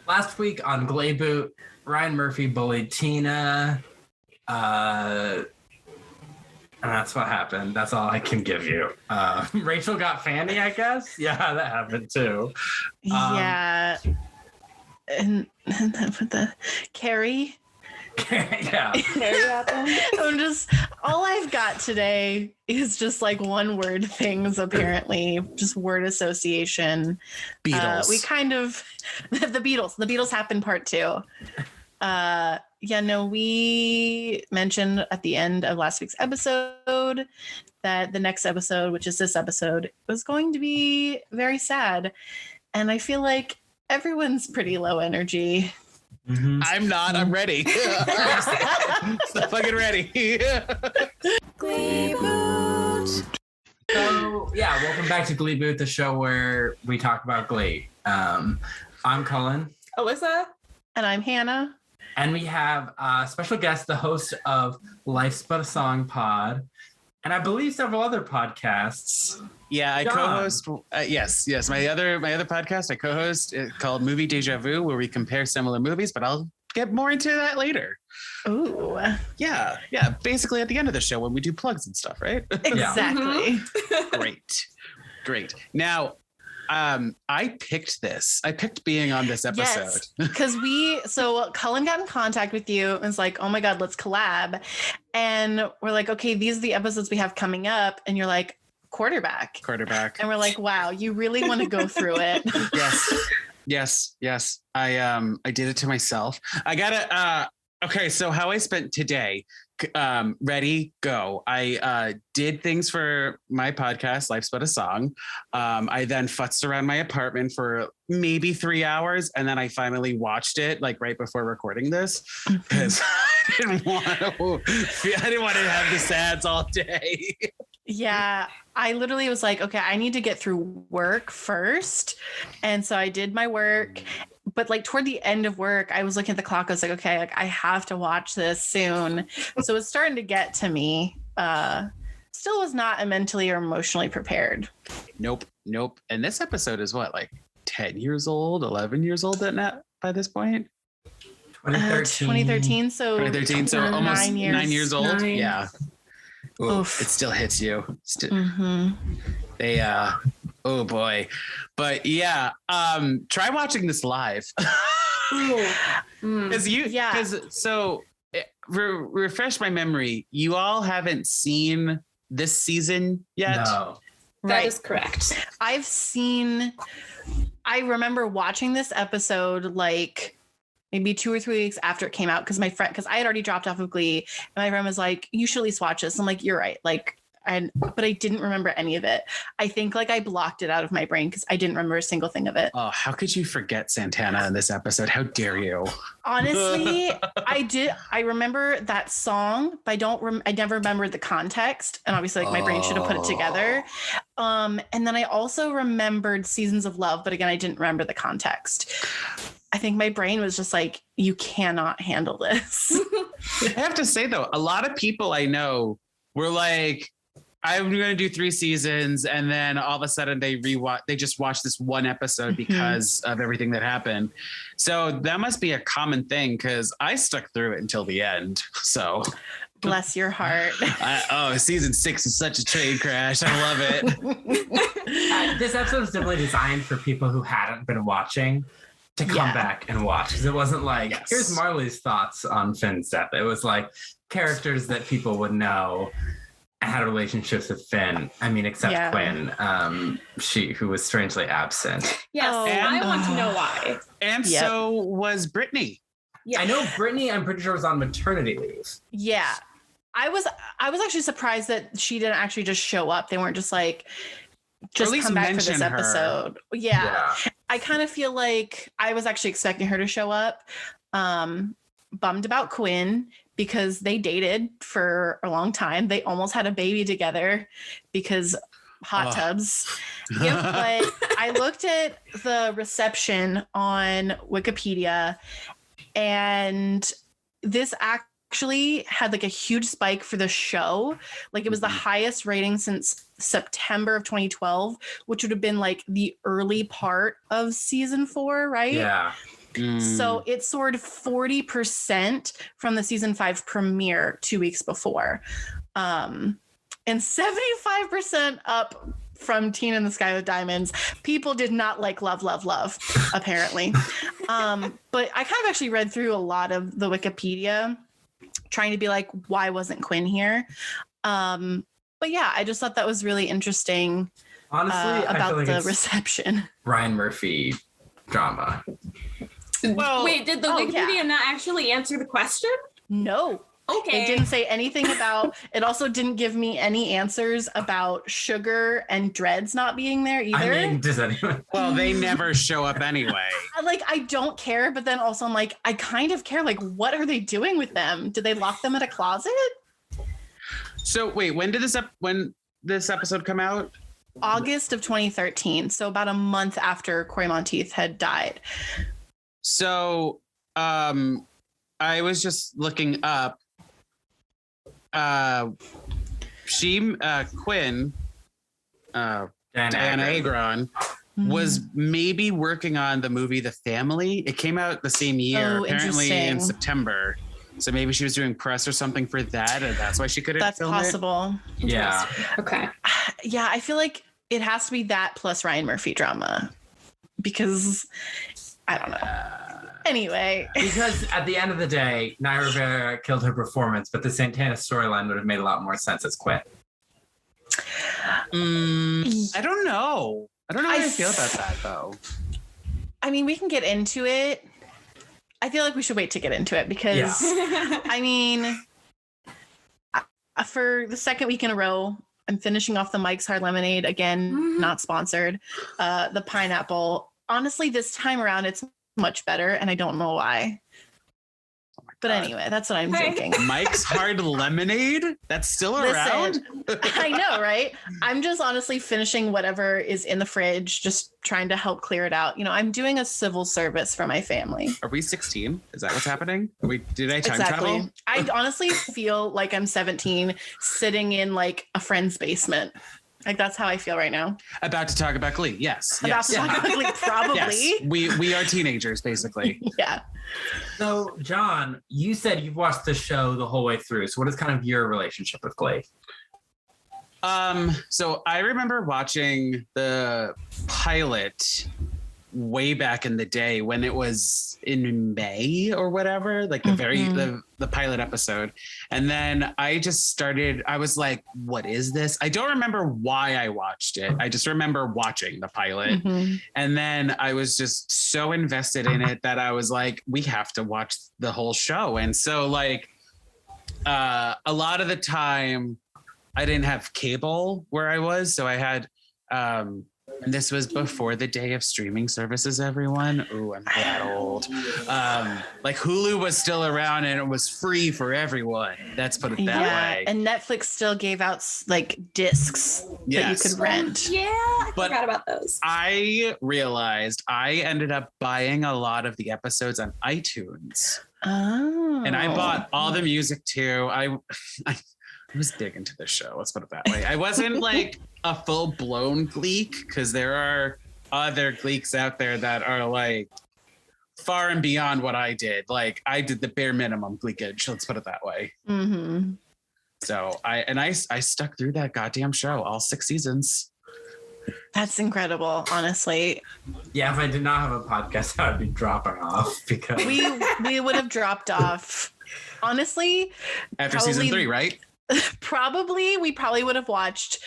last week on Gleeboot, Ryan Murphy bullied Tina. And that's what happened. That's all I can give you. Rachel got Fanny, I guess. Yeah, that happened too. Yeah. And then with the Carrie. Yeah. All I've got today is just like one word things, apparently. Just word association. Beatles. We kind of, the Beatles happened part 2. We mentioned at the end of last week's episode that the next episode, which is this episode, was going to be very sad. And I feel like everyone's pretty low energy. Mm-hmm. I'm not. I'm ready. So fucking ready. Gleeboot. So, yeah, welcome back to Gleeboot, the show where we talk about Glee. I'm Cullen. Alyssa. And I'm Hannah. And we have a special guest, the host of Life's But a Song pod, and I believe several other podcasts. Yeah, I John. co-host. Yes. My other podcast I co-host called Movie Deja Vu, where we compare similar movies. But I'll get more into that later. Ooh. Yeah. Basically, at the end of the show when we do plugs and stuff, right? Exactly. Great. Now, I picked this. I picked being on this episode. Yes, because Cullen got in contact with you and was like, oh my God, let's collab. And we're like, okay, these are the episodes we have coming up. And you're like, quarterback. And we're like, wow, you really want to go through it. Yes. I did it to myself. I gotta, okay, so how I spent today, ready, go. I did things for my podcast, Life's But a Song. I then futzed around my apartment for maybe 3 hours, and then I finally watched it like right before recording this because I didn't want to have the sads all day. Yeah, I literally was like, okay, I need to get through work first. And so I did my work. But like toward the end of work, I was looking at the clock. I was like, okay, like I have to watch this soon. So it's starting to get to me. Still was not mentally or emotionally prepared. Nope. And this episode is what, like 10 years old, 11 years old by this point? 2013. So almost 9 years old. 9. Yeah. Oof. It still hits you. They oh boy. But yeah, try watching this live. Refresh my memory. You all haven't seen this season yet? No. That is correct. I remember watching this episode like maybe 2 or 3 weeks after it came out because I had already dropped off of Glee, and my friend was like, you should at least watch this. I'm like, you're right. But I didn't remember any of it. I think like I blocked it out of my brain because I didn't remember a single thing of it. Oh, how could you forget Santana in this episode? How dare you? Honestly, I did. I remember that song, but I never remembered the context. And obviously like my brain should have put it together. And then I also remembered Seasons of Love, but again, I didn't remember the context. I think my brain was just like, you cannot handle this. I have to say though, a lot of people I know were like, I'm going to do 3 seasons. And then all of a sudden they just watch this one episode because of everything that happened. So that must be a common thing because I stuck through it until the end. So bless your heart. Season 6 is such a train crash. I love it. This episode is definitely designed for people who hadn't been watching to come back and watch. Because it wasn't like, here's Marley's thoughts on Finn's death. It was like characters that people would know had relationships with Finn. I mean, except Quinn, who was strangely absent. Yes, I want to know why. And so was Brittany. Yeah. I know Brittany, I'm pretty sure, was on maternity leave. Yeah. I was actually surprised that she didn't actually just show up. They weren't just like, just come back for this episode. Yeah. I kind of feel like I was actually expecting her to show up. Bummed about Quinn because they dated for a long time. They almost had a baby together because hot tubs. But I looked at the reception on Wikipedia, and this actually had like a huge spike for the show. Like it was the highest rating since September of 2012, which would have been like the early part of season 4, right? Yeah. So it soared 40% from the season 5 premiere 2 weeks before. And 75% up from Teen in the Sky with Diamonds. People did not like love, apparently. But I kind of actually read through a lot of the Wikipedia trying to be like, why wasn't Quinn here? But yeah, I just thought that was really interesting. Honestly, about like the reception. Ryan Murphy drama. Well, wait, did the Wikipedia not actually answer the question? No. Okay. It didn't say anything about, it also didn't give me any answers about Sugar and Dreads not being there either. I mean, does anyone? Well, they never show up anyway. Like, I don't care, but then also I'm like, I kind of care. Like, what are they doing with them? Did they lock them in a closet? So wait, when this episode come out? August of 2013. So about a month after Cory Monteith had died. So I was just looking up. Quinn, Diana Agron, was maybe working on the movie The Family. It came out the same year, apparently in September. So maybe she was doing press or something for that, and that's why she couldn't film possible. it. Yeah. Okay. Yeah, I feel like it has to be that plus Ryan Murphy drama. Because I don't know. Anyway. Because at the end of the day, Naya Rivera killed her performance, but the Santana storyline would have made a lot more sense as Quinn. I don't know. I don't know how I feel about that, though. I mean, we can get into it. I feel like we should wait to get into it because, I mean, for the second week in a row, I'm finishing off the Mike's Hard Lemonade. Again, not sponsored. The pineapple. Honestly, this time around, it's much better, and I don't know why. But anyway, that's what I'm thinking. Mike's Hard Lemonade? That's still around? I know, right? I'm just honestly finishing whatever is in the fridge, just trying to help clear it out. You know, I'm doing a civil service for my family. Are we 16? Is that what's happening? Did I time travel? I honestly feel like I'm 17 sitting in like a friend's basement. Like that's how I feel right now. About to talk about Glee. Yes. About to talk about Glee, probably. Yes. We are teenagers, basically. Yeah. So, John, you said you've watched the show the whole way through. So, what is kind of your relationship with Glee? So I remember watching the pilot way back in the day when it was in May or whatever, like the the pilot episode. And then I was like, what is this? I don't remember why I watched it. I just remember watching the pilot. And then I was just so invested in it that I was like, we have to watch the whole show. And so like a lot of the time I didn't have cable where I was. So I had and this was before the day of streaming services, everyone. Ooh, I'm that old. Like Hulu was still around and it was free for everyone. Let's put it that way. And Netflix still gave out like discs that you could rent. Yeah, I forgot about those. I realized I ended up buying a lot of the episodes on iTunes. Oh. And I bought all the music too. I was digging to the show. Let's put it that way. I wasn't like a full-blown Gleek because there are other Gleeks out there that are like far and beyond what I did. Like I did the bare minimum Gleekage. Let's put it that way. So I stuck through that goddamn show, all 6 seasons. That's incredible, honestly. Yeah, if I did not have a podcast, I would be dropping off because we would have dropped off. Honestly, after season 3, right? We probably would have watched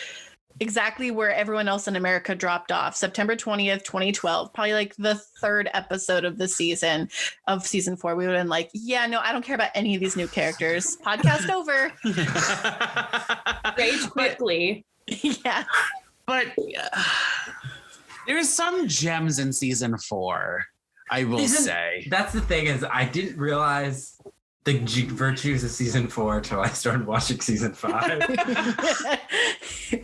exactly where everyone else in America dropped off. September 20th, 2012, probably like the 3rd episode of the season of season 4. We would have been like, yeah, no, I don't care about any of these new characters. Podcast over. Rage quickly. Yeah. But there's some gems in season 4, I will say. That's the thing is I didn't realize the virtues of season 4 until I started watching season 5.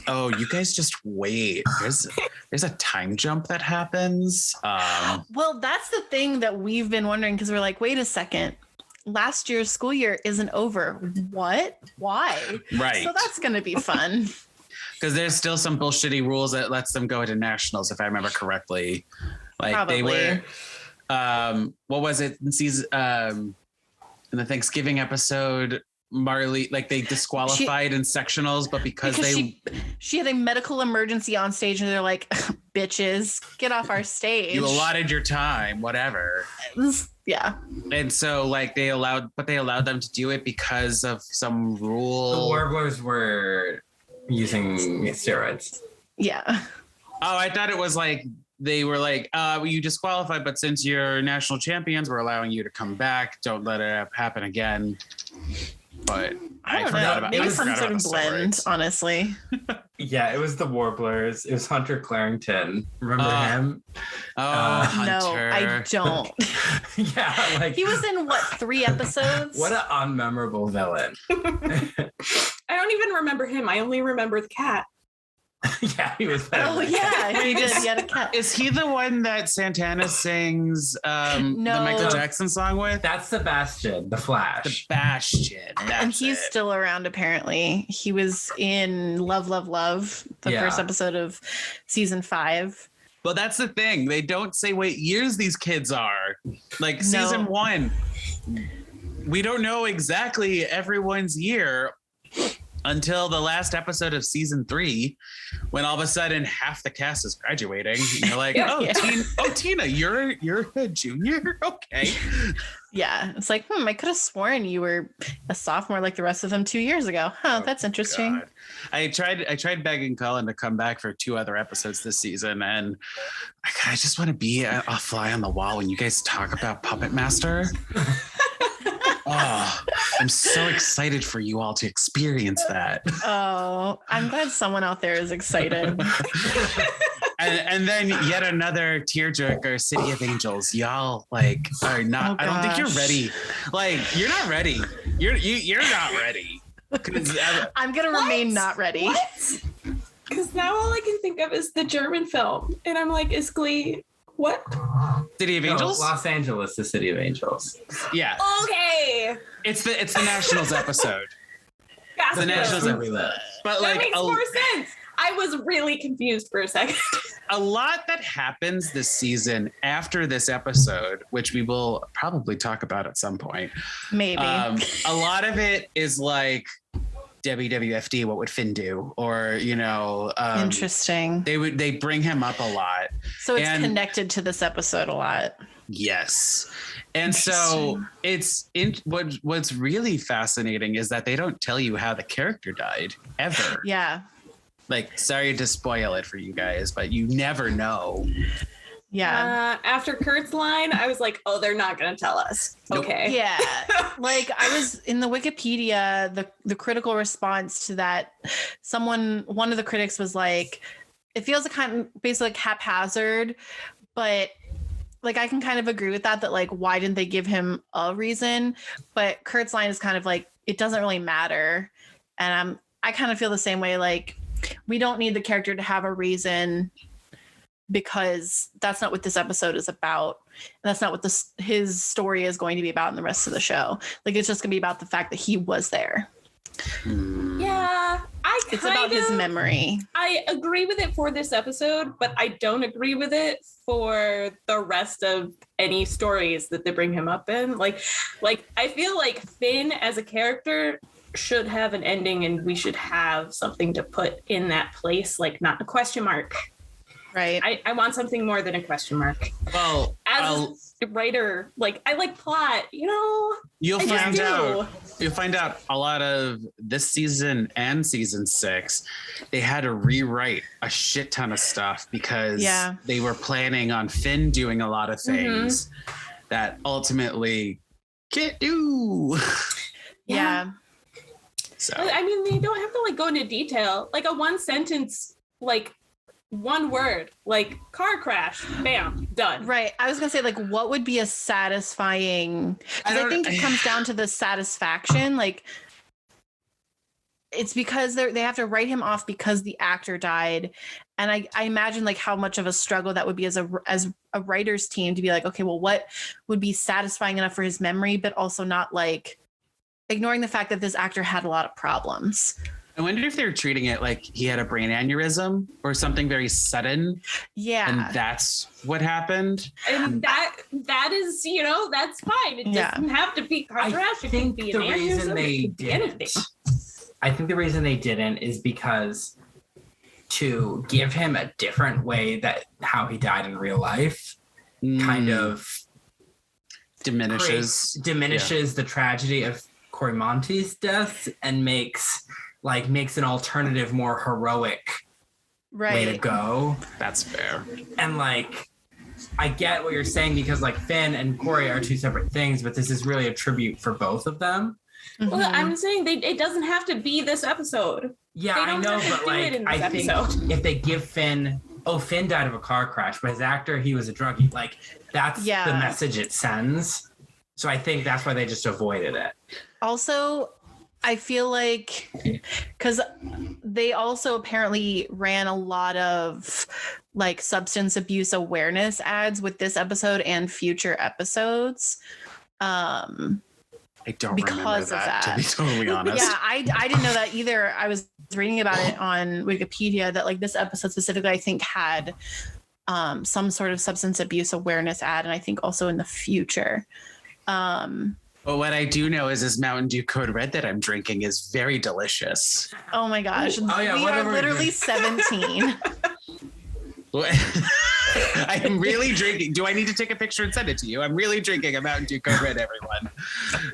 Oh, you guys just wait. There's a time jump that happens. Well, that's the thing that we've been wondering because we're like, wait a second. Last year's school year isn't over. What? Why? Right. So that's going to be fun. Because there's still some bullshitty rules that lets them go into nationals, if I remember correctly. Like Probably. what was it in season in the Thanksgiving episode, Marley, like they disqualified in sectionals, but because she had a medical emergency on stage and they're like, bitches, get off our stage. You allotted your time, whatever. Yeah. And so like they allowed them to do it because of some rule. The Warblers were using steroids. Yeah. Oh, I thought it was like they were like, you disqualified, but since you're national champions, we're allowing you to come back. Don't let it happen again. But I forgot about it. Maybe some sort of blend, honestly. Yeah, it was the Warblers. It was Hunter Clarington. Remember him? No, I don't. Yeah, like he was in what, 3 episodes? What an unmemorable villain. I don't even remember him. I only remember the cat. Yeah, he was better. Oh yeah, he did. He had a cat. Is he the one that Santana sings the Michael Jackson song with? That's Sebastian, the Flash. The Bastion. And he's still around apparently. He was in Love, Love, Love, the first episode of season 5. Well, that's the thing. They don't say what years these kids are. Like season 1, we don't know exactly everyone's year until the last episode of season 3, when all of a sudden half the cast is graduating. And you're like, Tina, you're a junior? Okay. Yeah. It's like, I could have sworn you were a sophomore like the rest of them 2 years ago. Huh, that's interesting. God. I tried begging Cullen to come back for 2 other episodes this season, and I just want to be a fly on the wall when you guys talk about Puppet Master. Oh, I'm so excited for you all to experience that. Oh, I'm glad someone out there is excited. and then yet another tearjerker, City of Angels. Y'all like are not. I don't think you're ready. Like you're not ready. You're not ready. I'm gonna remain not ready. Because now all I can think of is the German film, and I'm like, is Glee? What? City of Angels? Los Angeles, the City of Angels. Yeah. Okay. It's the Nationals episode. Gotcha. The Nationals episode. But that makes more sense. I was really confused for a second. A lot that happens this season after this episode, which we will probably talk about at some point. Maybe. A lot of it is like WWFD, what would Finn do? Or, interesting. They bring him up a lot. So it's connected to this episode a lot. Yes. And so what's really fascinating is that they don't tell you how the character died ever. Yeah. Like, sorry to spoil it for you guys, but you never know. Yeah. After Kurt's line, I was like, oh, they're not going to tell us. Nope. Okay. Yeah. Like I was in the Wikipedia, the critical response to that, one of the critics was like, it feels basically like haphazard, but like I can kind of agree with that like, why didn't they give him a reason? But Kurt's line is kind of like, it doesn't really matter. And I kind of feel the same way. Like, we don't need the character to have a reason, because that's not what this episode is about. And that's not what his story is going to be about in the rest of the show. Like, it's just going to be about the fact that he was there. Yeah, it's about his memory. I agree with it for this episode, but I don't agree with it for the rest of any stories that they bring him up in. Like I feel like Finn as a character should have an ending, and we should have something to put in that place, like not a question mark. Right. I want something more than a question mark. Well, as a writer, like I like plot, You'll find out a lot of this season and season 6, they had to rewrite a shit ton of stuff because they were planning on Finn doing a lot of things that ultimately can't do. Yeah. So I mean, they don't have to like go into detail. Like a one sentence, like one word, like car crash, bam, done. Right. I was gonna say, like, what would be a satisfying? Because I think it comes down to the satisfaction. Like, it's because they have to write him off because the actor died, and I imagine like how much of a struggle that would be as a writer's team to be like, okay, well, what would be satisfying enough for his memory, but also not like ignoring the fact that this actor had a lot of problems. I wonder if they're treating it like he had a brain aneurysm or something very sudden. Yeah. And that's what happened. And that is, that's fine. It doesn't have to be car crash. It can be an aneurysm. I think the reason they didn't is because to give him a different way that how he died in real life kind of diminishes the tragedy of Cory Monteith's death and makes an alternative, more heroic way to go. That's fair. And I get what you're saying because Finn and Cory are two separate things, but this is really a tribute for both of them. Mm-hmm. Well, I'm saying it doesn't have to be this episode. Yeah, I know, but I think if they give Finn died of a car crash, but his actor, he was a druggie. That's the message it sends. So I think that's why they just avoided it. Also, I feel like because they also apparently ran a lot of substance abuse awareness ads with this episode and future episodes. I don't remember that, to be totally honest. Yeah, I didn't know that either. I was reading about it on Wikipedia that this episode specifically, I think, had some sort of substance abuse awareness ad, and I think also in the future. But what I do know is this Mountain Dew Code Red that I'm drinking is very delicious. Oh my gosh. We are literally 17. I am really drinking. Do I need to take a picture and send it to you? I'm really drinking a Mountain Dew Code Red, everyone.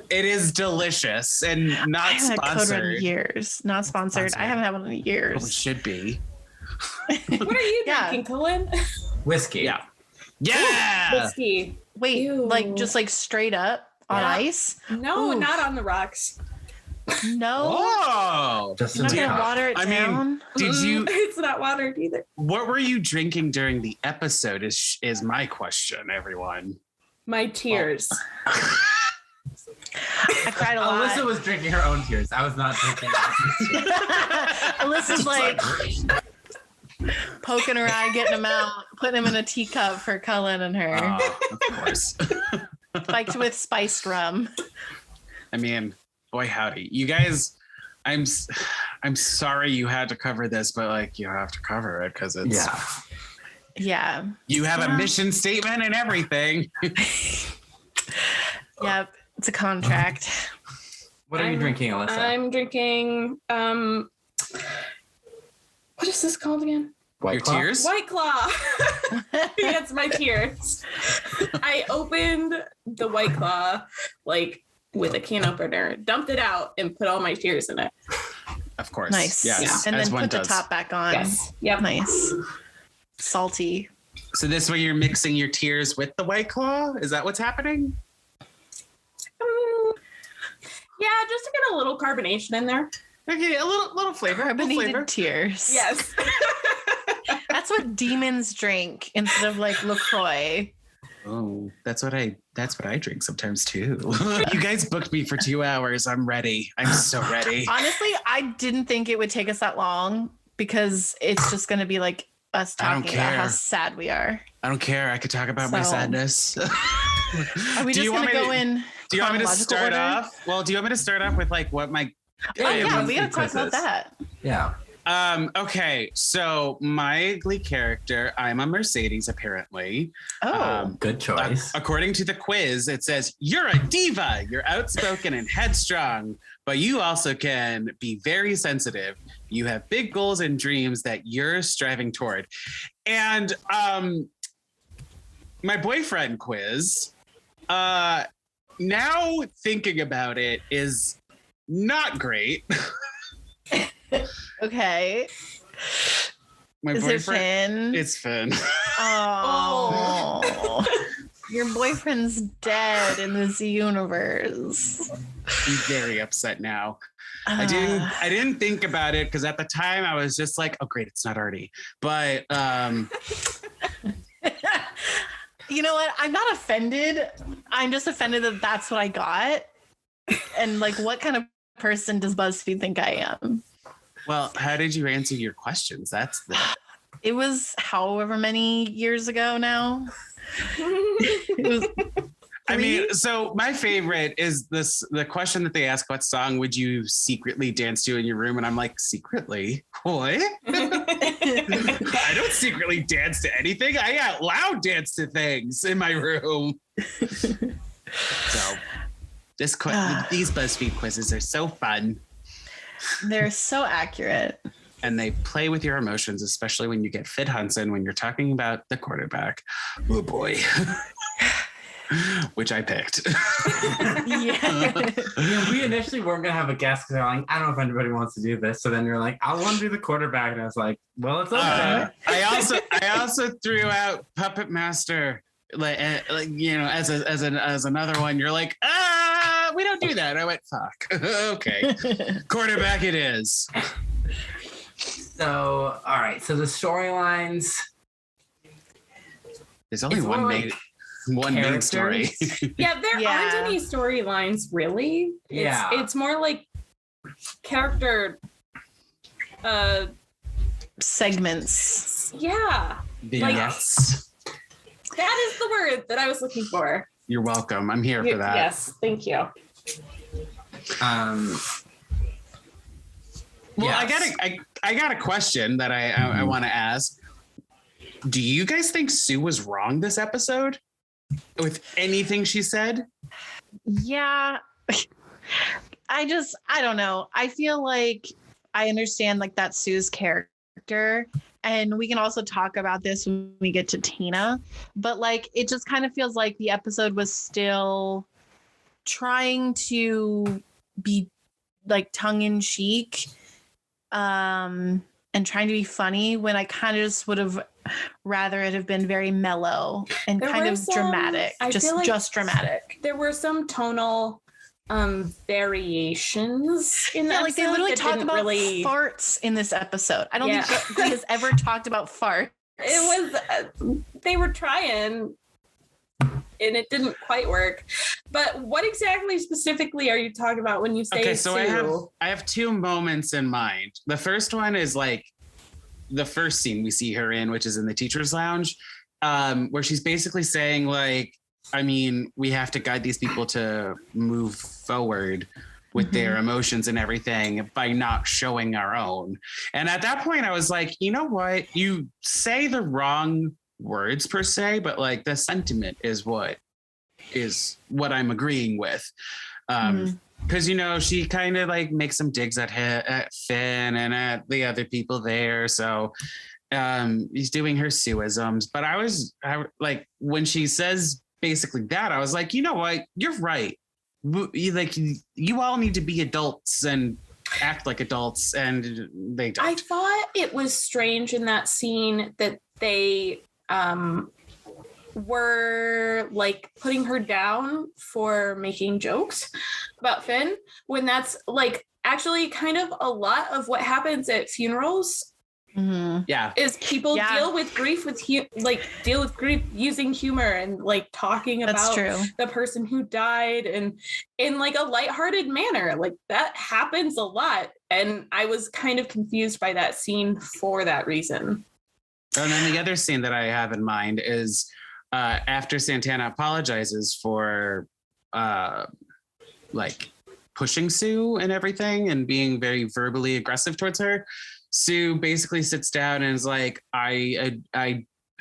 It is delicious and not sponsored. I haven't had Code Red in years. Not sponsored. I haven't had one in years. Well, it should be. What are you drinking, Cullen? Whiskey. Yeah. Yeah. Whiskey. Wait, Ew. just straight up on ice? No, not on the rocks. No. Oh, just you're not gonna water it down. Did you? It's not watered either. What were you drinking during the episode? Is my question, everyone. My tears. I cried a lot. Alyssa was drinking her own tears. I was not drinking. Alyssa's poking her eye, getting them out, putting them in a teacup for Cullen and her. Of course. Spiked with spiced rum. I mean, boy howdy, you guys. I'm sorry you had to cover this, but you have to cover it because it's yeah. You have a mission statement and everything. Yep, it's a contract. What are you drinking, Alyssa? I'm drinking. What is this called again? Your tears? White Claw. It's my tears. I opened the White Claw with a can opener, dumped it out, and put all my tears in it. Of course. Nice. Yes. Yeah. And then put the top back on. Yes. Yep. Nice. Salty. So this way you're mixing your tears with the White Claw? Is that what's happening? Yeah, just to get a little carbonation in there. Okay, a little flavor. Carbonated tears. Yes. That's what demons drink instead of LaCroix. Oh, that's what I drink sometimes too. You guys booked me for 2 hours. I'm ready. I'm so ready. Honestly, I didn't think it would take us that long because it's just going to be us talking about how sad we are. I don't care. I could talk about my sadness. Are we just going to go in? Do you want me to start off? Well, do you want me to start off with what my? Oh yeah, we got to talk about that. Yeah. Okay, so my Glee character, I'm a Mercedes, apparently. Oh, good choice. According to the quiz, it says, you're a diva. You're outspoken and headstrong, but you also can be very sensitive. You have big goals and dreams that you're striving toward. And my boyfriend quiz, now thinking about it, is not great. Okay. My Is boyfriend, it Finn? It's Finn. Oh. Your boyfriend's dead in this universe. I'm very upset now. I didn't think about it because at the time I was just like, oh great, it's not Artie. But you know what? I'm not offended. I'm just offended that that's what I got. And what kind of person does BuzzFeed think I am? Well, how did you answer your questions? It was however many years ago now. I mean, so my favorite is the question that they ask, what song would you secretly dance to in your room? And I'm like, secretly? What? I don't secretly dance to anything. I out loud dance to things in my room. So these BuzzFeed quizzes are so fun. They're so accurate. And they play with your emotions, especially when you get Fit Hunson when you're talking about the quarterback. Oh boy. Which I picked. Yeah, we initially weren't gonna have a guest because I'm like, I don't know if anybody wants to do this. So then you're like, I want to do the quarterback, and I was like, well, it's okay. I also threw out Puppet Master, like you know, as another one. You're like, we don't do that. I went, fuck. Okay, quarterback it is. So, all right. So the storylines. There's only one main story. Yeah, there aren't any storylines really. It's more like character segments. Yeah. Yes. Like, that is the word that I was looking for. You're welcome. I'm here for that. Yes, thank you. Well, yes. I got a question that I want to ask. Do you guys think Sue was wrong this episode with anything she said? Yeah. I don't know. I feel like I understand like that's Sue's character, and we can also talk about this when we get to Tina, but like it just kind of feels like the episode was still trying to be like tongue-in-cheek and trying to be funny when I kind of just would have rather it have been very mellow and kind of dramatic, just dramatic. There were some tonal variations in that. Like they literally talked about farts in this episode. I don't think Glee has ever talked about farts. It was they were trying and it didn't quite work. But what exactly specifically are you talking about when you say okay, so Sue? I have two moments in mind. The first one is like the first scene we see her in, which is in the teacher's lounge, where she's basically saying like, I mean, we have to guide these people to move forward with their emotions and everything by not showing our own. And at that point I was like, you know what? You say the wrong words per se, but like the sentiment is what I'm agreeing with. Because, you know, she kind of like makes some digs at Finn and at the other people there. So he's doing her Sueisms. But I like when she says basically that, I was like, you know what? You're right. You all need to be adults and act like adults, and they don't. I thought it was strange in that scene that they were like putting her down for making jokes about Finn, when that's like actually kind of a lot of what happens at funerals. Yeah, is people deal with grief using humor and like talking about the person who died and in like a lighthearted manner. Like that happens a lot, and I was kind of confused by that scene for that reason. And then the other scene that I have in mind is after Santana apologizes for like pushing Sue and everything and being very verbally aggressive towards her. Sue basically sits down and is like, I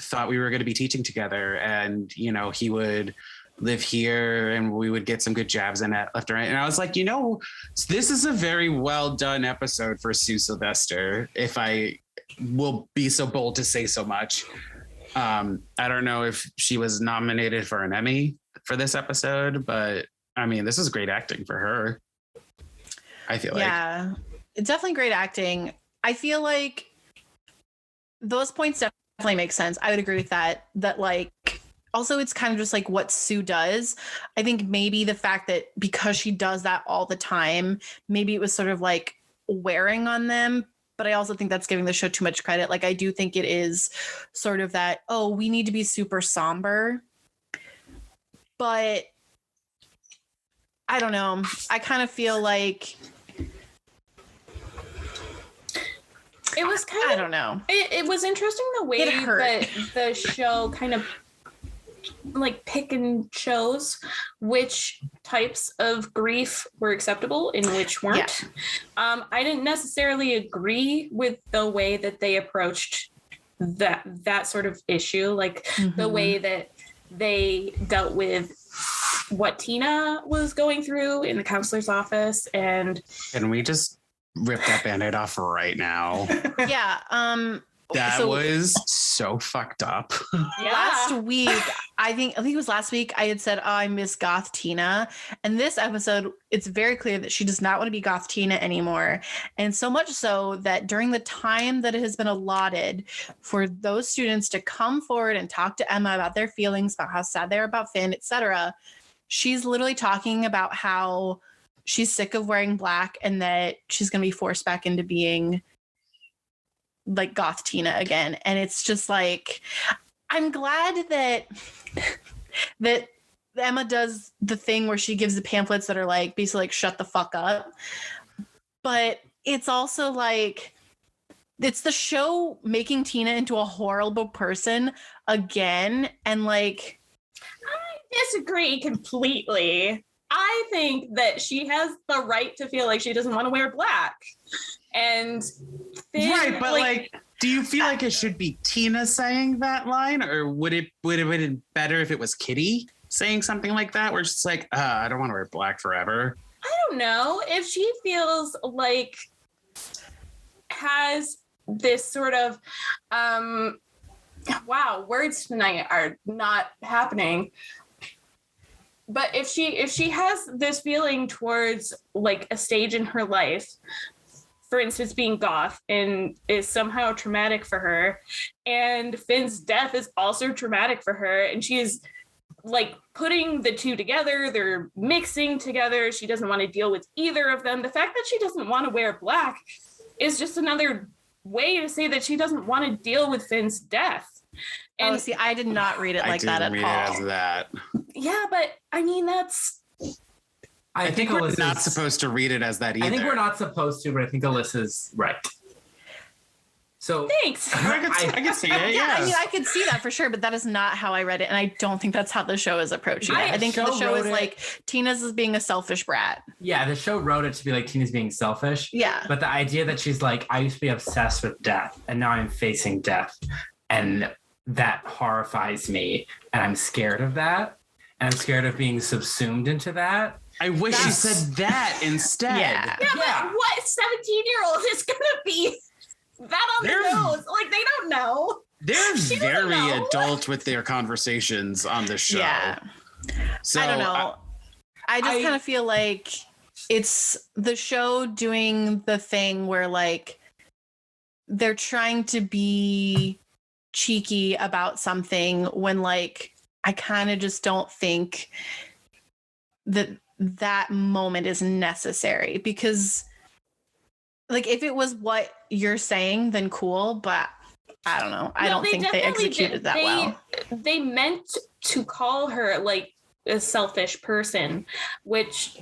thought we were going to be teaching together, and, you know, he would live here and we would get some good jabs in at left and right. And I was like, you know, this is a very well done episode for Sue Sylvester, if I will be so bold to say so much. I don't know if she was nominated for an Emmy for this episode, but I mean, this is great acting for her. I feel like. Yeah, it's definitely great acting. I feel like those points definitely make sense. I would agree with that. That like, also it's kind of just like what Sue does. I think maybe the fact that because she does that all the time, maybe it was sort of like wearing on them. But I also think that's giving the show too much credit. Like I do think it is sort of that, oh, we need to be super somber. But I don't know. I kind of feel like it was kind of, I don't know. It was interesting the way that the show kind of like pick and chose which types of grief were acceptable and which weren't. Yeah. I didn't necessarily agree with the way that they approached that sort of issue, like the way that they dealt with what Tina was going through in the counselor's office. And can we just rip that Band-Aid off right now? Yeah. That was so fucked up. Yeah. Last week, I think it was last week, I had said, oh, I miss Goth Tina. And this episode, it's very clear that she does not want to be Goth Tina anymore. And so much so that during the time that it has been allotted for those students to come forward and talk to Emma about their feelings, about how sad they are about Finn, etc., she's literally talking about how she's sick of wearing black and that she's going to be forced back into being like Goth Tina again. And it's just like, I'm glad that Emma does the thing where she gives the pamphlets that are like basically like shut the fuck up. But it's also like, it's the show making Tina into a horrible person again. And like, I disagree completely. I think that she has the right to feel like she doesn't want to wear black. And Finn, right, but like, do you feel like it should be Tina saying that line, or would it have been better if it was Kitty saying something like that, where it's like, I don't want to wear black forever? I don't know if she feels like has this sort of wow, words tonight are not happening. But if she has this feeling towards like a stage in her life, for instance, being goth, and is somehow traumatic for her, and Finn's death is also traumatic for her, and she's like putting the two together, they're mixing together, she doesn't want to deal with either of them. The fact that she doesn't want to wear black is just another way to say that she doesn't want to deal with Finn's death. And see, I did not read it like that at all. I didn't read it as that. Yeah, but I mean, that's... I think we're not supposed to read it as that either. I think we're not supposed to, but I think Alyssa's right. So thanks. I can see it. Yeah, I mean, I could see that for sure, but that is not how I read it, and I don't think that's how the show is approaching it. I think the show is like Tina's is being a selfish brat. Yeah, the show wrote it to be like Tina's being selfish. Yeah, but the idea that she's like, I used to be obsessed with death, and now I'm facing death, and that horrifies me, and I'm scared of that, and I'm scared of being subsumed into that. I wish you said that instead. Yeah, but what 17-year-old is gonna be that on the nose? Like, they don't know. They're very adult with their conversations on the show. Yeah. So I don't know. I just kind of feel like it's the show doing the thing where like they're trying to be cheeky about something when like I kind of just don't think that moment is necessary, because like if it was what you're saying, then cool, but I don't know. I don't think they executed that well. They meant to call her like a selfish person, which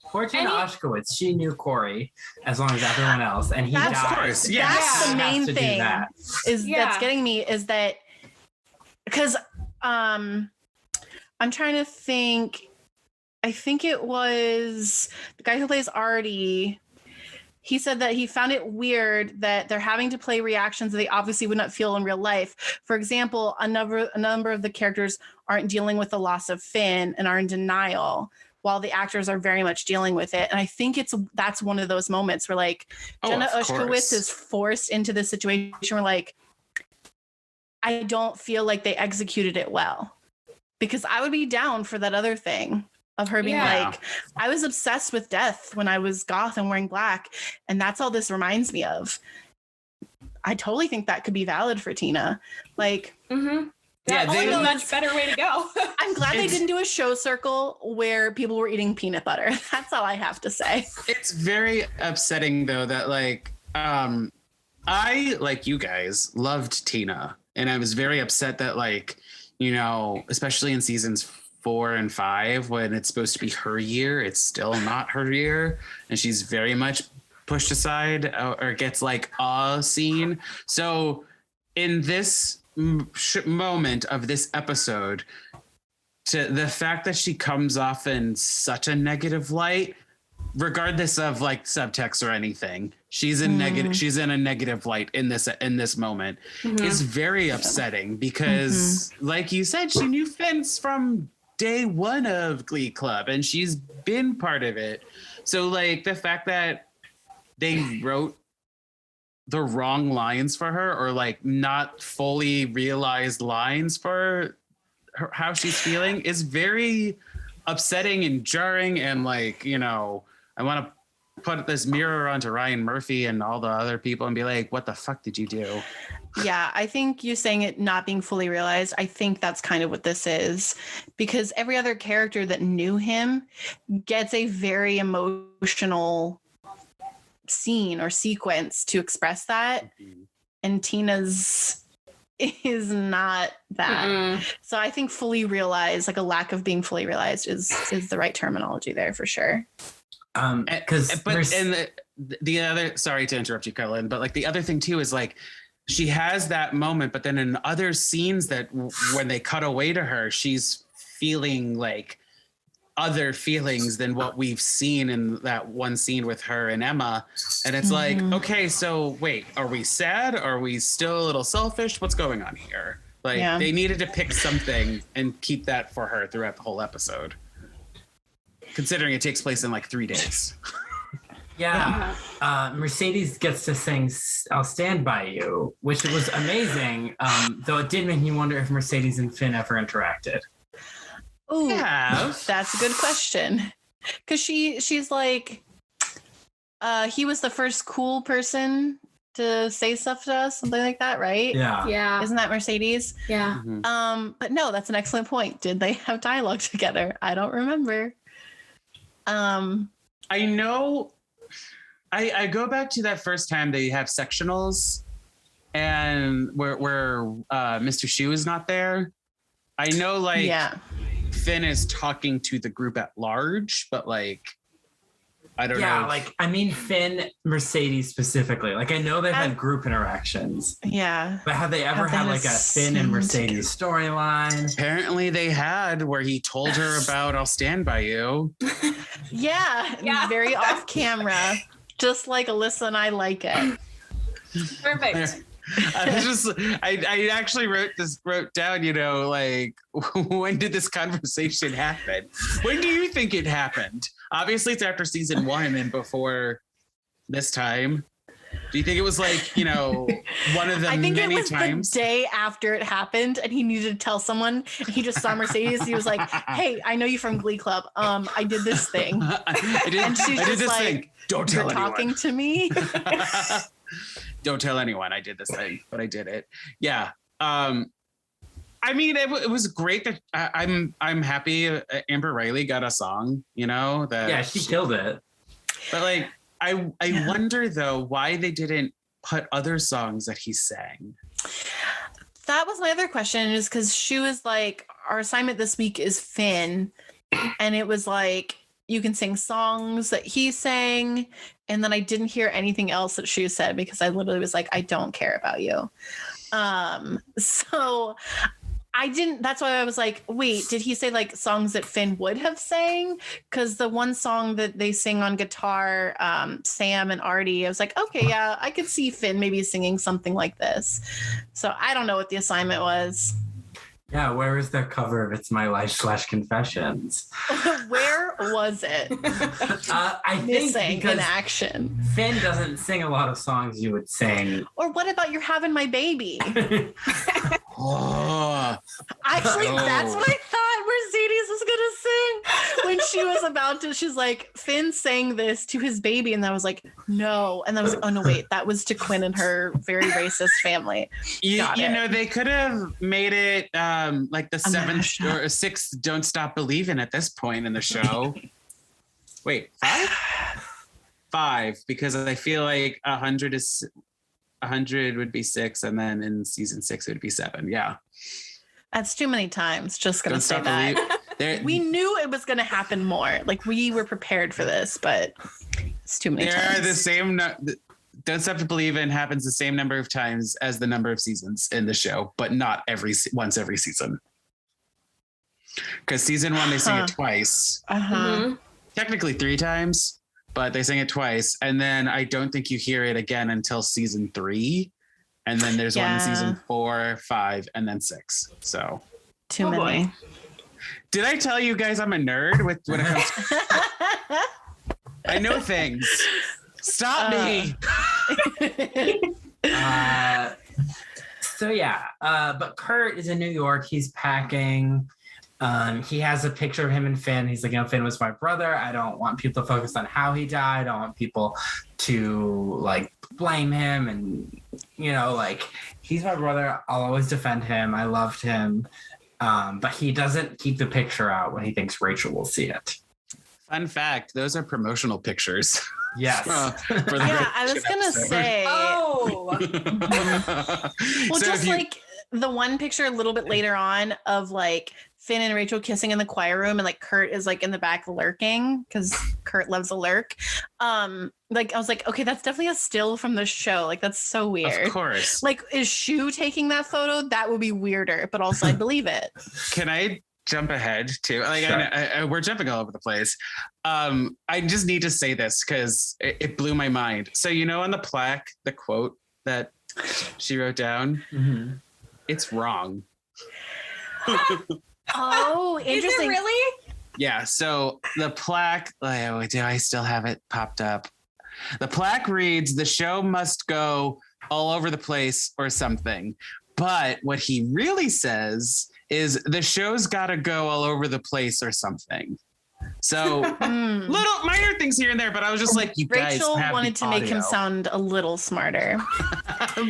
poor Tina Oshkowitz, she knew Cory as long as everyone else, and he died. Of course, yeah. That's the main thing that's getting me is that because I'm trying to think. I think it was the guy who plays Artie. He said that he found it weird that they're having to play reactions that they obviously would not feel in real life. For example, a number of the characters aren't dealing with the loss of Finn and are in denial, while the actors are very much dealing with it. And I think that's one of those moments where like Jenna Ushkowitz is forced into this situation where like I don't feel like they executed it well, because I would be down for that other thing of her being like, I was obsessed with death when I was goth and wearing black, and that's all this reminds me of. I totally think that could be valid for Tina. Like, that's a much better way to go. I'm glad they didn't do a show circle where people were eating peanut butter. That's all I have to say. It's very upsetting though that like, I, like you guys, loved Tina, and I was very upset that like, you know, especially in seasons 4 and 5, when it's supposed to be her year, it's still not her year, and she's very much pushed aside or gets like a scene. So in this moment of this episode to the fact that she comes off in such a negative light, regardless of like subtext or anything. She's in a negative light in this moment is very upsetting because like you said, she knew Finn's from day one of Glee Club and she's been part of it. So like the fact that they wrote the wrong lines for her or like not fully realized lines for her, how she's feeling is very upsetting and jarring. And like, you know, I want to put this mirror onto Ryan Murphy and all the other people and be like, what the fuck did you do? Yeah, I think you saying it not being fully realized, I think that's kind of what this is, because every other character that knew him gets a very emotional scene or sequence to express that. And Tina's is not that. So I think fully realized, like a lack of being fully realized is the right terminology there for sure. The other, sorry to interrupt you, Cullen, but like the other thing too is like she has that moment, but then in other scenes that when they cut away to her, she's feeling like other feelings than what we've seen in that one scene with her and Emma. And it's like, okay, so wait, are we sad? Are we still a little selfish? What's going on here? Like they needed to pick something and keep that for her throughout the whole episode, considering it takes place in like 3 days. Mercedes gets to sing I'll Stand By You, which was amazing, though it did make me wonder if Mercedes and Finn ever interacted. Oh, that's a good question. Because she's like, he was the first cool person to say stuff to us, something like that, right? Yeah. Isn't that Mercedes? Yeah. But no, that's an excellent point. Did they have dialogue together? I don't remember. I know. I go back to that first time they have sectionals, and where Mr. Shu is not there. I know, like Finn is talking to the group at large, but like I don't know. Yeah, like I mean Finn, Mercedes specifically. Like I know they've had group interactions. Yeah. But have they ever had like a Finn and Mercedes storyline? Apparently they had, where he told her about I'll Stand By You. Yeah. Very off camera. Just like Alyssa and I like it. Perfect. I actually wrote down, you know, like, when did this conversation happen? When do you think it happened? Obviously it's after season 1 and before this time. Do you think it was like, you know, one of the many times? I think it was the day after it happened and he needed to tell someone. He just saw Mercedes. He was like, hey, I know you from Glee Club. I did this thing. I did this thing. Don't tell anyone. Talking to me. Don't tell anyone I did this thing, but I did it. Yeah. I mean, it was great that I'm happy Amber Riley got a song, you know, that she killed it. But like, I wonder though why they didn't put other songs that he sang. That was my other question, is because she was like, our assignment this week is Finn, and it was like, you can sing songs that he sang, and then I didn't hear anything else that she said because I literally was like, I don't care about you. So I didn't, that's why I was like, wait, did he say like songs that Finn would have sang? Because the one song that they sing on guitar, Sam and Artie, I was like, okay, yeah, I could see Finn maybe singing something like this. So I don't know what the assignment was. Yeah, where is the cover of It's My Life / Confessions? Where was it? I think missing in action. Finn doesn't sing a lot of songs you would sing. Or what about You're Having My Baby? Oh. Actually, that's what I thought Mercedes was gonna sing when she was about to. She's like, Finn sang this to his baby, and I was like, no. And I was like, oh no, wait, that was to Quinn and her very racist family. You know, they could have made it like the 7th or 6th "Don't Stop Believing" at this point in the show. Wait, 5? 5, because I feel like 100 would be 6, and then in season 6 it would be 7. Yeah, that's too many times. Just gonna say that. We knew it was gonna happen more. Like we were prepared for this, but it's too many times. There are the same Don't Stop to Believe In happens the same number of times as the number of seasons in the show, but not once every season. Because season 1, they sing it twice. Technically 3 times, but they sing it twice. And then I don't think you hear it again until season 3. And then there's one in season 4, 5, and then 6. So too many. Boy. Did I tell you guys I'm a nerd when it comes to... I know things. Stop me. But Kurt is in New York. He's packing. He has a picture of him and Finn. He's like, Finn was my brother. I don't want people to focus on how he died. I don't want people to like blame him. And, he's my brother. I'll always defend him. I loved him. But he doesn't keep the picture out when he thinks Rachel will see it. Fun fact, those are promotional pictures. Yes. I was going to say. Oh. Well, so just like the one picture a little bit later on of like Finn and Rachel kissing in the choir room and like Kurt is like in the back lurking because Kurt loves a lurk. I was like, okay, that's definitely a still from the show. Like, that's so weird. Of course. Like, is Shu taking that photo? That would be weirder, but also I believe it. Can I jump ahead too? Like, sure. We're jumping all over the place. I just need to say this because it blew my mind. So, on the plaque, the quote that she wrote down, it's wrong. Oh, interesting. Is it really? Yeah. So the plaque, do I still have it popped up? The plaque reads, "The show must go all over the place" or something. But what he really says is the show's got to go all over the place or something. So little minor things here and there, but I was just like, you guys Rachel have wanted to make him sound a little smarter.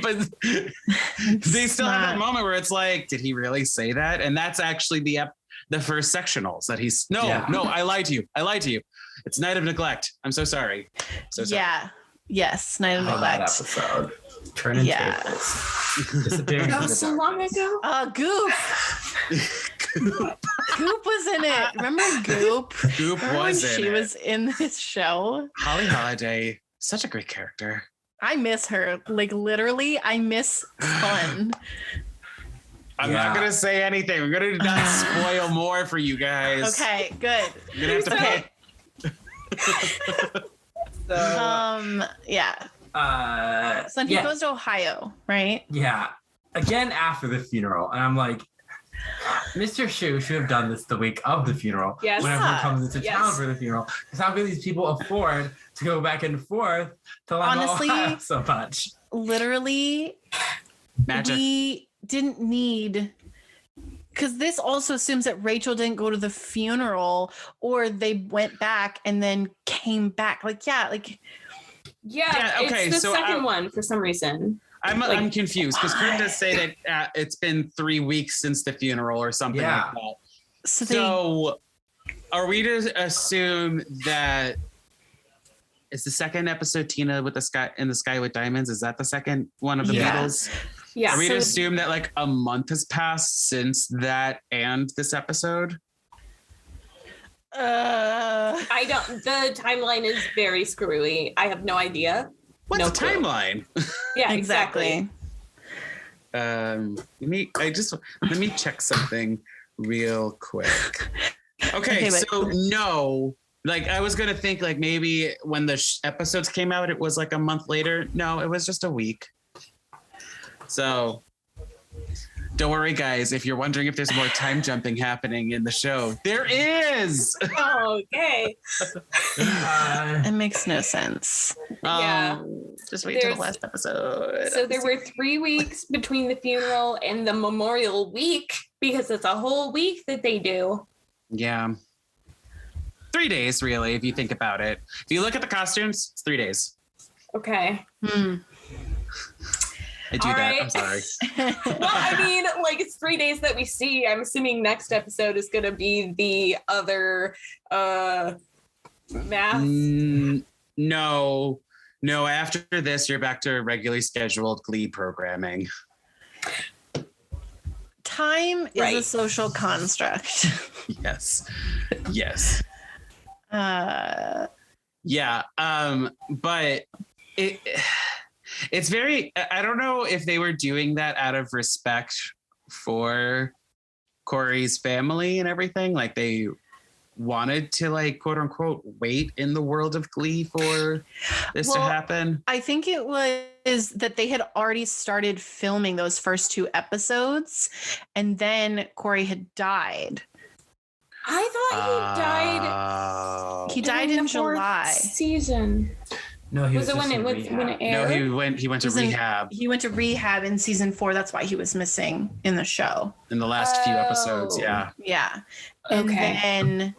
But they still have that moment where it's like, did he really say that? And that's actually the first sectionals that he's no, I lied to you. It's Night of Neglect. I'm so sorry. Yeah. Yes, Night of Neglect. That episode. Turning tables. Disappearing. That was so long ago. Goop. Goop was in it. Remember Goop? Goop was in it. She was in this show. Holly Holiday, such a great character. I miss her. Like, literally, I miss fun. I'm not going to say anything. We're going to not spoil more for you guys. Okay, good. You're going to have to So then he goes to Ohio, right? Yeah. Again, after the funeral. And I'm like, Mr. Shu should have done this the week of the funeral. Yes. Whenever he comes into town for the funeral. Because how can these people afford to go back and forth to Ohio so much? Literally, Magic. We didn't need... Because this also assumes that Rachel didn't go to the funeral or they went back and then came back. Okay. It's the second one for some reason. I'm confused because Kurt does say that it's been 3 weeks since the funeral or something like that. So are we to assume that is the second episode Tina with the sky in the sky with diamonds? Is that the second one of the Beatles? Yeah. Are we to assume that like a month has passed since that and this episode? I don't. The timeline is very screwy. I have no idea. What's the timeline? Yeah, exactly. Let me check something real quick. Okay, so no, like I was gonna think like maybe when the episodes came out, it was like a month later. No, it was just a week. So don't worry, guys. If you're wondering if there's more time jumping happening in the show, there is. Oh, okay. It makes no sense. Just wait till the last episode. So there were 3 weeks between the funeral and the Memorial Week because it's a whole week that they do. Yeah. 3 days, really, if you think about it. If you look at the costumes, it's 3 days. Okay. I do that. I'm sorry. Well, I mean, like it's 3 days that we see. I'm assuming next episode is going to be the other math. No. After this, you're back to regularly scheduled Glee programming. Time is a social construct. Yes. Yeah. But It's very, I don't know if they were doing that out of respect for Cory's family and everything. Like they wanted to like quote unquote wait in the world of Glee for this to happen. I think it was that they had already started filming those first 2 episodes and then Cory had died. I thought he died in July season. No, he was it when it aired? No, he went to rehab. He went to rehab in season 4. That's why he was missing in the show. In the last few episodes, yeah. Yeah. And then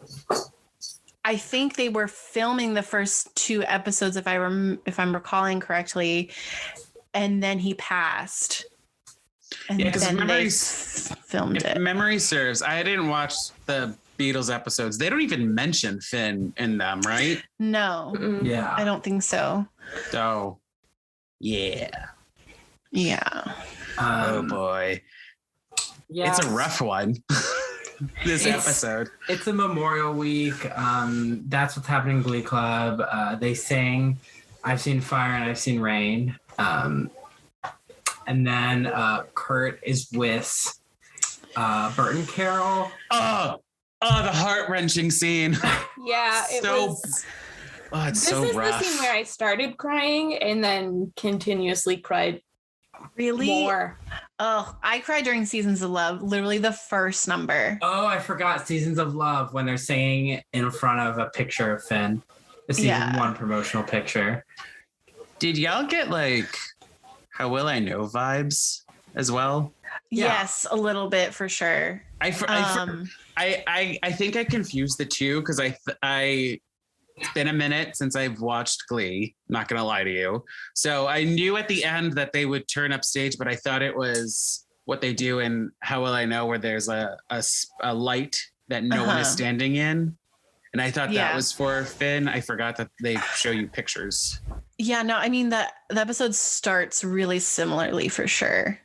I think they were filming the first 2 episodes, if I'm recalling correctly, and then he passed. And because then they filmed it. Memory serves, I didn't watch the Beatles episodes. They don't even mention Finn in them, right? No. Yeah. I don't think so. So, yeah. Yeah. Oh boy. Yeah. It's a rough one. This episode. It's a Memorial Week. That's what's happening in Glee Club. They sing I've Seen Fire and I've Seen Rain. And then Kurt is with Bert and Carol. Oh, the heart-wrenching scene. Yeah, it was. Oh, it's this so is rough. The scene where I started crying and then continuously cried. Really? More. Oh, I cried during Seasons of Love, literally the first number. Oh, I forgot Seasons of Love when they're singing in front of a picture of Finn. The season 1 promotional picture. Did y'all get like How Will I Know vibes as well? Yes, a little bit for sure. I think I confused the two because it's been a minute since I've watched Glee. Not gonna lie to you. So I knew at the end that they would turn up stage, but I thought it was what they do in How Will I Know, where there's a light that no one is standing in, and I thought that was for Finn. I forgot that they show you pictures. Yeah, no, I mean the episode starts really similarly for sure.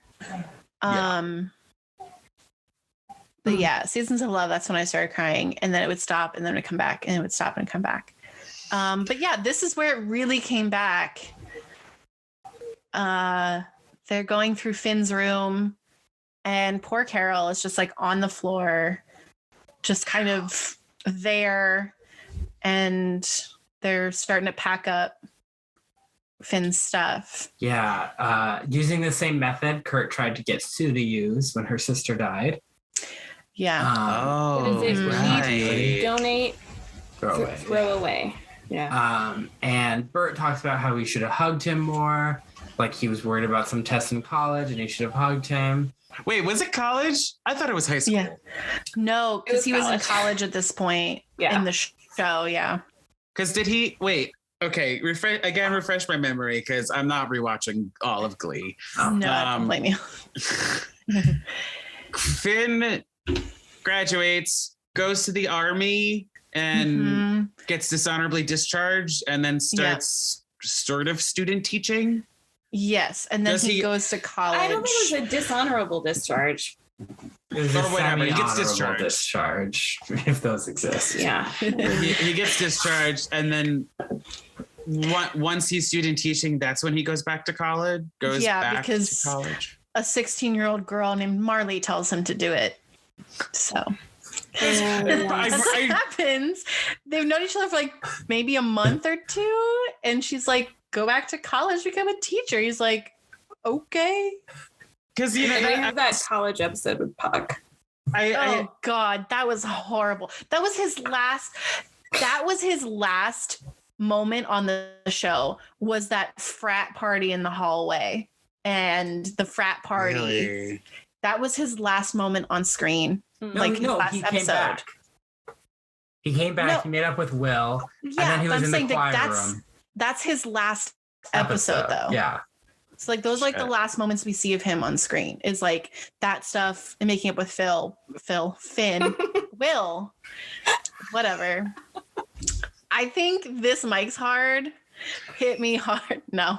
But yeah, Seasons of Love, that's when I started crying, and then it would stop and then it would come back and it would stop and come back. But yeah, this is where it really came back. They're going through Finn's room and poor Carol is just like on the floor, just kind of there, and they're starting to pack up Finn's stuff. Yeah. Using the same method Kurt tried to get Sue to use when her sister died. Yeah. What is it? Right. Keep, donate, throw away. Yeah. And Bert talks about how he should have hugged him more. Like he was worried about some tests in college and he should have hugged him. Wait, was it college? I thought it was high school. Yeah. No, because he was in college at this point in the show. Yeah. Because did he wait? Okay, refresh my memory because I'm not rewatching all of Glee. No, I don't blame you. Finn graduates, goes to the army, and gets dishonorably discharged, and then starts sort of student teaching. Yes, and then he goes to college. I don't think it was a dishonorable discharge. Or whatever, he gets discharge, if those exist. Yeah. he gets discharged, and then once he's student teaching, that's when he goes back to college. Because to college. A 16-year-old girl named Marley tells him to do it. So that's what happens. They've known each other for like maybe a month or 2, and she's like, "Go back to college, become a teacher." He's like, "Okay." Because they have that college episode with Puck. Oh God, that was horrible. That was his last moment on the show, was that frat party in the hallway. And the frat party, really? That was his last moment on screen. He came back. He came back. He made up with Will. And then he was in the choir room. That's his last episode, though. Yeah. It's like those the last moments we see of him on screen is like that stuff and making up with Finn, Will, whatever. I think this Mike's hard hit me hard. No.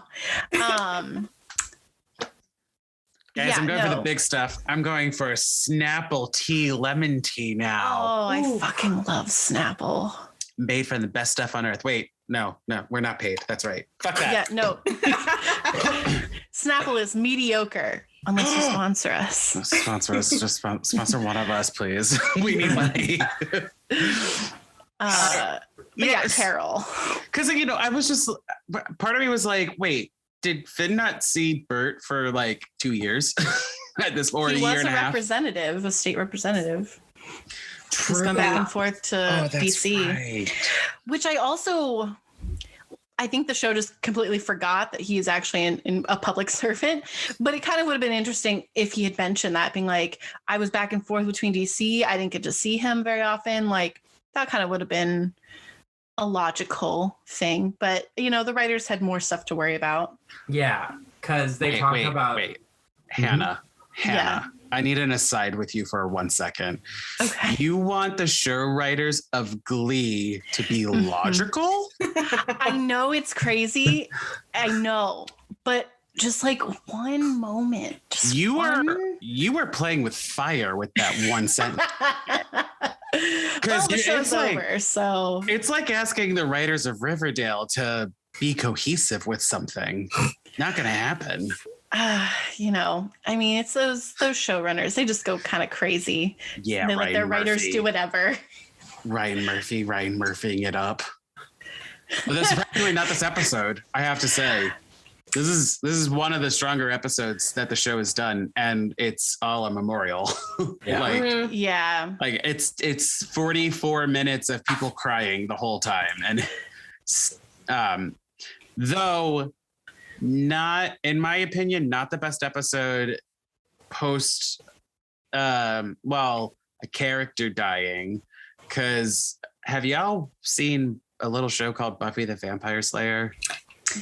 Guys, I'm going for the big stuff. I'm going for a Snapple tea, lemon tea now. Oh, I fucking love Snapple. Made from the best stuff on earth. Wait, No, we're not paid. That's right. Fuck that. Yeah, no. Snapple is mediocre unless you sponsor us. Sponsor us. Just sponsor one of us, please. We need money. Yeah, Carol. Because, you know, I was just, part of me was like, wait, did Finn not see Bert for like 2 years at this, or a year and a half? A state representative. True. He's gone back and forth to DC, right. Which I think the show just completely forgot that he is actually a public servant, but it kind of would have been interesting if he had mentioned that, being like, I was back and forth between DC. I didn't get to see him very often. Like, that kind of would have been a logical thing, but you know, the writers had more stuff to worry about. Yeah, because they talk about Hannah. I need an aside with you for 1 second. Okay. You want the show writers of Glee to be logical? I know it's crazy. I know, but just like one moment. You were playing with fire with that one sentence. Well, the show's over, so it's like asking the writers of Riverdale to be cohesive with something. Not gonna happen. You know, I mean, it's those showrunners. They just go kind of crazy. Yeah, they let their writers do whatever. Ryan Murphying it up. But this is practically not this episode. I have to say, this is one of the stronger episodes that the show has done, and it's all a memorial. Yeah. Like it's 44 minutes of people crying the whole time, and though. Not, in my opinion, not the best episode post, a character dying. Because have y'all seen a little show called Buffy the Vampire Slayer?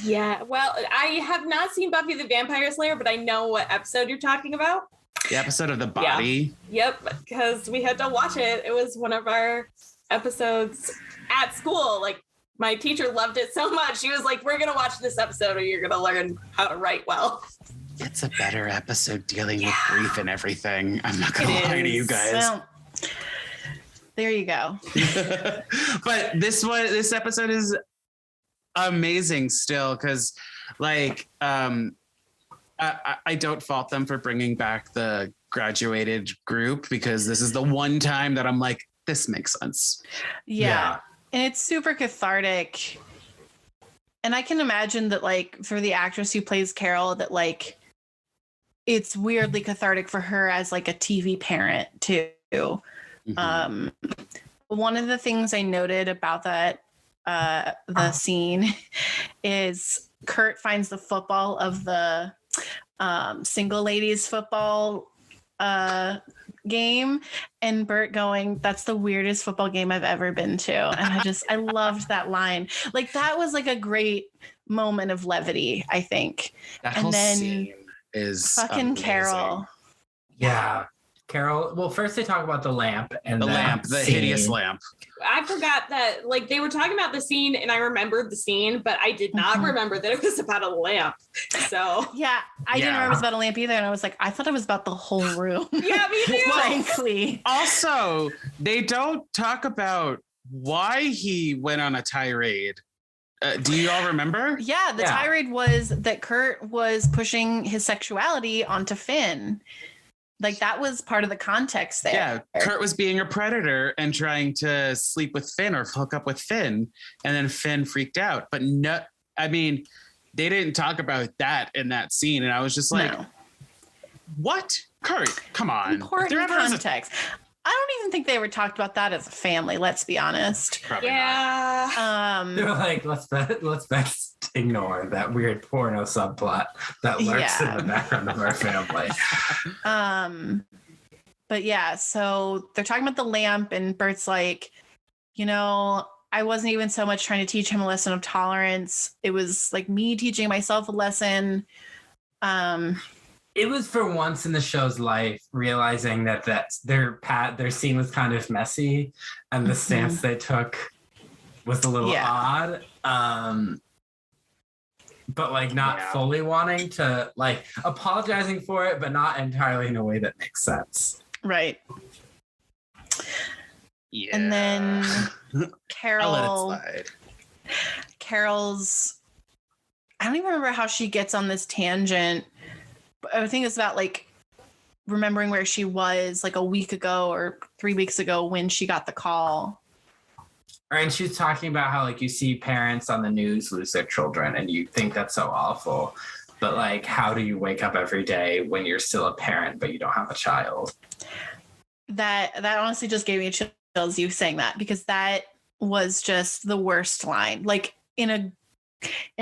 Yeah, well, I have not seen Buffy the Vampire Slayer, but I know what episode you're talking about. The episode of the body? Yeah. Yep, because we had to watch it. It was one of our episodes at school. Like, my teacher loved it so much. She was like, we're going to watch this episode or you're going to learn how to write well. It's a better episode dealing with grief and everything. I'm not going to lie to you guys. Well, there you go. But this episode is amazing still because, like, I don't fault them for bringing back the graduated group because this is the one time that I'm like, this makes sense. Yeah. And it's super cathartic. And I can imagine that, like, for the actress who plays Carol, that, like, it's weirdly cathartic for her as, like, a TV parent, too. Mm-hmm. One of the things I noted about that, the scene is Kurt finds the football of the single ladies football game, and Bert going, that's the weirdest football game I've ever been to. And I loved that line. Like, that was like a great moment of levity, I think. That whole scene is fucking amazing. Carol. Yeah. Carol, well, first they talk about the lamp and the hideous lamp. I forgot that, like, they were talking about the scene and I remembered the scene, but I did not remember that it was about a lamp. So yeah, I didn't remember it was about a lamp either. And I was like, I thought it was about the whole room. Yeah, me too. Frankly. Also, they don't talk about why he went on a tirade. Do you all remember? Yeah, the tirade was that Kurt was pushing his sexuality onto Finn. Like, that was part of the context there. Yeah, Kurt was being a predator and trying to sleep with Finn or hook up with Finn. And then Finn freaked out. But no, I mean, they didn't talk about that in that scene. And I was just like, what? Kurt, come on. Important context. I don't even think they ever talked about that as a family, let's be honest. Probably not. They were like, let's best ignore that weird porno subplot that lurks in the background of our family. But yeah, so they're talking about the lamp, and Bert's like, you know, I wasn't even so much trying to teach him a lesson of tolerance. It was like me teaching myself a lesson. It was for once in the show's life realizing that their scene was kind of messy, and the stance they took was a little odd. But like not fully wanting to, like, apologizing for it, but not entirely in a way that makes sense. Right. Yeah. And then I'll let it slide. Carol's, I don't even remember how she gets on this tangent. But I think it's about like remembering where she was like a week ago or 3 weeks ago when she got the call. And she's talking about how like you see parents on the news lose their children and you think that's so awful. But like, how do you wake up every day when you're still a parent, but you don't have a child? That honestly just gave me chills, you saying that, because that was just the worst line, like in a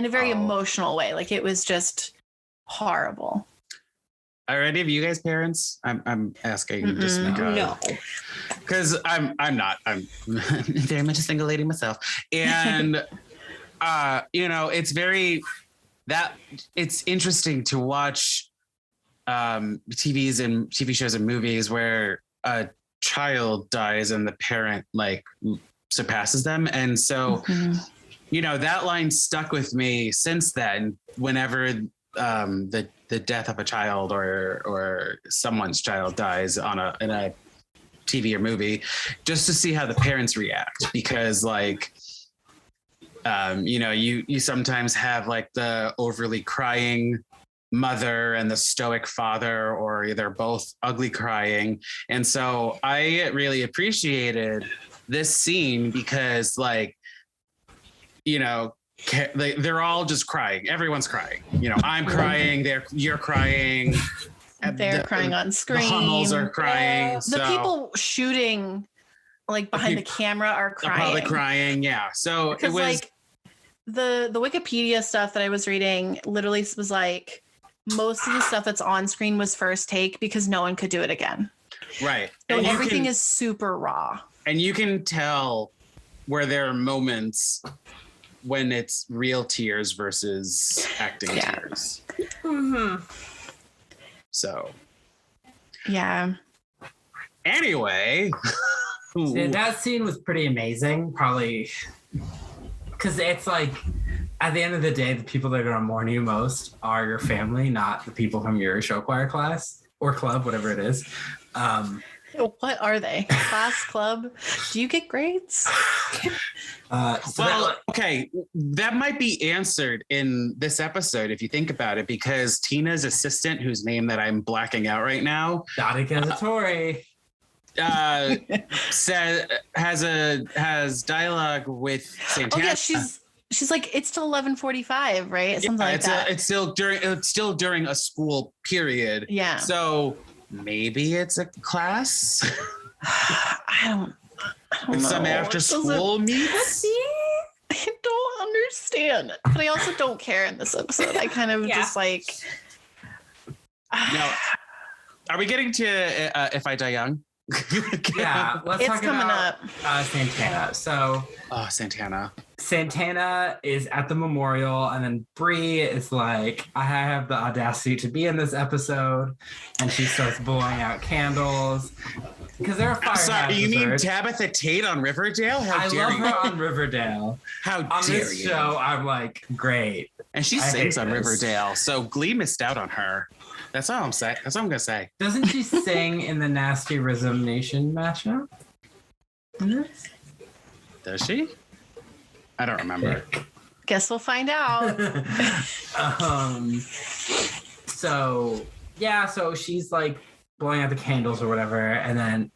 very emotional way. Like it was just horrible. Are any of you guys parents? I'm asking just because. No. Because I'm not. I'm very much a single lady myself. And it's interesting to watch TV shows and movies where a child dies and the parent like surpasses them. And so, that line stuck with me since then, whenever the death of a child or someone's child dies in a TV or movie, just to see how the parents react, because like you sometimes have like the overly crying mother and the stoic father, or they're both ugly crying. And so I really appreciated this scene because like they're all just crying. Everyone's crying. I'm crying. You're crying. They're crying on screen. The Hummels are crying. The people shooting, like behind the camera, are crying. Probably crying. Yeah. So it was like the Wikipedia stuff that I was reading. Literally was like most of the stuff that's on screen was first take because no one could do it again. Right. So everything is super raw. And you can tell where there are moments when it's real tears versus acting tears. Mm-hmm. So. Yeah. Anyway. That scene was pretty amazing, probably. Because it's like, at the end of the day, the people that are going to mourn you most are your family, not the people from your show choir class or club, whatever it is. What are they? Class, club? Do you get grades? Okay, that might be answered in this episode if you think about it, because Tina's assistant, whose name that I'm blacking out right now, Tori, has dialogue with Santana. Oh yeah, she's like, it's till 11:45, right? Something like that. It's still during a school period. Yeah. So maybe it's a class. I don't know. Some after school meets. I don't understand, but I also don't care in this episode. I kind of just like. Now, are we getting to If I Die Young? Yeah, let's talk about Santana. So, Santana is at the memorial, and then Bree is like, I have the audacity to be in this episode, and she starts blowing out candles because they're a fire hazard. You mean Tabitha Tate on Riverdale? I love her on Riverdale. How on dare this you? show, I'm like, great. And she sings on Riverdale, so Glee missed out on her. That's all I'm saying. That's all I'm gonna say. Doesn't she sing in the Nasty Rhythm Nation matchup? Does she? I don't remember. Guess we'll find out. So she's like blowing out the candles or whatever, and then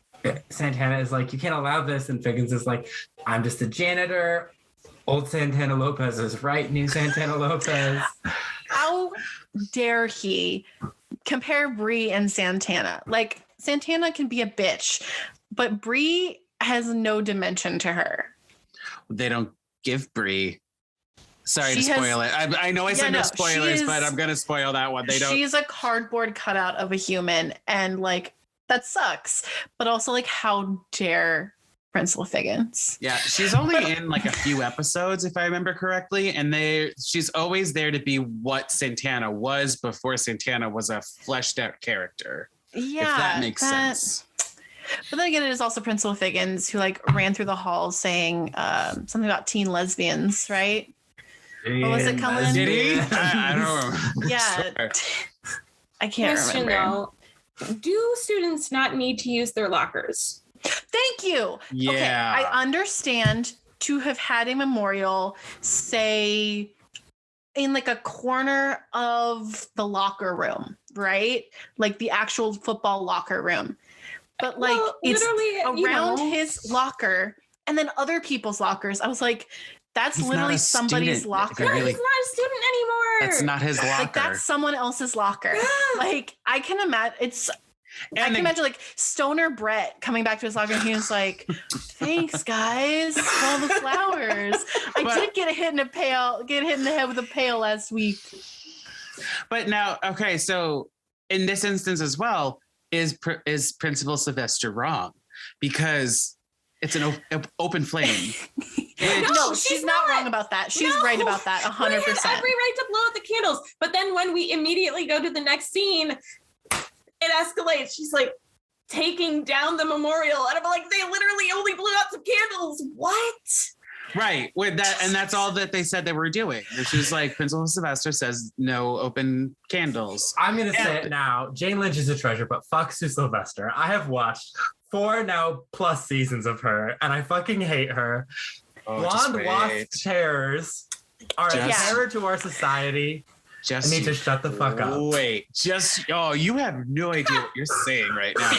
Santana is like, you can't allow this, and Figgins is like, I'm just a janitor. Old Santana Lopez is right, new Santana Lopez. How dare he compare Bree and Santana? Like, Santana can be a bitch, but Bree has no dimension to her. They don't give Bree. Sorry to spoil it. I know I said no spoilers, but I'm going to spoil that one. They don't. She's a cardboard cutout of a human, and like, that sucks. But also, like, how dare Principal Figgins? Yeah, she's only in like a few episodes, if I remember correctly, and she's always there to be what Santana was before Santana was a fleshed out character. Yeah, if that makes sense. But then again, it is also Principal Figgins who like ran through the halls saying something about teen lesbians, right? What was it, Cullen? Did he? I don't remember. Yeah, sure. I can't remember. Though, do students not need to use their lockers? Thank you. Yeah. Okay, I understand to have had a memorial, say, in like a corner of the locker room, right? Like the actual football locker room. But like it's around his locker and then other people's lockers. I was like, that's literally somebody's locker. He's not a student anymore. That's not his locker. Like that's someone else's locker. Like I can imagine I can imagine like Stoner Brett coming back to his locker and he was like, thanks guys for all the flowers. I did get hit in the head with a pail last week. But now, okay, so in this instance as well, is Principal Sylvester wrong? Because it's an open flame. No, she's not wrong about that. She's right about that, 100%. We had every right to blow out the candles. But then when we immediately go to the next scene, it escalates. She's like taking down the memorial. And I'm like, they literally only blew out some candles. What? Right. With that, and that's all that they said they were doing. Which is like Principal Sylvester says no open candles. I'm gonna say it now. Jane Lynch is a treasure, but fuck Sue Sylvester. I have watched 4 now plus seasons of her, and I fucking hate her. Blonde wasp terrors are a terror to our society. I need to shut the fuck up. Wait, you have no idea what you're saying right now.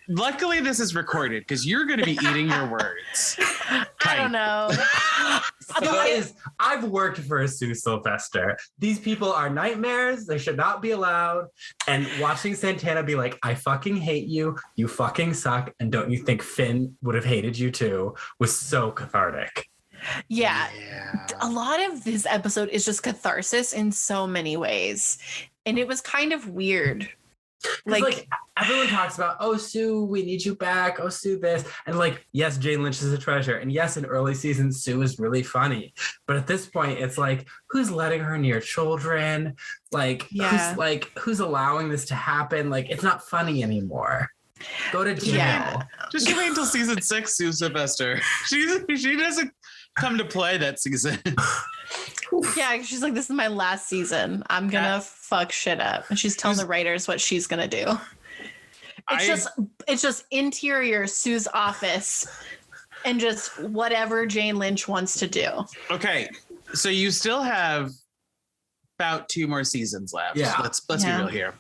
Luckily, this is recorded because you're going to be eating your words. I don't know. Guys, I've worked for a Sue Sylvester. These people are nightmares. They should not be allowed. And watching Santana be like, I fucking hate you. You fucking suck. And don't you think Finn would have hated you too? Was so cathartic. Yeah. A lot of this episode is just catharsis in so many ways. And it was kind of weird. Like everyone talks about, oh, Sue, we need you back. Oh, Sue, this. And like, yes, Jane Lynch is a treasure. And yes, in early seasons, Sue is really funny. But at this point, it's like, who's letting her near children? Like, who's allowing this to happen? Like, it's not funny anymore. Go to jail. Yeah. Just wait until season 6, Sue Sylvester. She doesn't come to play that season. Yeah, she's like, this is my last season. I'm gonna fuck shit up. And she's telling the writers what she's gonna do. It's just interior Sue's office and just whatever Jane Lynch wants to do. Okay, so you still have about 2 more seasons left. Yeah. Let's be real here.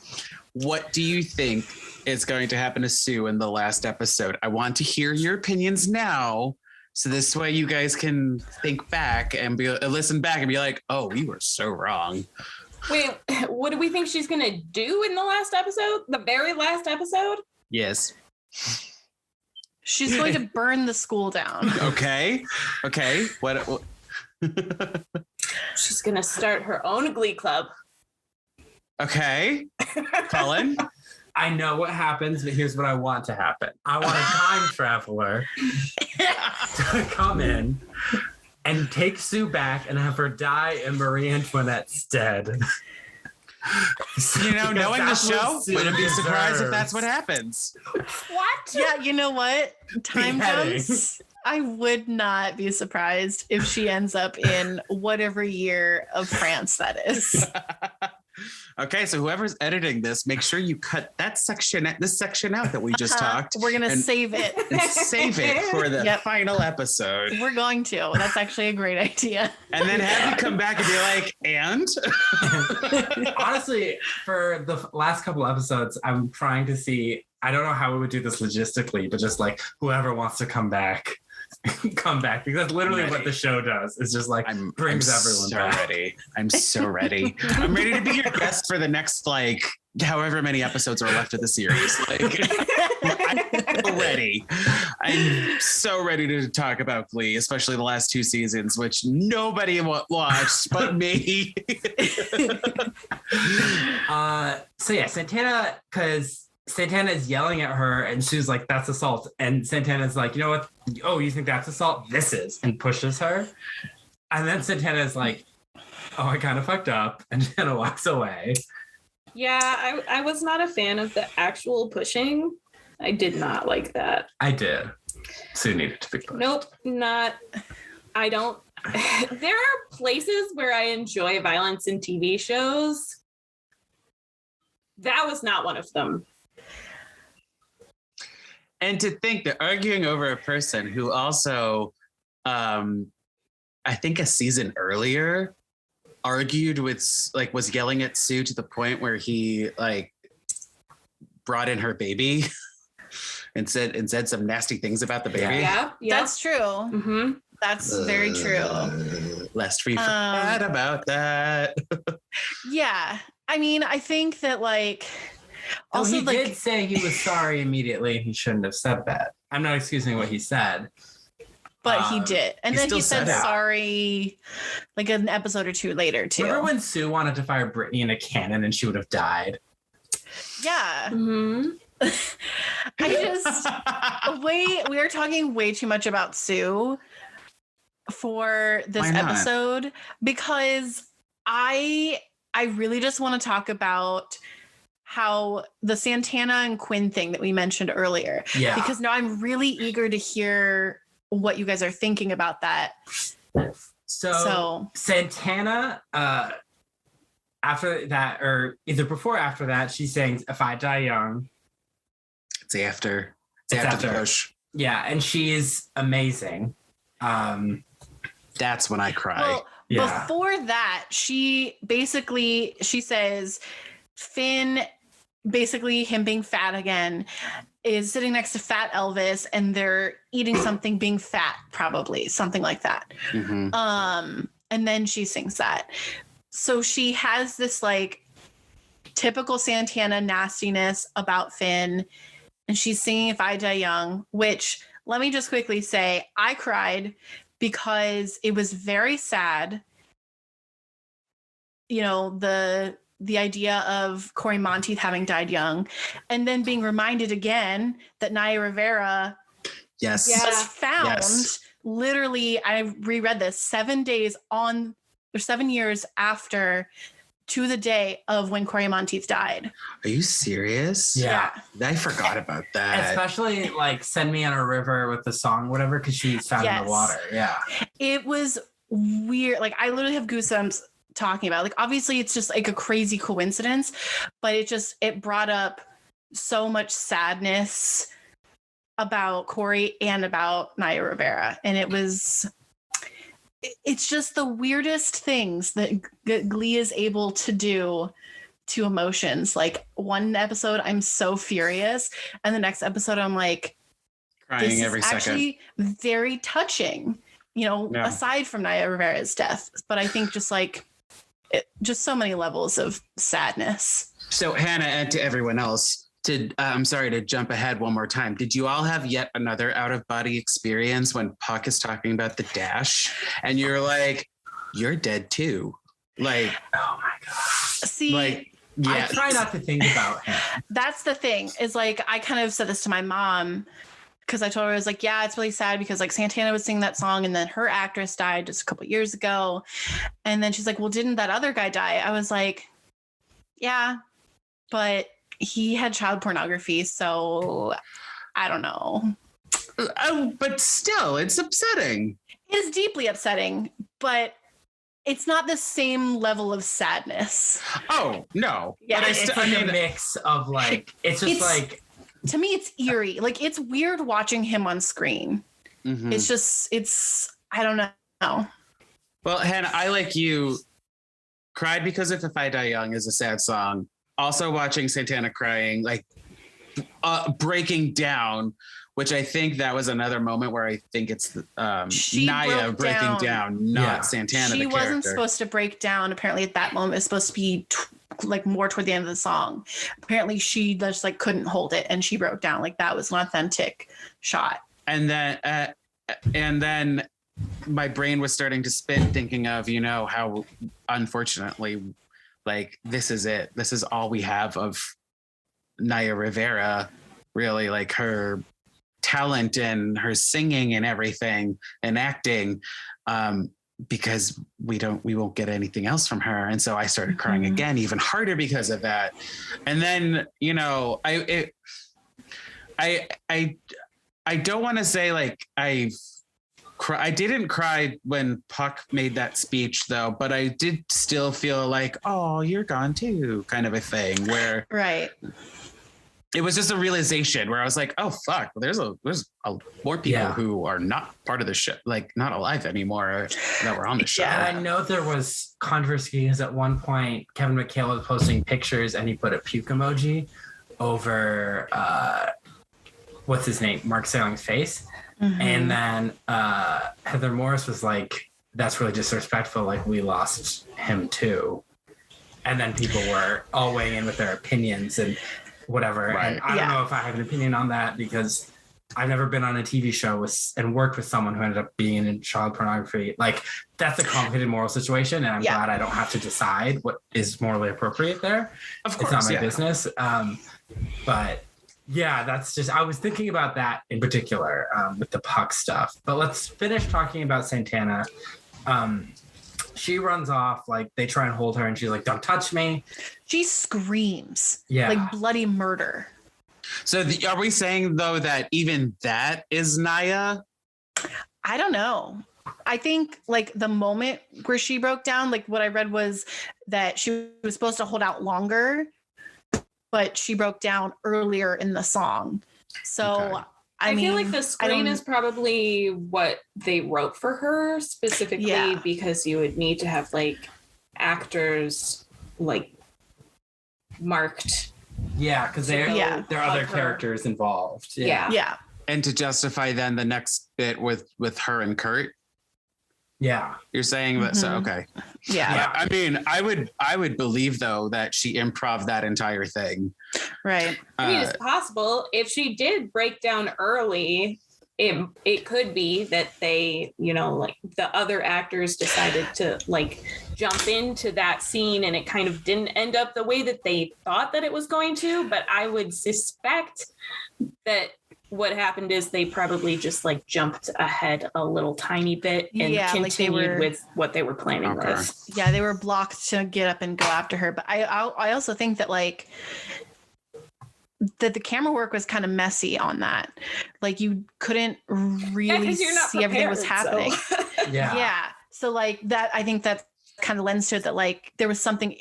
What do you think is going to happen to Sue in the last episode? I want to hear your opinions now. So this way you guys can think back and listen back and be like, oh, we were so wrong. Wait, what do we think she's going to do in the last episode? The very last episode? Yes. She's going to burn the school down. Okay. What? She's going to start her own glee club. Okay. Cullen? I know what happens, but here's what I want to happen. I want a time traveler to come in and take Sue back and have her die in Marie Antoinette's stead. Knowing the show, wouldn't be surprised if that's what happens. What? Yeah, you know what? Time jumps. I would not be surprised if she ends up in whatever year of France that is. Okay, so whoever's editing this, make sure you cut this section out that we just talked. We're gonna save it. And save it for the final episode. We're going to. That's actually a great idea. And then have you come back and be like, and? Honestly, for the last couple episodes, I'm trying to see, I don't know how we would do this logistically, but just like whoever wants to come back, because that's literally what the show does. It's just like brings everyone back. I'm so ready. I'm ready to be your guest for the next however many episodes are left of the series. I'm so ready. I'm so ready to talk about Glee, especially the last 2 seasons, which nobody watched but me. So yeah, Santana, because Santana is yelling at her and she's like, that's assault. And Santana's like, you know what? Oh, you think that's assault? This is. And pushes her. And then Santana is like, oh, I kind of fucked up. And Santana walks away. Yeah, I was not a fan of the actual pushing. I did not like that. I did. Sue needed to be pushed. Nope, not. I don't. There are places where I enjoy violence in TV shows. That was not one of them. And to think that arguing over a person who also I think a season earlier, argued with, like, was yelling at Sue to the point where he like brought in her baby and said some nasty things about the baby. Yeah. That's true. Mm-hmm. That's very true. Lest we forget about that. Yeah. I mean, I think that like also he did say he was sorry immediately and he shouldn't have said that. I'm not excusing what he said. But he did. And then he said sorry like an episode or two later too. Remember when Sue wanted to fire Brittany in a cannon and she would have died? Yeah. Mm-hmm. We are talking way too much about Sue for this episode because I really just want to talk about how the Santana and Quinn thing that we mentioned earlier. Yeah. Because now I'm really eager to hear what you guys are thinking about that. So Santana, after that, or either before or after that, she sings "If I Die Young." It's after the push. Yeah, and she is amazing. That's when I cry. Well, before that, she says Finn, basically him being fat again, is sitting next to fat Elvis and they're eating something, being fat, probably something like that. Mm-hmm. And then she sings that. So she has this like typical Santana nastiness about Finn, and she's singing "If I Die Young," which, let me just quickly say, I cried because it was very sad. You know, the idea of Cory Monteith having died young, and then being reminded again that Naya Rivera was found literally, I reread this, 7 years after, to the day of when Cory Monteith died. Are you serious? Yeah. I forgot about that. Especially like "Send Me on a River" with the song, whatever, because she's found in the water. Yeah. It was weird. Like, I literally have goosebumps talking about, like, obviously it's just like a crazy coincidence, but it brought up so much sadness about Cory and about Naya Rivera. And it's just the weirdest things that Glee is able to do to emotions. Like, one episode I'm so furious, and the next episode I'm like crying every second. Actually very touching, aside from Naya Rivera's death. But I think just like just so many levels of sadness. So Hannah, and to everyone else, I'm sorry to jump ahead one more time. Did you all have yet another out-of-body experience when Puck is talking about the dash and you're like, you're dead too? Like, oh my God. See, like, I try not to think about him. That's the thing, is like, I kind of said this to my mom, because I told her, I was like, yeah, it's really sad because like Santana was singing that song and then her actress died just a couple years ago. And then she's like, well, didn't that other guy die? I was like, yeah, but he had child pornography. So I don't know. But still, it's upsetting. It is deeply upsetting, but it's not the same level of sadness. Oh, no. Yeah, but it's like a mix of like, it's like, to me, it's eerie. Like, it's weird watching him on screen. Mm-hmm. I don't know. Well, Hannah, I, like you, cried because of "If I Die Young" is a sad song. Also watching Santana crying, like breaking down, which I think that was another moment where I think it's Naya breaking down, not Santana. She wasn't supposed to break down. Apparently at that moment, it's supposed to be like more toward the end of the song. Apparently she just like couldn't hold it and she broke down. Like, that was an authentic shot. And then my brain was starting to spin thinking of, how unfortunately, like, this is it. This is all we have of Naya Rivera, really, like her talent and her singing and everything and acting, because we won't get anything else from her. And so I started crying again, even harder because of that. And then, I don't want to say like I didn't cry when Puck made that speech though, but I did still feel like, oh, you're gone too, kind of a thing where, right. it was just a realization where I was like, oh fuck, there's more people who are not part of the show, like not alive anymore that were on the show. Yeah, I know there was controversy because at one point Kevin McHale was posting pictures and he put a puke emoji over what's his name, Mark Saling's face. Mm-hmm. And then Heather Morris was like, that's really disrespectful, like we lost him too. And then people were all weighing in with their opinions and whatever. Right. And I don't know if I have an opinion on that because I've never been on a TV show and worked with someone who ended up being in child pornography. Like, that's a complicated moral situation, and I'm glad I don't have to decide what is morally appropriate there. Of course, it's not my business. But yeah, that's just, I was thinking about that in particular with the Puck stuff. But let's finish talking about Santana. She runs off, like they try and hold her and she's like, don't touch me. She screams like bloody murder. So are we saying though that even that is Naya? I don't know. I think like the moment where she broke down, like what I read was that she was supposed to hold out longer, but she broke down earlier in the song. So I mean, feel like the scream is probably what they wrote for her specifically because you would need to have like actors like marked. Yeah, because there are other characters involved. Yeah. And to justify then the next bit with her and Kurt. Yeah. You're saying that, so okay. Yeah. I mean, I would believe though that she improv that entire thing. Right. I mean, it's possible if she did break down early, it could be that they, you know, like the other actors decided to like jump into that scene and it kind of didn't end up the way that they thought that it was going to. But I would suspect that what happened is they probably just like jumped ahead a little tiny bit and continued with what they were planning with. Yeah, they were blocked to get up and go after her. But I also think that like that the camera work was kind of messy on that. Like you couldn't really see everything that was happening. So. Yeah. So like that, I think that kind of lends to it that like there was something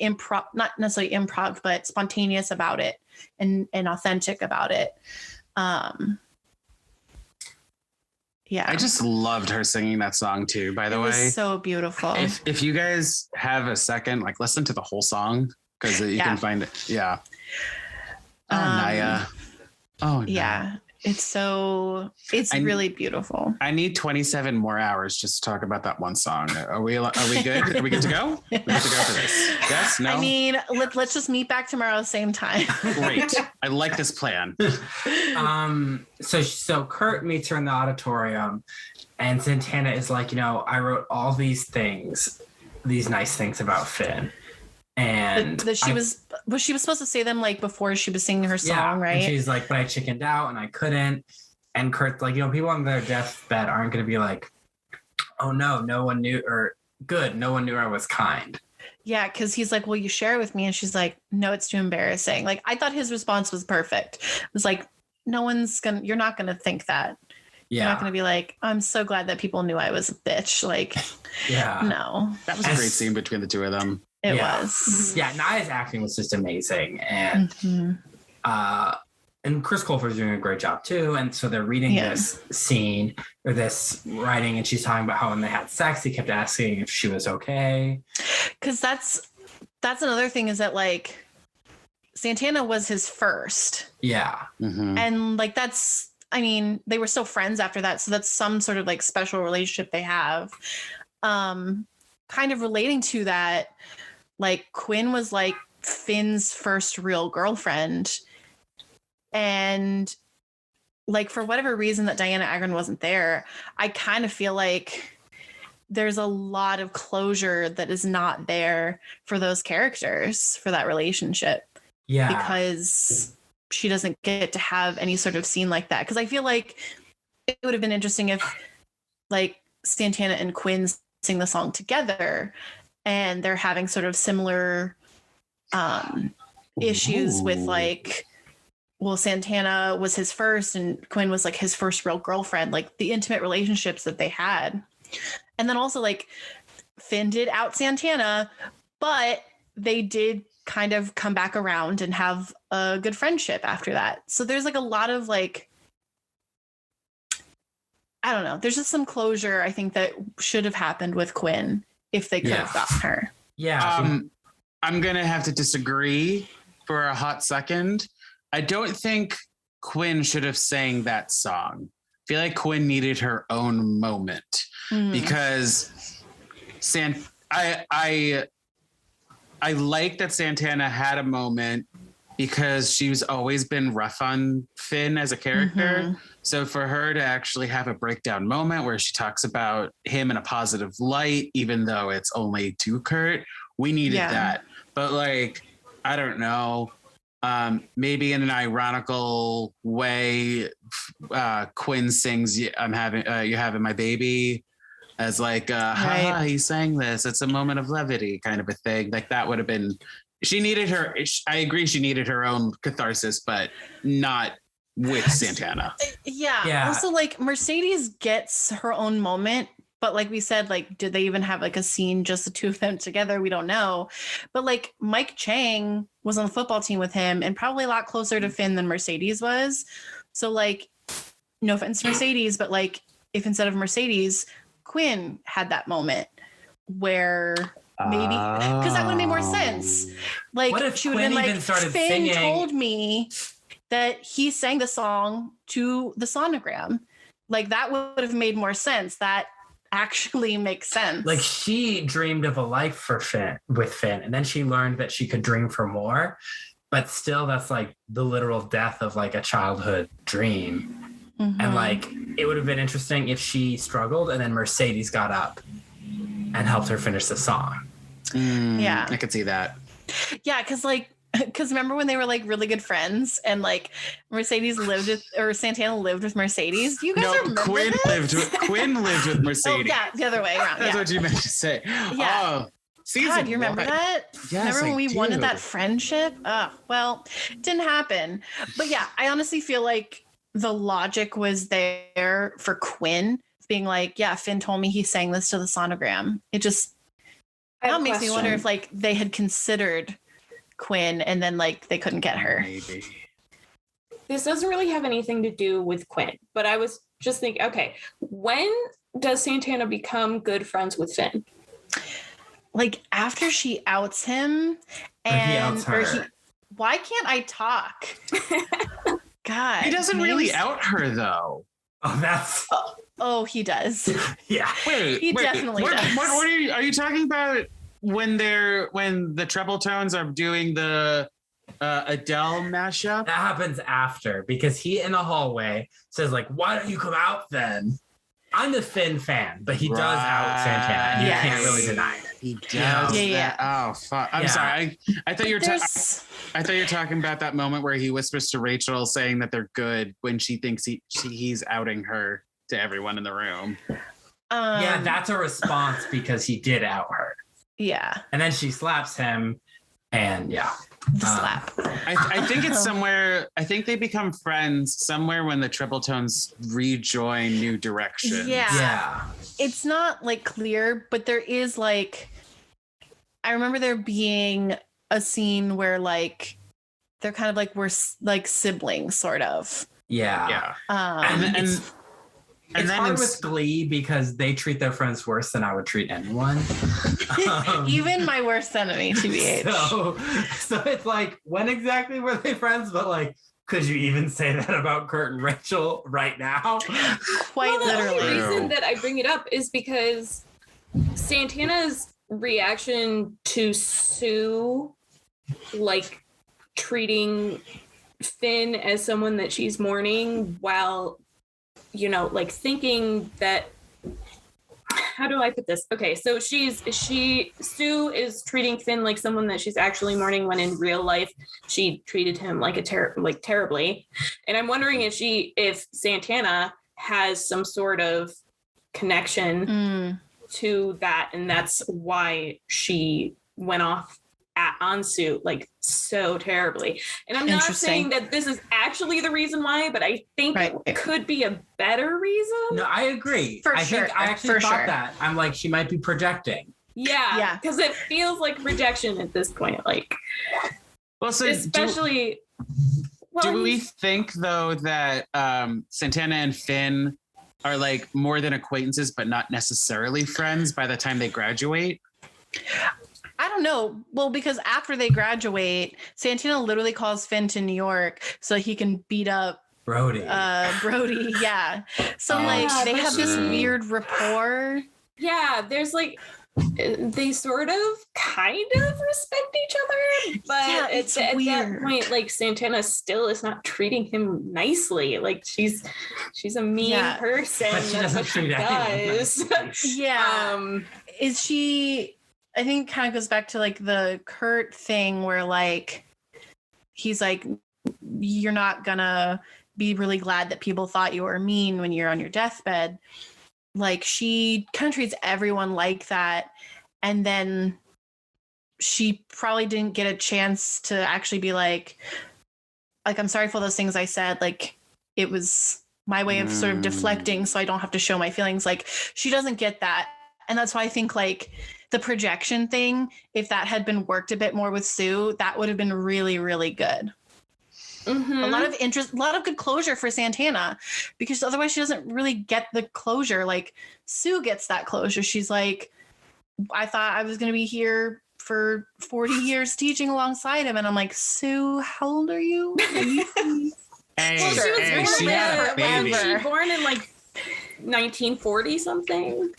not necessarily improv, but spontaneous about it and authentic about it. I just loved her singing that song too, by the way. It was so beautiful. If you guys have a second, like listen to the whole song because you can find it. Yeah. Naya. Oh, yeah. It's really beautiful. I need 27 more hours just to talk about that one song. Are we good? Are we good to go? We're good to go for this. Yes? No? I mean, let's just meet back tomorrow, same time. Great. I like this plan. So Kurt meets her in the auditorium and Santana is like, you know, I wrote all these nice things about Finn. And she was supposed to say them like before she was singing her song, right? And she's like, but I chickened out and I couldn't. And Kurt's like, you know, people on their deathbed aren't going to be like, oh no one knew, or good, no one knew I was kind. Yeah, because he's like, will you share it with me? And she's like, no, it's too embarrassing. Like, I thought his response was perfect. It was like, you're not going to think that. Yeah. You're not going to be like, I'm so glad that people knew I was a bitch. Like, no. That was a great scene between the two of them. It was. Yeah, Naya's acting was just amazing. And and Chris Colfer's doing a great job too. And so they're reading this scene or this writing and she's talking about how when they had sex, he kept asking if she was okay. Because that's another thing is that like Santana was his first. Yeah. Mm-hmm. And like they were still friends after that. So that's some sort of like special relationship they have. Kind of relating to that, like Quinn was like Finn's first real girlfriend. And like, for whatever reason that Diana Agron wasn't there, I kind of feel like there's a lot of closure that is not there for those characters for that relationship. Yeah. Because she doesn't get to have any sort of scene like that. Because I feel like it would have been interesting if like Santana and Quinn sing the song together and they're having sort of similar issues with like, well, Santana was his first and Quinn was like his first real girlfriend, like the intimate relationships that they had. And then also like Finn did out Santana, but they did kind of come back around and have a good friendship after that. So there's like a lot of like, I don't know. There's just some closure I think that should have happened with Quinn if they could have gotten her. Yeah. I'm going to have to disagree for a hot second. I don't think Quinn should have sang that song. I feel like Quinn needed her own moment because I like that Santana had a moment because she's always been rough on Finn as a character. So for her to actually have a breakdown moment where she talks about him in a positive light, even though it's only to Kurt, we needed that. But like, I don't know, maybe in an ironical way, Quinn sings you're having my baby as like, haha, he sang this. It's a moment of levity kind of a thing. Like that would have been, I agree she needed her own catharsis, but not with Santana. Yeah. Also like Mercedes gets her own moment, but like we said, like, did they even have like a scene, just the two of them together? We don't know. But like Mike Chang was on the football team with him and probably a lot closer to Finn than Mercedes was. So like, no offense to Mercedes, but like if instead of Mercedes, Quinn had that moment where maybe, because that would have made more sense. Like what if she would have been like, Finn singing? Told me that he sang the song to the sonogram. Like that would have made more sense. That actually makes sense. Like she dreamed of a life for Finn, and then she learned that she could dream for more, but still that's like the literal death of like a childhood dream. And like it would have been interesting if she struggled and then Mercedes got up and helped her finish the song. I could see that. Yeah, because remember when they were like really good friends and like Mercedes lived with, or Santana lived with Mercedes? You guys remember Quinn this? Quinn lived with Mercedes. Oh yeah, the other way around. That's what you meant to say. Yeah. God, you remember that? Yes, remember when we do. wanted that friendship? Well, it didn't happen. But yeah, I honestly feel like the logic was there for Quinn being like, yeah, Finn told me he sang this to the sonogram. It just makes me wonder if like they had considered Quinn and then like they couldn't get her. Maybe. This doesn't really have anything to do with Quinn, but I was just thinking, okay, when does Santana become good friends with Finn? Like after she outs him and he outs her. Why can't I talk? God. He doesn't really out her though. Oh, that's Oh, he does. Yeah. He definitely does. What are you talking about when the treble tones are doing the Adele mashup? That happens after because he in the hallway says like, why don't you come out then? I'm the Finn fan, but he does out Santana and you can't really deny it. He does. Yeah. Oh fuck. I'm sorry. I thought you were talking about that moment where he whispers to Rachel saying that they're good when she thinks he's outing her to everyone in the room. Yeah, that's a response because he did out her. Yeah. And then she slaps him and slap. I think it's somewhere. I think they become friends somewhere when the triple tones rejoin New Direction. Yeah. It's not like clear, but there is like, I remember there being a scene where like they're kind of like we're like siblings, sort of. Yeah. It's hard with Glee because they treat their friends worse than I would treat anyone. Even my worst enemy, TBH. So it's like, when exactly were they friends? But like, could you even say that about Kurt and Rachel right now? Quite literally. The only reason that I bring it up is because Santana's reaction to Sue, like treating Finn as someone that she's mourning while, you know, like thinking that, how do I put this? Okay, so Sue is treating Finn like someone that she's actually mourning when in real life she treated him like terribly. And I'm wondering if Santana has some sort of connection to that, and that's why she went off on Sue like so terribly. And I'm not saying that this is actually the reason why, but I think it could be a better reason. No, I agree. I actually thought that. I'm like, she might be projecting. Yeah, because it feels like rejection at this point. Like, well, so especially. Do we think though that Santana and Finn are like more than acquaintances, but not necessarily friends by the time they graduate? I don't know. Well, because after they graduate, Santana literally calls Finn to New York so he can beat up Brody. Brody, yeah. So they have this weird rapport. Yeah, there's like they sort of kind of respect each other, but at that point, like Santana still is not treating him nicely. Like she's a mean person. But she doesn't treat anyone. Yeah. Is she? I think it kind of goes back to like the Kurt thing where like he's like, you're not gonna be really glad that people thought you were mean when you're on your deathbed. Like she kind of treats everyone like that. And then she probably didn't get a chance to actually be like, I'm sorry for those things I said. Like it was my way of sort of deflecting so I don't have to show my feelings. Like she doesn't get that. And that's why I think like the projection thing, if that had been worked a bit more with Sue, that would have been really, really good. Mm-hmm. A lot of interest, a lot of good closure for Santana, because otherwise she doesn't really get the closure. Like Sue gets that closure. She's like, I thought I was going to be here for 40 years teaching alongside him. And I'm like, Sue, how old are you? She was born in like 1940 something.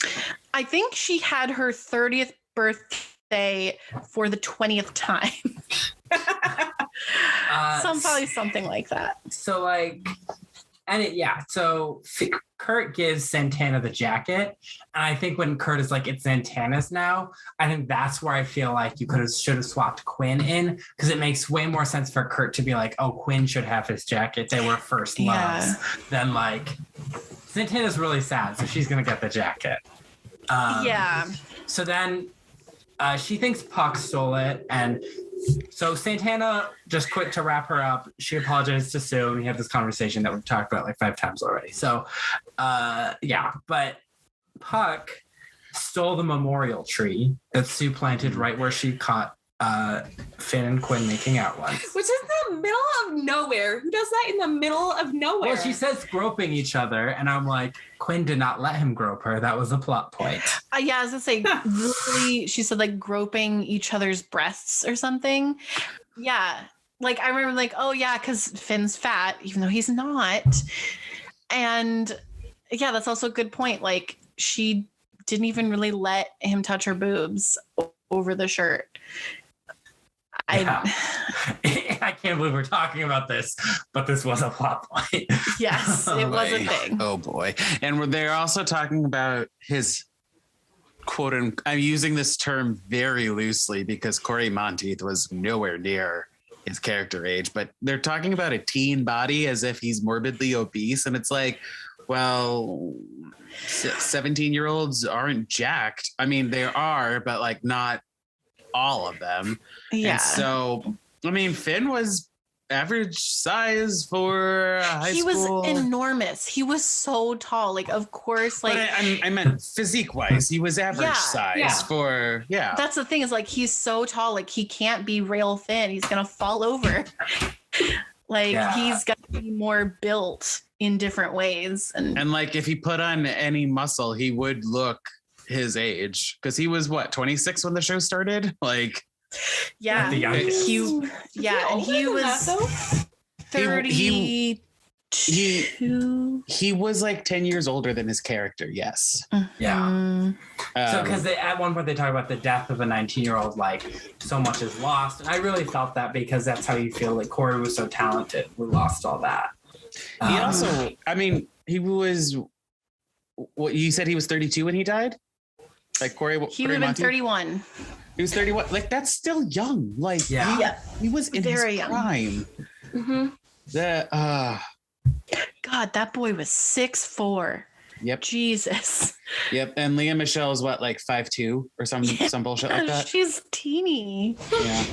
I think she had her 30th birthday for the 20th time. Probably something like that. So like, so Kurt gives Santana the jacket, and I think when Kurt is like, it's Santana's now, I think that's where I feel like you should have swapped Quinn in, because it makes way more sense for Kurt to be like, oh, Quinn should have his jacket, they were first loves, than like Santana's really sad, so she's gonna get the jacket. So then she thinks Puck stole it, and so Santana, just quick to wrap her up, she apologized to Sue, and we had this conversation that we've talked about like 5 times already. So, but Puck stole the memorial tree that Sue planted right where she caught Finn and Quinn making out once. Which is in the middle of nowhere. Who does that in the middle of nowhere? Well, she says groping each other, and I'm like, Quinn did not let him grope her. That was a plot point. I was gonna say, literally, she said like groping each other's breasts or something. Yeah, like I remember like, oh yeah, because Finn's fat, even though he's not. And yeah, that's also a good point. Like she didn't even really let him touch her boobs over the shirt. I can't believe we're talking about this, but this was a plot point. Yes, it was a thing. Oh boy. And they're also talking about his quote, and I'm using this term very loosely because Cory Monteith was nowhere near his character age, but they're talking about a teen body as if he's morbidly obese. And it's like, well, 17-year-olds aren't jacked. I mean, they are, but like not all of them. Yeah. And so, I mean, Finn was average size for high school. He was enormous. He was so tall. Like, of course, like. But I meant physique-wise. He was average size for, That's the thing is, like, he's so tall. Like, he can't be real thin. He's going to fall over. He's got to be more built in different ways. And like, if he put on any muscle, he would look his age, because he was 26 when the show started. Like, yeah, the youngest. He was 30. He was like 10 years older than his character. Yes. Yeah. So because at one point they talk about the death of a 19-year-old, like so much is lost, and I really felt that because that's how you feel. Like Cory was so talented, we lost all that. He also, I mean, he was. What you said, he was 32 when he died. Like Cory, he would have been 31. He was 31. Like that's still young. Like he was in very his prime. Mm-hmm. God, that boy was 6'4". Yep. Jesus. Yep. And Leah Michelle is what, like 5'2" or some bullshit like that. She's teeny. Yeah.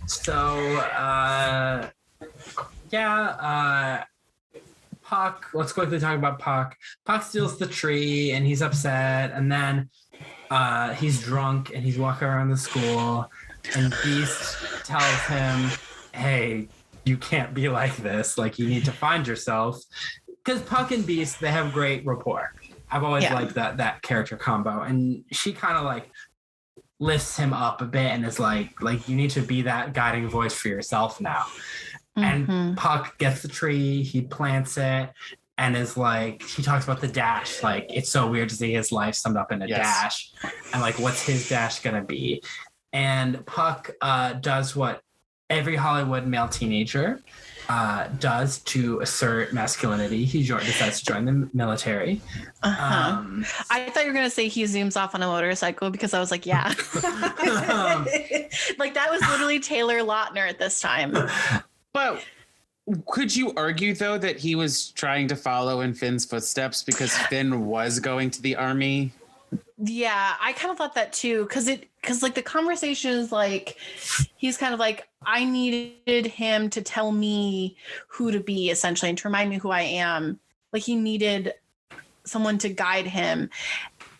So Puck, let's quickly talk about Puck. Puck steals the tree and he's upset, and then he's drunk and he's walking around the school, and Beast tells him, hey, you can't be like this. Like, you need to find yourself. Because Puck and Beast, they have great rapport. I've always liked that character combo. And she kind of like lifts him up a bit and is like you need to be that guiding voice for yourself now. And Puck gets the tree, he plants it, and is like, he talks about the dash. Like, it's so weird to see his life summed up in a dash. And like, what's his dash gonna be? And Puck does what every Hollywood male teenager does to assert masculinity. He decides to join the military. I thought you were going to say he zooms off on a motorcycle, because I was like, yeah. Like, that was literally Taylor Lautner at this time. But could you argue, though, that he was trying to follow in Finn's footsteps because Finn was going to the army? Yeah, I kind of thought that too, because like the conversation is like, he's kind of like, I needed him to tell me who to be, essentially, and to remind me who I am. Like, he needed someone to guide him.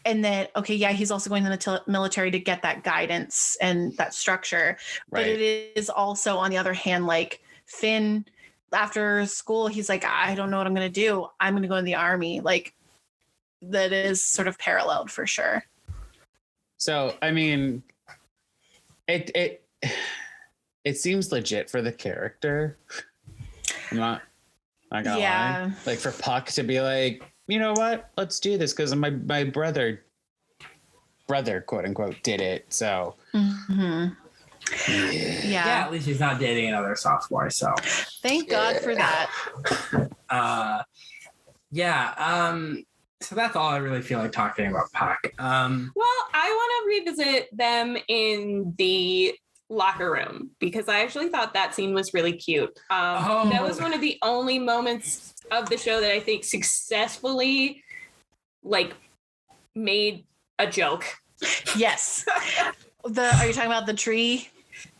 And then, okay, yeah, he's also going to the military to get that guidance and that structure. Right. But it is also, on the other hand, like, Finn, after school, he's like, I don't know what I'm going to do. I'm going to go in the army. Like, that is sort of paralleled for sure. So, I mean, it seems legit for the character. I'm not gonna lie. Like, for Puck to be like, you know what? Let's do this because my brother, quote unquote, did it. So, yeah. At least he's not dating another sophomore. So, thank God for that. So that's all I really feel like talking about Puck. Well, I want to revisit them in the locker room, because I actually thought that scene was really cute. That was one of the only moments of the show that I think successfully, like, made a joke. Yes. Are you talking about the tree?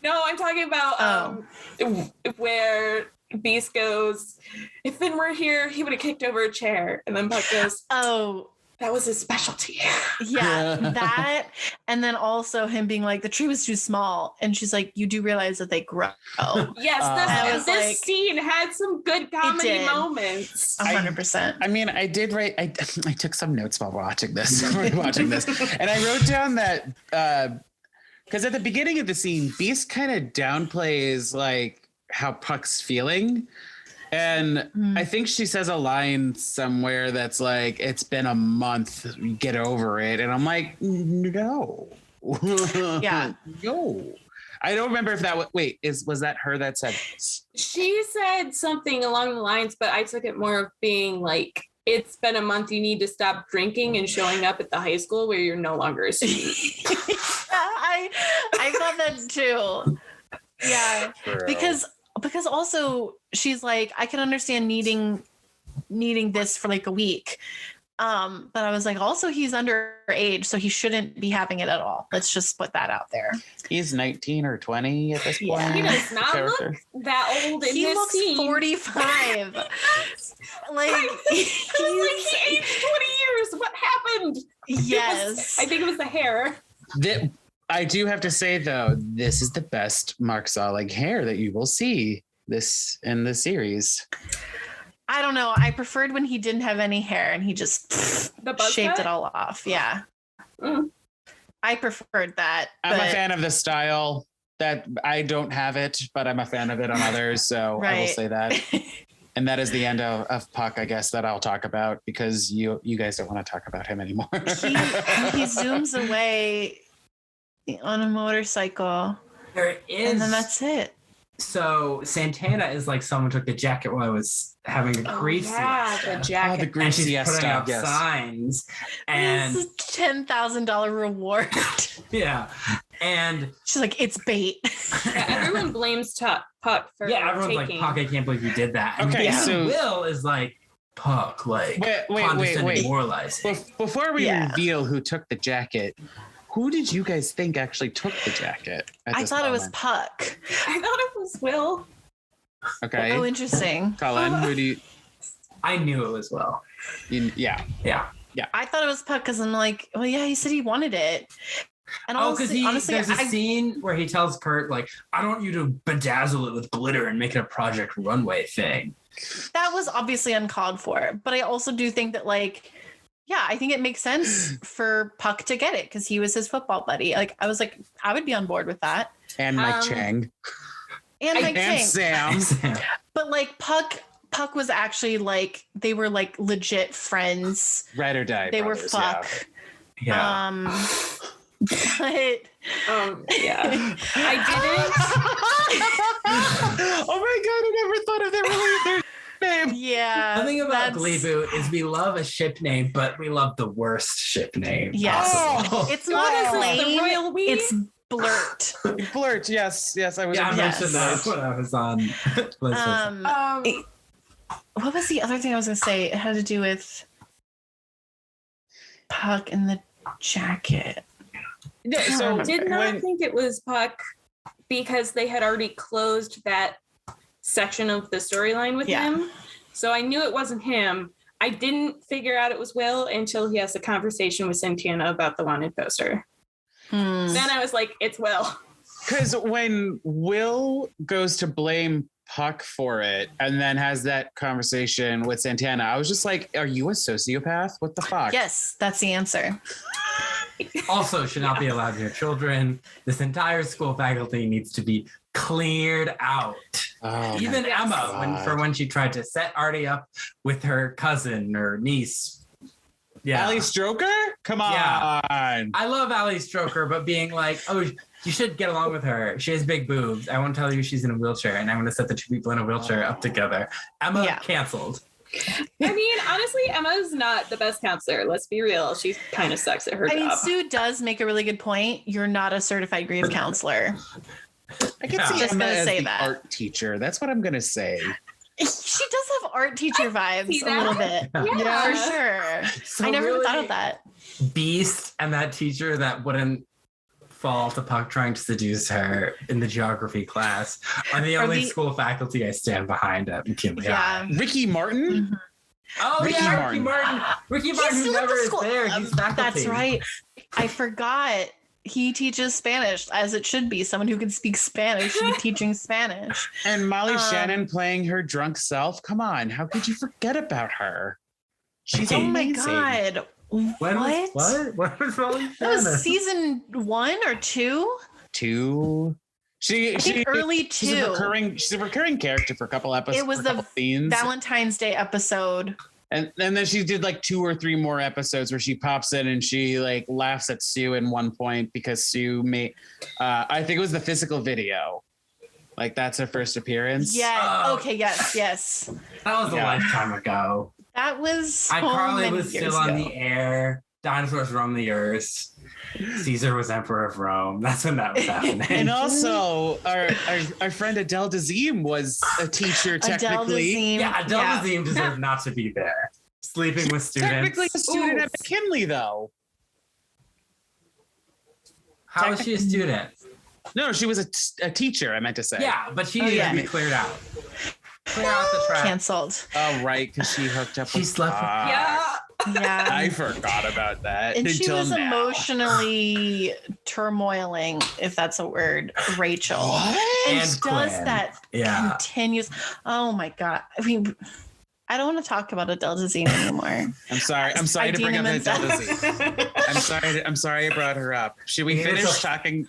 No, I'm talking about where Beast goes, if Finn were here, he would have kicked over a chair. And then Puck goes, oh, that was his specialty. Yeah, that. And then also him being like, the tree was too small. And she's like, you do realize that they grow. Yes, this scene had some good comedy moments. 100%. I mean, I did write, I took some notes while watching this. And I wrote down that, because at the beginning of the scene, Beast kind of downplays, like, how Puck's feeling. And I think she says a line somewhere that's like, it's been a month, get over it. And I'm like, no. Yeah. No. I don't remember if that was that her that said? She said something along the lines, but I took it more of being like, it's been a month, you need to stop drinking and showing up at the high school where you're no longer a student. I thought that too. Yeah. Because also she's like, I can understand needing this for like a week. But I was like, also he's underage, so he shouldn't be having it at all. Let's just put that out there. He's 19 or 20 at this point. Yeah. He does not look that old in he this looks scene. 45. Like, he aged 20 years. What happened? Yes. I think it was the hair. I do have to say, though, this is the best Mark Zollig hair that you will see this in the series. I don't know. I preferred when he didn't have any hair and he just shaved it all off. Yeah. I preferred that. I'm a fan of the style. That I don't have it, but I'm a fan of it on others. So I will say that. And that is the end of Puck, I guess, that I'll talk about, because you guys don't want to talk about him anymore. He zooms away on a motorcycle. There is, and then that's it. So Santana is like, someone took the jacket while I was having a grief the jacket. The grief siesta. Putting up signs, and this is $10,000 reward. Yeah, and she's like, it's bait. Everyone blames Puck for everyone's like, Puck, I can't believe you did that. And okay, so Will is like, Puck, like, wait. Moralizing. Before we reveal who took the jacket, who did you guys think actually took the jacket? I thought it was Puck. I thought it was Will. Okay. Oh, interesting. Cullen, who do you? I knew it was Will. Yeah. Yeah. I thought it was Puck because I'm like, well, yeah, he said he wanted it. And because there's a scene where he tells Kurt, like, I don't want you to bedazzle it with glitter and make it a Project Runway thing. That was obviously uncalled for. But I also do think that, like, yeah, I think it makes sense for Puck to get it because he was his football buddy. Like, I was like, I would be on board with that. And Mike Chang. And Mike Chang. Sam. But, like, Puck was actually, like, they were, like, legit friends. Ride or die. They brothers, were fuck. Yeah. But yeah, I didn't. Oh my god, I never thought of their name. Yeah. The thing about Gleeboot is we love a ship name, but we love the worst ship name. Yes. possible. It's not the royal we. It's Blurt. Blurt, yes, I was. Yeah, I Yes. mentioned that when I was on. What was the other thing I was gonna say? It had to do with Puck and the jacket. Yeah, So I did not think it was Puck because they had already closed that section of the storyline with him. So I knew it wasn't him. I didn't figure out it was Will until he has a conversation with Santana about the wanted poster. Then I was like, it's Will. Because when Will goes to blame Puck for it and then has that conversation with Santana, I was just like, are you a sociopath? What the fuck? Yes, that's the answer. Also, should not be allowed near children. This entire school faculty needs to be cleared out. Oh, even Emma, when she tried to set Artie up with her cousin or niece. Yeah, Ally Stroker? Come on. Yeah. I love Ally Stroker, but being like, oh, you should get along with her. She has big boobs. I won't tell you she's in a wheelchair, and I'm going to set the two people in a wheelchair up together. Emma canceled. I mean, honestly, Emma's not the best counselor. Let's be real. She kind of sucks at her job. I mean, Sue does make a really good point. You're not a certified grief counselor. I can see just Emma gonna as say the that. art teacher. That's what I'm going to say. She does have art teacher vibes a little bit. Yeah. For sure. So I never really, thought of that. Beast and that teacher that wouldn't fall to Puck trying to seduce her in the geography class are the only school faculty I stand behind at McKinley. Yeah. Ricky Martin? Mm-hmm. Oh, Ricky yeah, Martin. Ricky Martin, who never is there. He's faculty. That's right. I forgot. He teaches Spanish, as it should be. Someone who can speak Spanish should be teaching Spanish. And Molly Shannon playing her drunk self. Come on, how could you forget about her? She's amazing. Oh my god. What was Molly Shannon? That was season 1 or 2? 2. I think early 2. She's a recurring character for a couple episodes. It was the Valentine's Day episode. And then she did like 2 or 3 more episodes where she pops in and she like laughs at Sue in one point because Sue made, I think it was the physical video. Like that's her first appearance. Yeah. Okay. Yes. That was a lifetime ago. That was so iCarly many was years still on ago. the air. Dinosaurs roamed the earth. Caesar was emperor of Rome. That's when that was happening. And also, our friend Adele Dazeem was a teacher technically. Yeah, Adele Dazeem deserved not to be there. Sleeping with students. Technically a student at McKinley, though. How was she a student? No, she was a teacher, I meant to say. Yeah, but she needed to be cleared out. Clear out the track. Canceled. Oh, right, because she hooked up with slept with Yeah. I forgot about that. And she was now. emotionally turmoiling, if that's a word, Rachel. What? And And does Quinn. that continues. Oh my God. I mean, I don't want to talk about Adele Dazeem anymore. I'm sorry to bring up Adele Dazeem. I'm sorry I brought her up. Should we finish talking?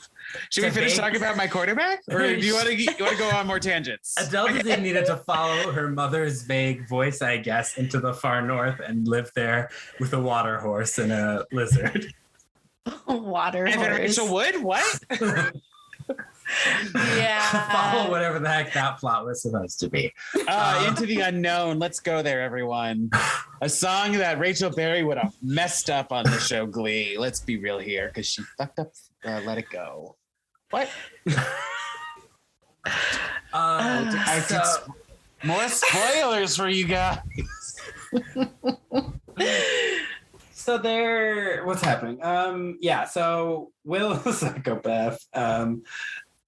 Should we finish talking about my quarterback, or do you want to go on more tangents? Adele Dazeem needed to follow her mother's vague voice, I guess, into the far north and live there with a water horse and a lizard. Water and horse. Rachel Wood? What? Yeah. Follow whatever the heck that plot was supposed to be. Into the unknown. Let's go there, everyone. A song that Rachel Berry would have messed up on the show Glee. Let's be real here, because she fucked up Let It Go. What? More spoilers for you guys. So what's happening? So Will is a psychopath.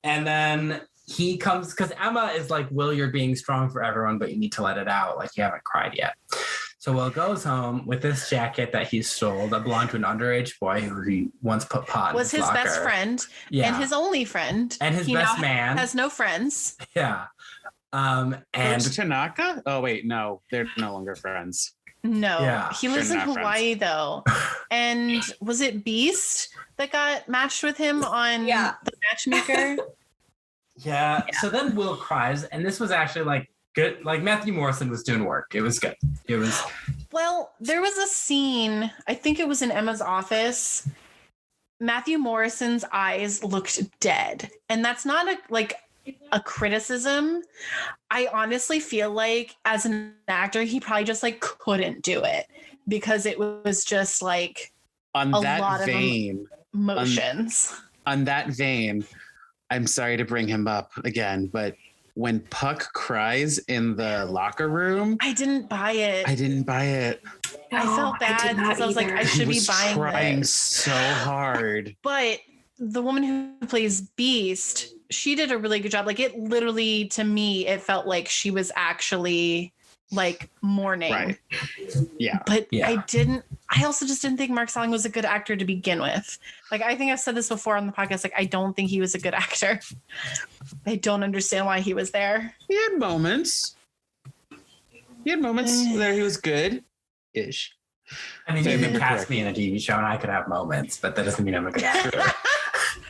And then he comes, because Emma is like, Will, you're being strong for everyone, but you need to let it out. Like, you haven't cried yet. So Will goes home with this jacket that he stole that belonged to an underage boy who he once put pot in was his locker. best friend and his only friend. And his best man. Has no friends. Yeah. And Tanaka? Oh, wait, no. They're no longer friends. No. Yeah. He lives in Hawaii, though. And was it Beast that got matched with him on the matchmaker? Yeah. So then Will cries. And this was actually like, good. Like Matthew Morrison was doing work. It was good. It was. Well, there was a scene, I think it was in Emma's office. Matthew Morrison's eyes looked dead. And that's not a criticism. I honestly feel like as an actor, he probably just like couldn't do it because it was just like on a that lot vein, of emotions. On that vein, I'm sorry to bring him up again, but when Puck cries in the locker room, I didn't buy it. I felt bad because I was like, I should be buying trying this. So hard. But the woman who plays Beast, she did a really good job. Like it literally, to me, it felt like she was actually like mourning. Right. Yeah. But I also just didn't think Mark Salling was a good actor to begin with. Like, I think I've said this before on the podcast. Like, I don't think he was a good actor. I don't understand why he was there. He had moments. Where he was good-ish. I mean, you could cast me in a TV show and I could have moments, but that doesn't mean I'm a good actor.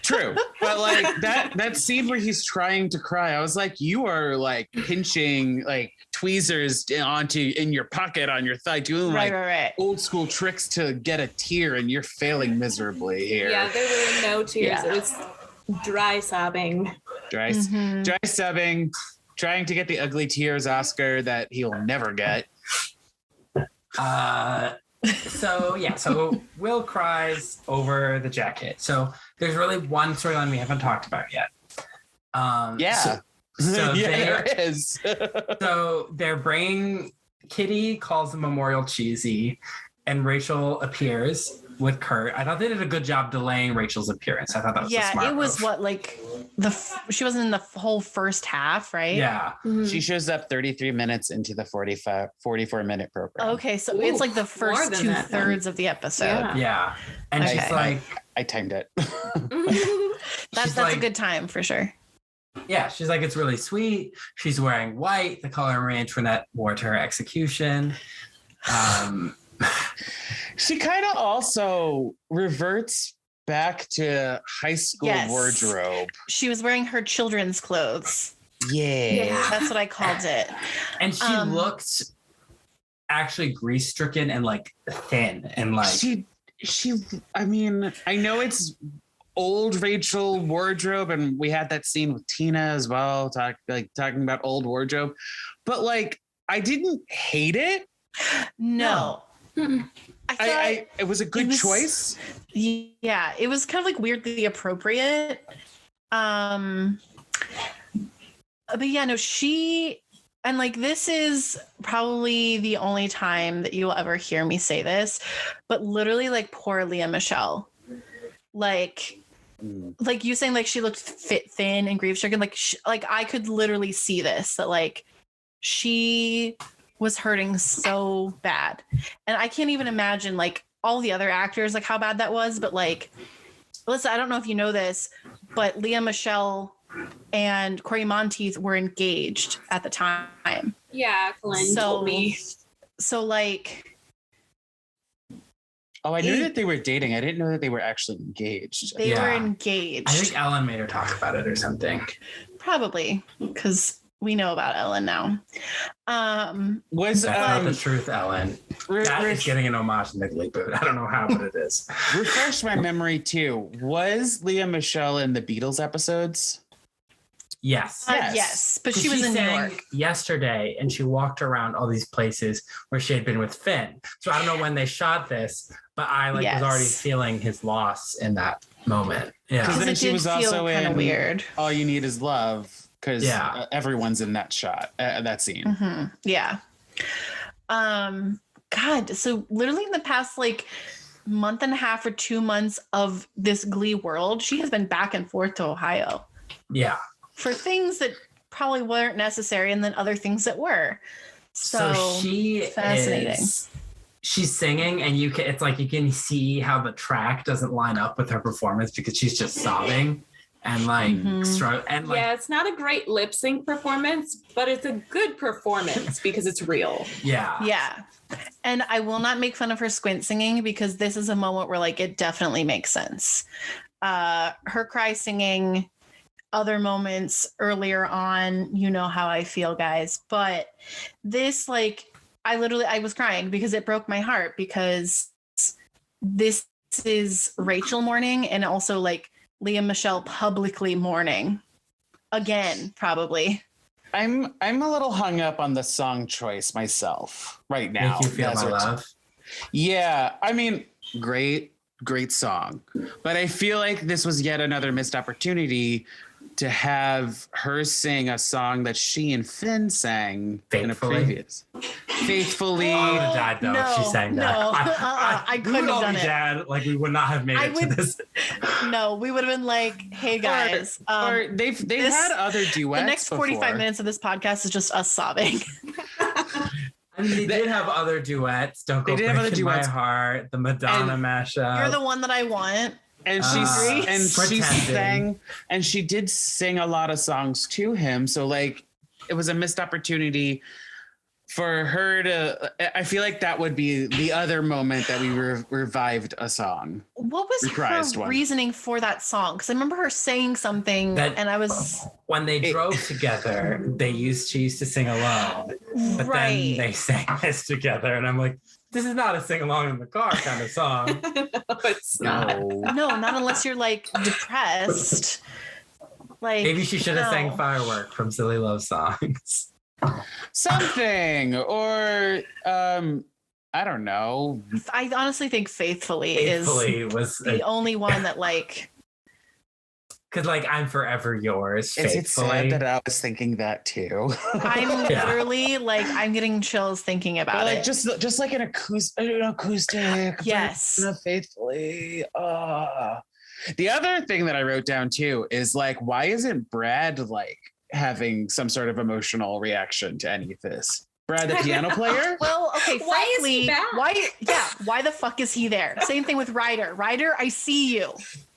True. But like that scene where he's trying to cry, I was like, you are like pinching like tweezers in your pocket on your thigh, doing like old school tricks to get a tear, and you're failing miserably here. Yeah, there were no tears. Yeah. It was dry sobbing. Dry sobbing, trying to get the ugly tears Oscar that he'll never get. So Will cries over the jacket. So there's really one storyline we haven't talked about yet. So there is. So they're bringing, Kitty calls the memorial cheesy, and Rachel appears with Kurt. I thought they did a good job delaying Rachel's appearance. I thought that was a smart it was move. what, like she wasn't in the whole first half, right? Yeah. Mm-hmm. She shows up 33 minutes into the 44-minute program. Okay, so it's like the first 2/3 of the episode. Yeah. And she's like, I timed it. That's a good time for sure. Yeah, she's like, it's really sweet. She's wearing white, the color Marie Antoinette wore to her execution. She kind of also reverts back to high school wardrobe. She was wearing her children's clothes. Yeah. That's what I called it. And she looked actually grief-stricken and like thin and like she I mean, I know it's old Rachel wardrobe, and we had that scene with Tina as well, talking about old wardrobe, but like I didn't hate it. No. I it was a good choice. Yeah, it was kind of like weirdly appropriate. But yeah, no, and like this is probably the only time that you will ever hear me say this, but literally like poor Leah Michelle. Like you saying like she looked thin and grief-stricken, like I could literally see this, that like she was hurting so bad, and I can't even imagine like all the other actors, like how bad that was. But like, Alyssa, I don't know if you know this, but Leah Michelle and Cory Monteith were engaged at the time. Yeah, Cullen told me. So like, I knew that they were dating. I didn't know that they were actually engaged. They were engaged. I think Ellen made her talk about it or something. Probably, because we know about Ellen now. That's not the truth, Ellen. That is getting an homage to Gleeboot. I don't know how, but it is. Refresh my memory too. Was Leah Michelle in the Beatles episodes? Yes. Yes, but she was in New York yesterday, and she walked around all these places where she had been with Finn. So I don't know when they shot this, but I was already feeling his loss in that moment. Yeah, because then she was also in weird. All You Need Is Love. Because everyone's in that shot, that scene. Mm-hmm. Yeah. God, so literally in the past like month and a half or 2 months of this Glee world, she has been back and forth to Ohio. Yeah. For things that probably weren't necessary, and then other things that were. So she fascinating. She's singing, and it's like you can see how the track doesn't line up with her performance because she's just sobbing and like yeah, it's not a great lip sync performance, but it's a good performance because it's real. Yeah. And I will not make fun of her squint singing because this is a moment where like it definitely makes sense. Her cry singing, other moments earlier on, you know how I feel, guys. But this, like, I was crying because it broke my heart because this is Rachel mourning and also like Leah Michelle publicly mourning again, probably. I'm a little hung up on the song choice myself right now. Make You Feel My Love. Yeah, I mean, great song, but I feel like this was yet another missed opportunity to have her sing a song that she and Finn sang in a previous. Faithfully. I would have died though if she sang that. I couldn't have done it. Dad, like we would not have made it to this. No, we would have been like, "Hey guys." Or they've had other duets. The next 45 minutes of this podcast is just us sobbing. I mean, they did have other duets. Don't Go Breaking My Heart, the Madonna mashup. You're the one that I want. And she sang, and she did sing a lot of songs to him. So like, it was a missed opportunity for her to. I feel like that would be the other moment that we revived a song. What was her reasoning for that song? Because I remember her saying something, and I was when they drove together. She used to sing alone, but then they sang this together, and I'm like, this is not a sing along in the car kind of song. No, it's not. No, not unless you're like depressed. Like maybe she should have sang Firework from Silly Love Songs. Something, or I don't know. I honestly think Faithfully was the only one that like. Because like I'm Forever Yours. Is it sad that I was thinking that too? I'm literally like I'm getting chills thinking about it. Just like an acoustic. Yes. Faithfully. The other thing that I wrote down too is like, why isn't Brad like having some sort of emotional reaction to any of this? Brad, the piano player? Well, okay, frankly, why is he back? Why the fuck is he there? Same thing with Ryder. Ryder, I see you.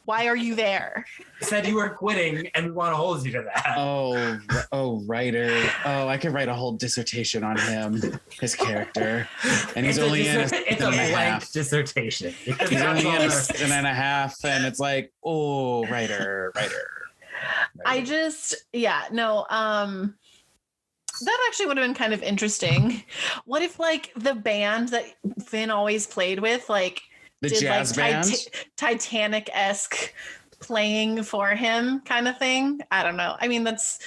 Why are you there? Said you were quitting and we want to hold you to that. Oh, Ryder. Oh, I could write a whole dissertation on him, his character. And he's only in a season and a half. Dissertation. He's only in a season and a half, and it's like, oh, Ryder. I just, that actually would have been kind of interesting. What if like the band that Finn always played with, like, the jazz band? Titanic-esque playing for him kind of thing? I don't know. I mean, that's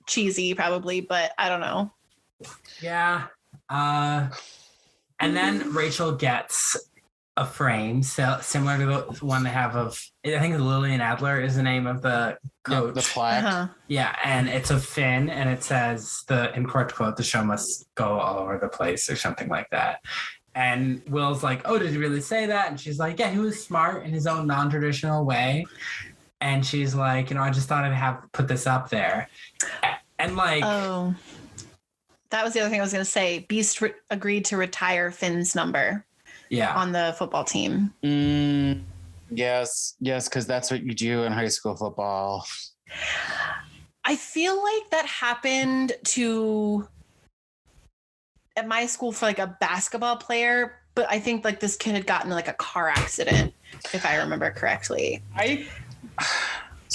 cheesy probably, but I don't know. Yeah. And then Rachel gets a frame similar to the one they have of, I think Lillian Adler is the name of the coach. The plaque. Uh-huh. Yeah, and it's a Finn, and it says the incorrect quote, "The show must go all over the place," or something like that. And Will's like, "Oh, did he really say that?" And she's like, "Yeah, he was smart in his own non-traditional way." And she's like, I just thought I'd put this up there. And like, oh, that was the other thing I was going to say. Beast agreed to retire Finn's number. Yeah, on the football team. Yes, because that's what you do in high school football. I feel like that happened at my school for like a basketball player, but I think like this kid had gotten like a car accident, if I remember correctly. I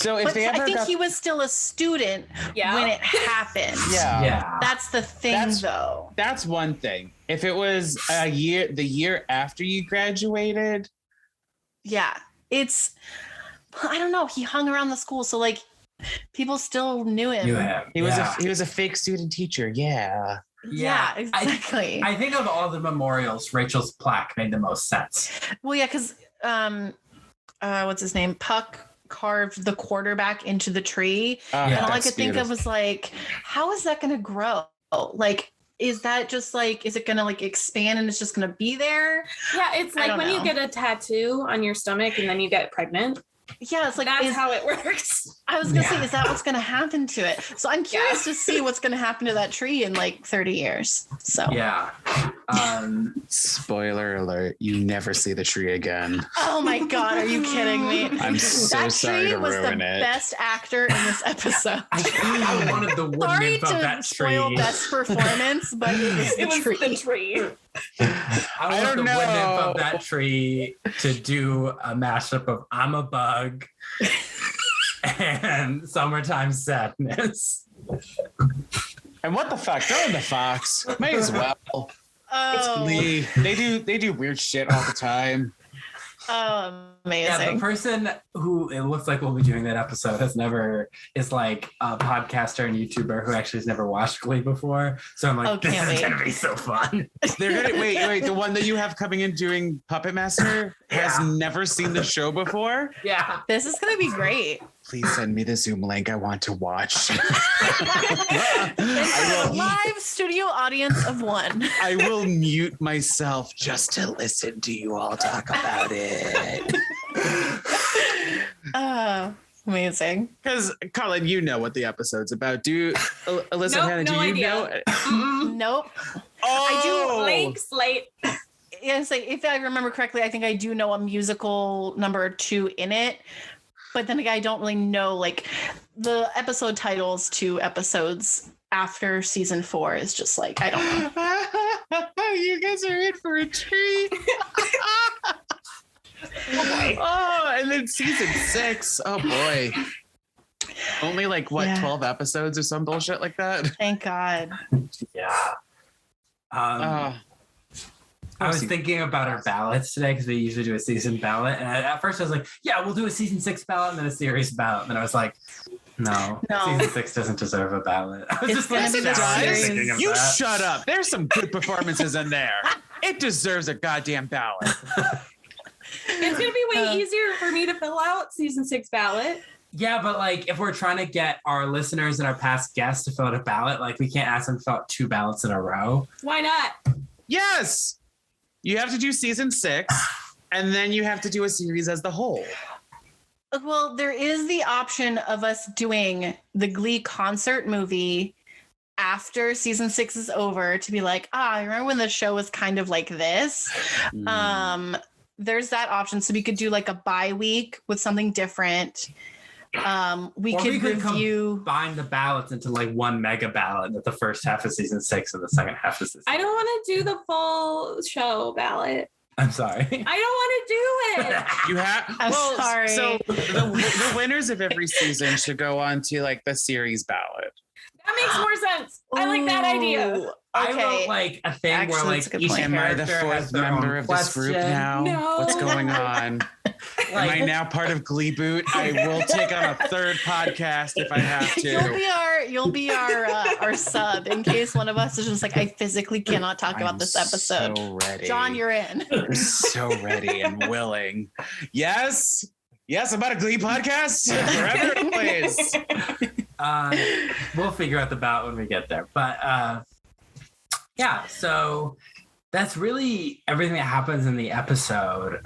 think he was still a student when it happened. Yeah. That's the thing, though. That's one thing. If it was the year after you graduated. Yeah. I don't know. He hung around the school. So like people still knew him. He was a fake student teacher. Yeah. Yeah, exactly. I think of all the memorials, Rachel's plaque made the most sense. Well, yeah, because what's his name? Puck carved the quarterback into the tree. And all I could think of was like, how is that going to grow? Like, is that just like, is it going to like expand and it's just going to be there? Yeah, it's like when you get a tattoo on your stomach and then you get pregnant. Yeah, it's like that's how it works. I was gonna say, is that what's gonna happen to it? So I'm curious to see what's gonna happen to that tree in like 30 years. So yeah. Spoiler alert, you never see the tree again. Oh my God, are you kidding me? I'm so sorry to ruin it. That tree was the best actor in this episode. I wanted the wood nymph of that tree. Spoil best performance, but it was the tree. I want the wood nymph of that tree to do a mashup of I'm a Bug and Summertime Sadness. And what the fuck? Throw in the fox. May as well. It's Glee. They do weird shit all the time. Amazing. Yeah, the person who it looks like will be doing that episode is like a podcaster and YouTuber who actually has never watched Glee before. So I'm like, this is gonna be so fun. They're gonna wait. The one that you have coming in doing Puppet Master has never seen the show before. Yeah, this is gonna be great. Please send me the Zoom link. I want to watch. Live studio audience of 1. I will mute myself just to listen to you all talk about it. Amazing. Because Colin, you know what the episode's about. Alyssa, Hannah, do you know? Nope. I do blank slate. Yes, if I remember correctly, I think I do know a musical number 2 in it. But then again, I don't really know like the episode titles to episodes after season 4 is just like, I don't know. You guys are in for a treat. Oh, and then season 6. Oh boy. Only like 12 episodes or some bullshit like that. Thank God. Yeah. I was thinking about our ballots today because we usually do a season ballot. And at first I was like, yeah, we'll do a season 6 ballot and then a series ballot. And then I was like, no. Season 6 doesn't deserve a ballot. I was just like, you shut up. There's some good performances in there. It deserves a goddamn ballot. It's going to be way easier for me to fill out season 6 ballot. Yeah, but like if we're trying to get our listeners and our past guests to fill out a ballot, like we can't ask them to fill out 2 ballots in a row. Why not? Yes. You have to do season 6 and then you have to do a series as the whole. Well, there is the option of us doing the Glee concert movie after season 6 is over to be like, I remember when the show was kind of like this. There's that option. So we could do like a bye-week with something different. We could combine the ballots into like one mega ballot at the first half of season 6 and the second half of season 6. I don't want to do the full show ballot. I'm sorry. I don't want to do it. You have. I'm sorry. So the winners of every season should go on to like the series ballot. That makes more sense. I like that idea. Okay. I wrote like a thing where like each am I the fourth member of this group now? No. What's going on? Am I now part of Gleeboot? I will take on a 3rd podcast if I have to. You'll be our sub in case one of us is just like, I physically cannot talk about this episode. So ready. John, you're in. I'm so ready and willing. Yes, I'm about a Glee podcast. Forever and always. We'll figure out the ballot when we get there. But yeah, so that's really everything that happens in the episode.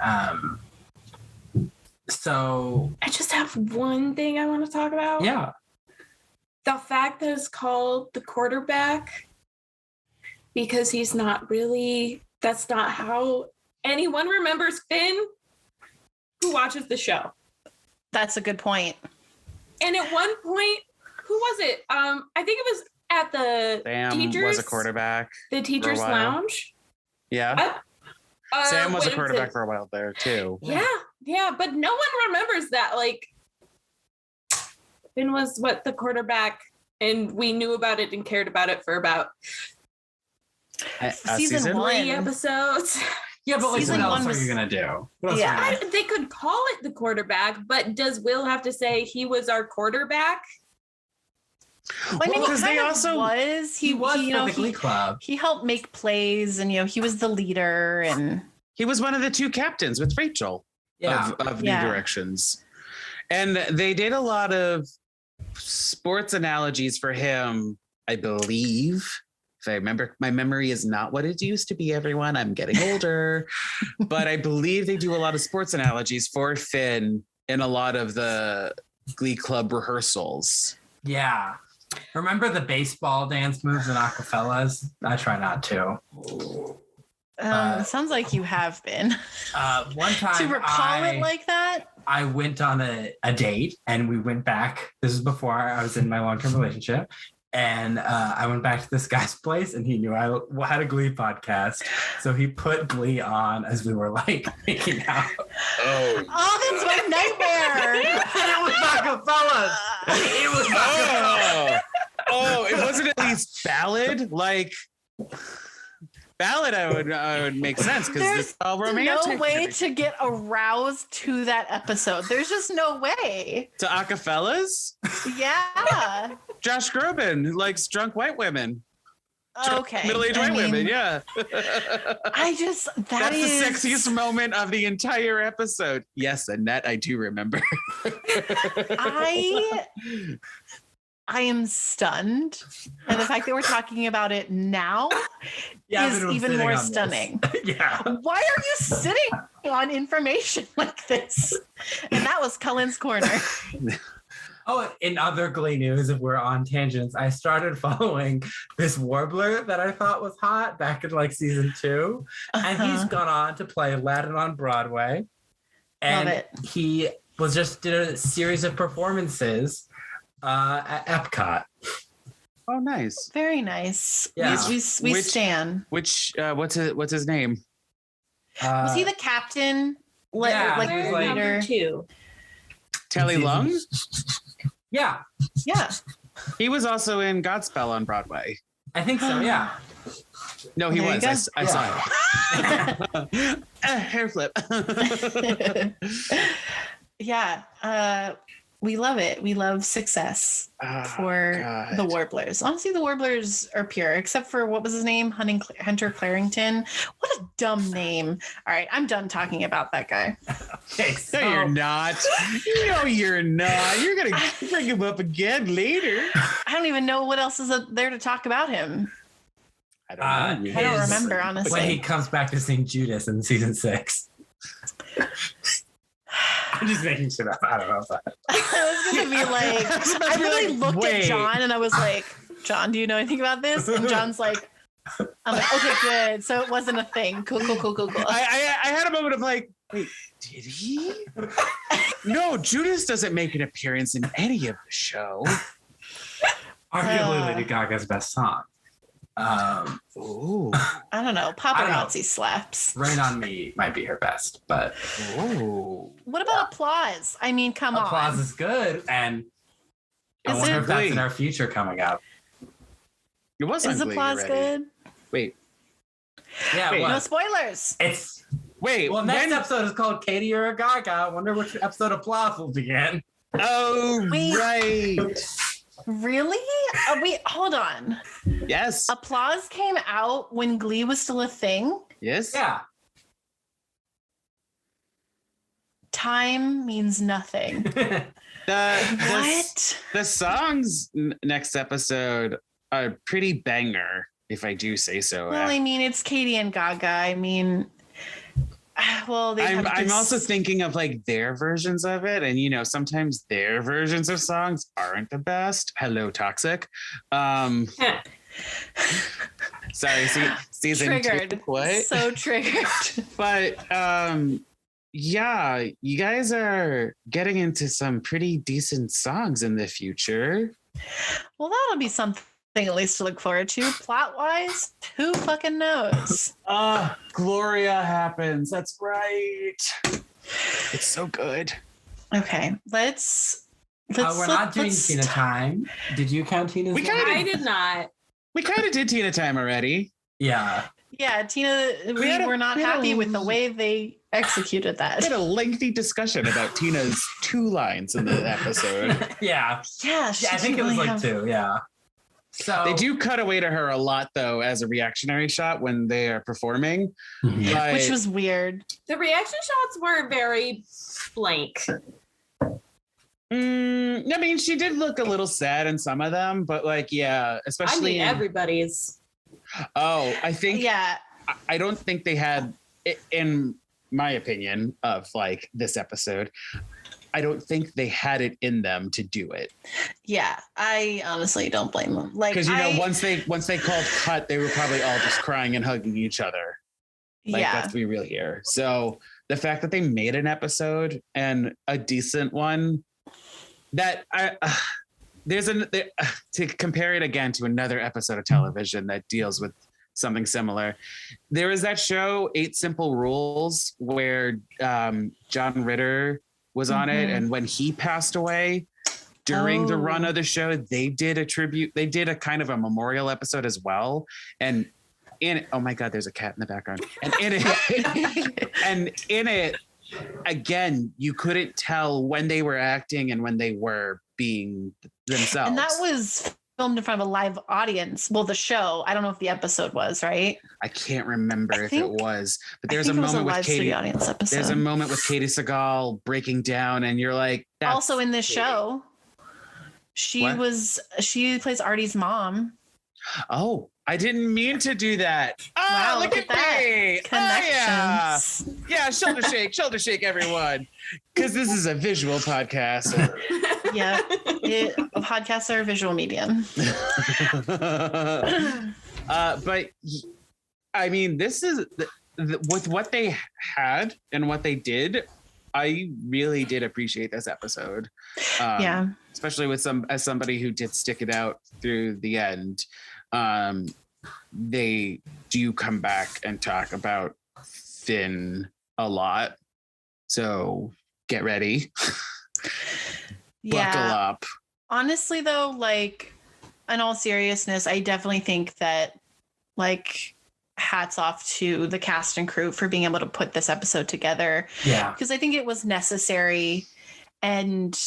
So I just have one thing I want to talk about. Yeah. The fact that it's called the quarterback, because he's not really, that's not how anyone remembers Finn who watches the show. That's a good point. And at one point, who was it? I think it was at the Sam teachers. was a quarterback. The teachers' lounge. Yeah. Sam was a quarterback for a while there too. Yeah, but no one remembers that. Like, Finn was the quarterback, and we knew about it and cared about it for about season 1 3 episodes. Yeah, but like, what else are you gonna do? They could call it the quarterback, but does Will have to say he was our quarterback? I mean, he was. He was for the Glee Club. He helped make plays, and he was the leader, and he was one of the 2 captains with Rachel of New Directions. And they did a lot of sports analogies for him, I believe. If I remember, my memory is not what it used to be, everyone. I'm getting older. But I believe they do a lot of sports analogies for Finn in a lot of the Glee Club rehearsals. Yeah. Remember the baseball dance moves in Acapellas? I try not to. Sounds like you have been. One time to recall it like that? I went on a date and we went back. This is before I was in my long-term relationship. And I went back to this guy's place and he knew I had a Glee podcast. So he put Glee on as we were like making out. Oh, that's my nightmare. And it was Acapellas. It was Acapellas. Oh, it wasn't at least ballad? Like ballad I would make sense because it's all romantic. No way to get aroused to that episode. There's just no way. To Acapellas? Yeah. Josh Groban, who likes drunk white women. Okay. Middle-aged white women, yeah. That's the sexiest moment of the entire episode. Yes, Annette, I do remember. I am stunned. And the fact that we're talking about it now is even more stunning. Yeah. Why are you sitting on information like this? And that was Cullen's Corner. Oh, in other Glee news, if we're on tangents, I started following this warbler that I thought was hot back in like season 2. And he's gone on to play Aladdin on Broadway. And he did a series of performances at Epcot. Oh, nice. Very nice. Yeah. We stan. What's his name? Was he the captain? Number 2. Telly Lung? Yeah. Yeah. He was also in Godspell on Broadway. I think so, yeah. No, he was. I saw it. Hair flip. Yeah. We love it. We love success for the Warblers. Honestly, the Warblers are pure, except for what was his name? Hunter Clarington. What a dumb name. All right, I'm done talking about that guy. Okay, no, you're not. No, you're not. You're going to bring him up again later. I don't even know what else is there to talk about him. I don't know. I don't remember, honestly. When he comes back to sing Judas in season 6. I'm just making shit up. I don't know about that. I was gonna be like, I really looked at John and I was like, John, do you know anything about this? And John's like, I'm like, okay, good. So it wasn't a thing. Cool. I had a moment of like, wait, did he? No, Judas doesn't make an appearance in any of the show. Arguably Lady Gaga's best song. I don't know. Paparazzi slaps. Rain on Me might be her best, but what about Applause? I mean, come on. Applause is good, and I wonder if that's in our future coming up. It was. Is Applause good? Wait. Yeah. Wait. No spoilers. Well, next episode is called Katie or a Gaga. I wonder which episode Applause will begin. Oh, right. Really? Wait, hold on. Yes. Applause came out when Glee was still a thing? Yes. Yeah. Time means nothing. What? The songs next episode are pretty banger, if I do say so. Well, I mean, it's Katie and Gaga. I mean, well, I'm also thinking of like their versions of it, and sometimes their versions of songs aren't the best. Hello, Toxic. Sorry, season triggered. 2. What? So triggered. But yeah, you guys are getting into some pretty decent songs in the future. Well, that'll be something at least to look forward to. Plot wise, who fucking knows? Gloria happens. That's right. It's so good. Okay, let's we're not doing Tina Time. Did you count Tina's? I did not. We kind of did Tina Time already. Yeah. Yeah, Tina, we were not happy with the way they executed that. We had a lengthy discussion about Tina's 2 lines in the episode. Yeah. Yeah, I think it was like 2. Yeah. So they do cut away to her a lot, though, as a reactionary shot when they are performing, which was weird. The reaction shots were very blank. I mean, she did look a little sad in some of them, but especially everybody's. Oh, I think. Yeah. I don't think they had, in my opinion, of like this episode. I don't think they had it in them to do it. Yeah, I honestly don't blame them. Like, because once they called cut, they were probably all just crying and hugging each other. Like, let's be real here. So the fact that they made an episode and a decent one, that to compare it again to another episode of television that deals with something similar. There was that show 8 Simple Rules where John Ritter was on it, and when he passed away during the run of the show, they did a kind of a memorial episode as well. And in it, oh my God, there's a cat in the background. And in it, again, you couldn't tell when they were acting and when they were being themselves. And that was filmed in front of a live audience. Well, the show, I don't know if the episode was, right? I can't remember if it was, but there's a moment with Katie. Audience episode. There's a moment with Katie Sagal breaking down, and you're like, also in this show, she plays Artie's mom. Oh, I didn't mean to do that. Oh, wow, look at me. Connections. Oh, yeah, shoulder shake, everyone. Because this is a visual podcast. Yeah, podcasts are a visual medium. But I mean, this is with what they had and what they did. I really did appreciate this episode. Yeah, especially with somebody who did stick it out through the end. They do come back and talk about Finn a lot. So get ready. Buckle up. Honestly, though, like, in all seriousness, I definitely think that, like, hats off to the cast and crew for being able to put this episode together. Yeah. Because I think it was necessary. And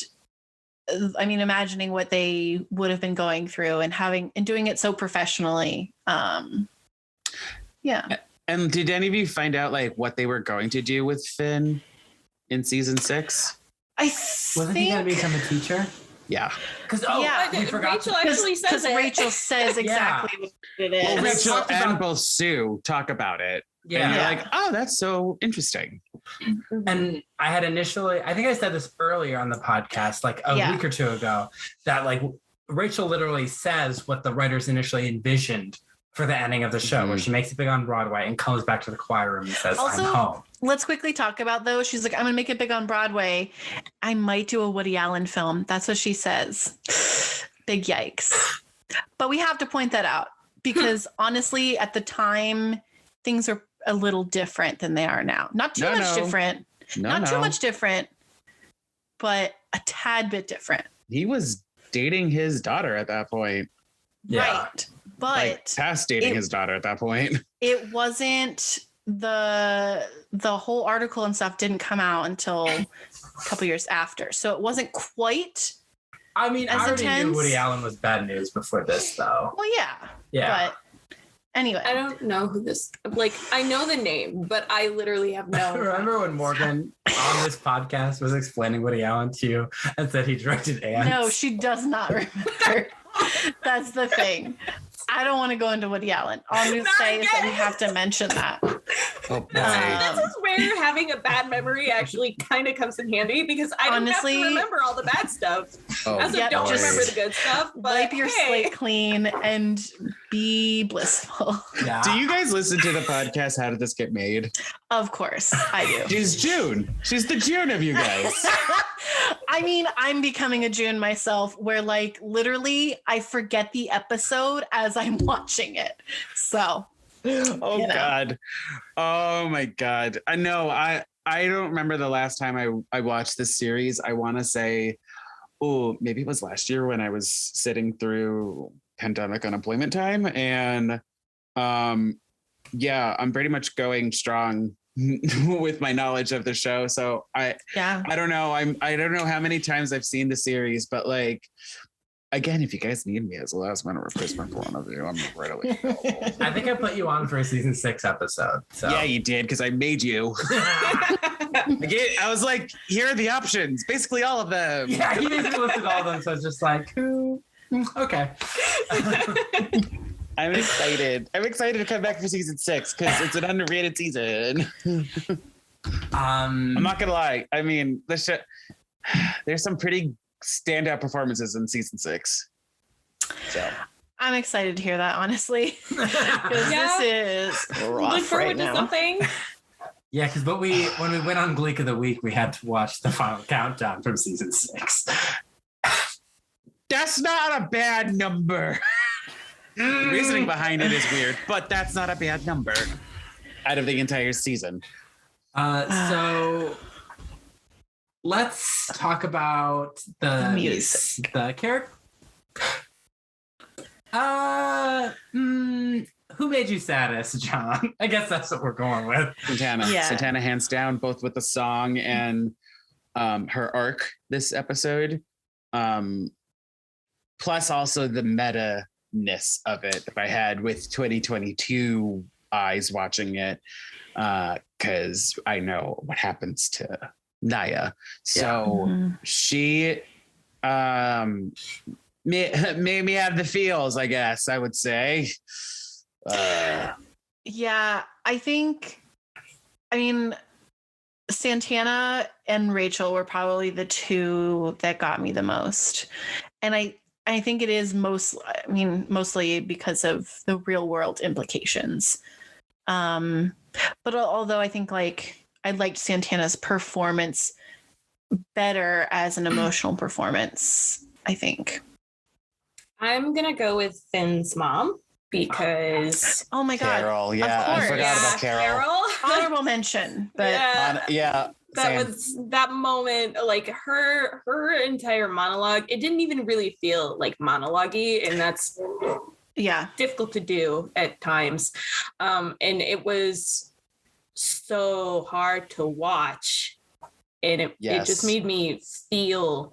I mean, imagining what they would have been going through and doing it so professionally. Yeah. And did any of you find out, like, what they were going to do with Finn in season 6? Wasn't he going to become a teacher? Yeah. Because we forgot. Rachel actually says it. Rachel says exactly what it is. Well, Rachel and both Sue talk about it. Yeah. And you're like, oh, that's so interesting. And I had initially, I think I said this earlier on the podcast, like a week or two ago, that like Rachel literally says what the writers initially envisioned for the ending of the show, where she makes it big on Broadway and comes back to the choir room and says, also, I'm home. Let's quickly talk about, though. She's like, I'm going to make it big on Broadway. I might do a Woody Allen film. That's what she says. Big yikes. But we have to point that out because honestly, at the time, things are a little different than they are now. Not too much different. Not too much different, but a tad bit different. He was dating his daughter at that point. Yeah. Right. But like, past dating his daughter at that point. It wasn't the whole article and stuff didn't come out until a couple years after. So it wasn't quite I mean, as I already intense. knew Woody Allen was bad news before this, though. Well, yeah. Yeah. But anyway. I don't know who this, like, I know the name, but I literally have no. Remember when Morgan on this podcast was explaining Woody Allen to you and said he directed Ants? No, she does not remember. That's the thing. I don't want to go into Woody Allen. All I'm going to say is that we have to mention that. Oh, boy. This is where having a bad memory actually kind of comes in handy because I don't have to remember all the bad stuff. Don't remember the good stuff. But wipe your slate clean and be blissful. Yeah. Do you guys listen to the podcast How Did This Get Made? Of course, I do. She's June. She's the June of you guys. I mean, I'm becoming a June myself where like literally I forget the episode as I'm watching it. So God. Oh my God. I know. I don't remember the last time I watched this series. I want to say, maybe it was last year when I was sitting through pandemic unemployment time. And I'm pretty much going strong with my knowledge of the show. So I don't know. I don't know how many times I've seen the series, but like, again, if you guys need me as a last minute replacement for one of you, I'm readily available. I think I put you on for a season 6 episode. So. Yeah, you did, because I made you. I was like, here are the options. Basically all of them. Yeah, he basically listed all of them. So it's just like, okay. I'm excited. I'm excited to come back for season 6 because it's an underrated season. I'm not gonna lie. I mean, the show. there's some pretty standout performances in season 6. So I'm excited to hear that, honestly, because this is rough Look forward right to now. something. Yeah, because when we went on Gleek of the Week, we had to watch the final countdown from season 6. that's not a bad number. The reasoning behind it is weird, but that's not a bad number out of the entire season. So let's talk about the music. The character. Who made you saddest, John? I guess that's what we're going with. Santana. Yeah. Santana, hands down, both with the song and her arc this episode. Plus also the meta-ness of it that I had with 2022 eyes watching it. Because I know what happens to Naya. So she made me have the feels, I guess I would say. Yeah, I mean, Santana and Rachel were probably the two that got me the most. And I think it is mostly because of the real world implications. But although I think I liked Santana's performance better as an emotional performance, I think. I'm gonna go with Finn's mom because Oh my God. Carol, yeah, Of course. I forgot about Carol. Honorable mention, but That same. was that moment, like her entire monologue. It didn't even really feel like monologue-y, and that's difficult to do at times. And it was so hard to watch, and it just made me feel.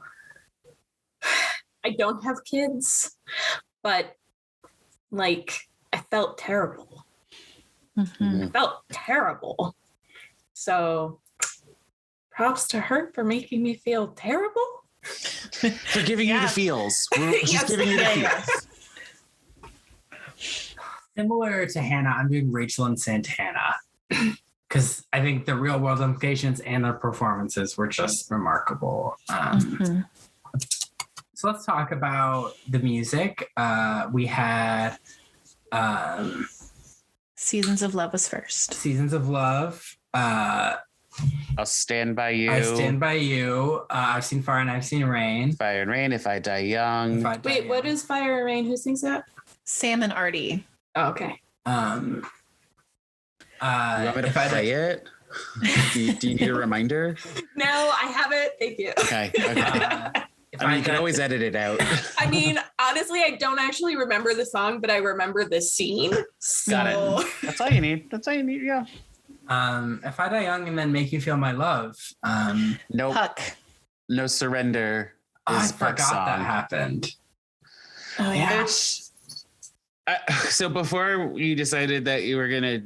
I don't have kids, but I felt terrible. I felt terrible. So props to her for making me feel terrible. For giving you the feels. We're just giving you the feels. Similar to Hannah, I'm doing Rachel and Santana. Because I think the real world implications and their performances were just remarkable. So let's talk about the music. We had Seasons of Love was first. Seasons of Love. I'll stand by you. I stand by you. I've seen Fire and I've seen Rain. Fire and Rain, If I Die Young. Wait, what is Fire and Rain? Who sings that? Sam and Artie. Oh, okay. You want me to play it? Do you need a reminder? No, I haven't. Thank you. Okay. You can always edit it out. I mean, honestly, I don't actually remember the song, but I remember the scene. Got it. That's all you need. Yeah. If I Die Young and then Make You Feel My Love. Nope. Puck. No Surrender. I forgot that happened. Oh yeah. So before you decided that you were gonna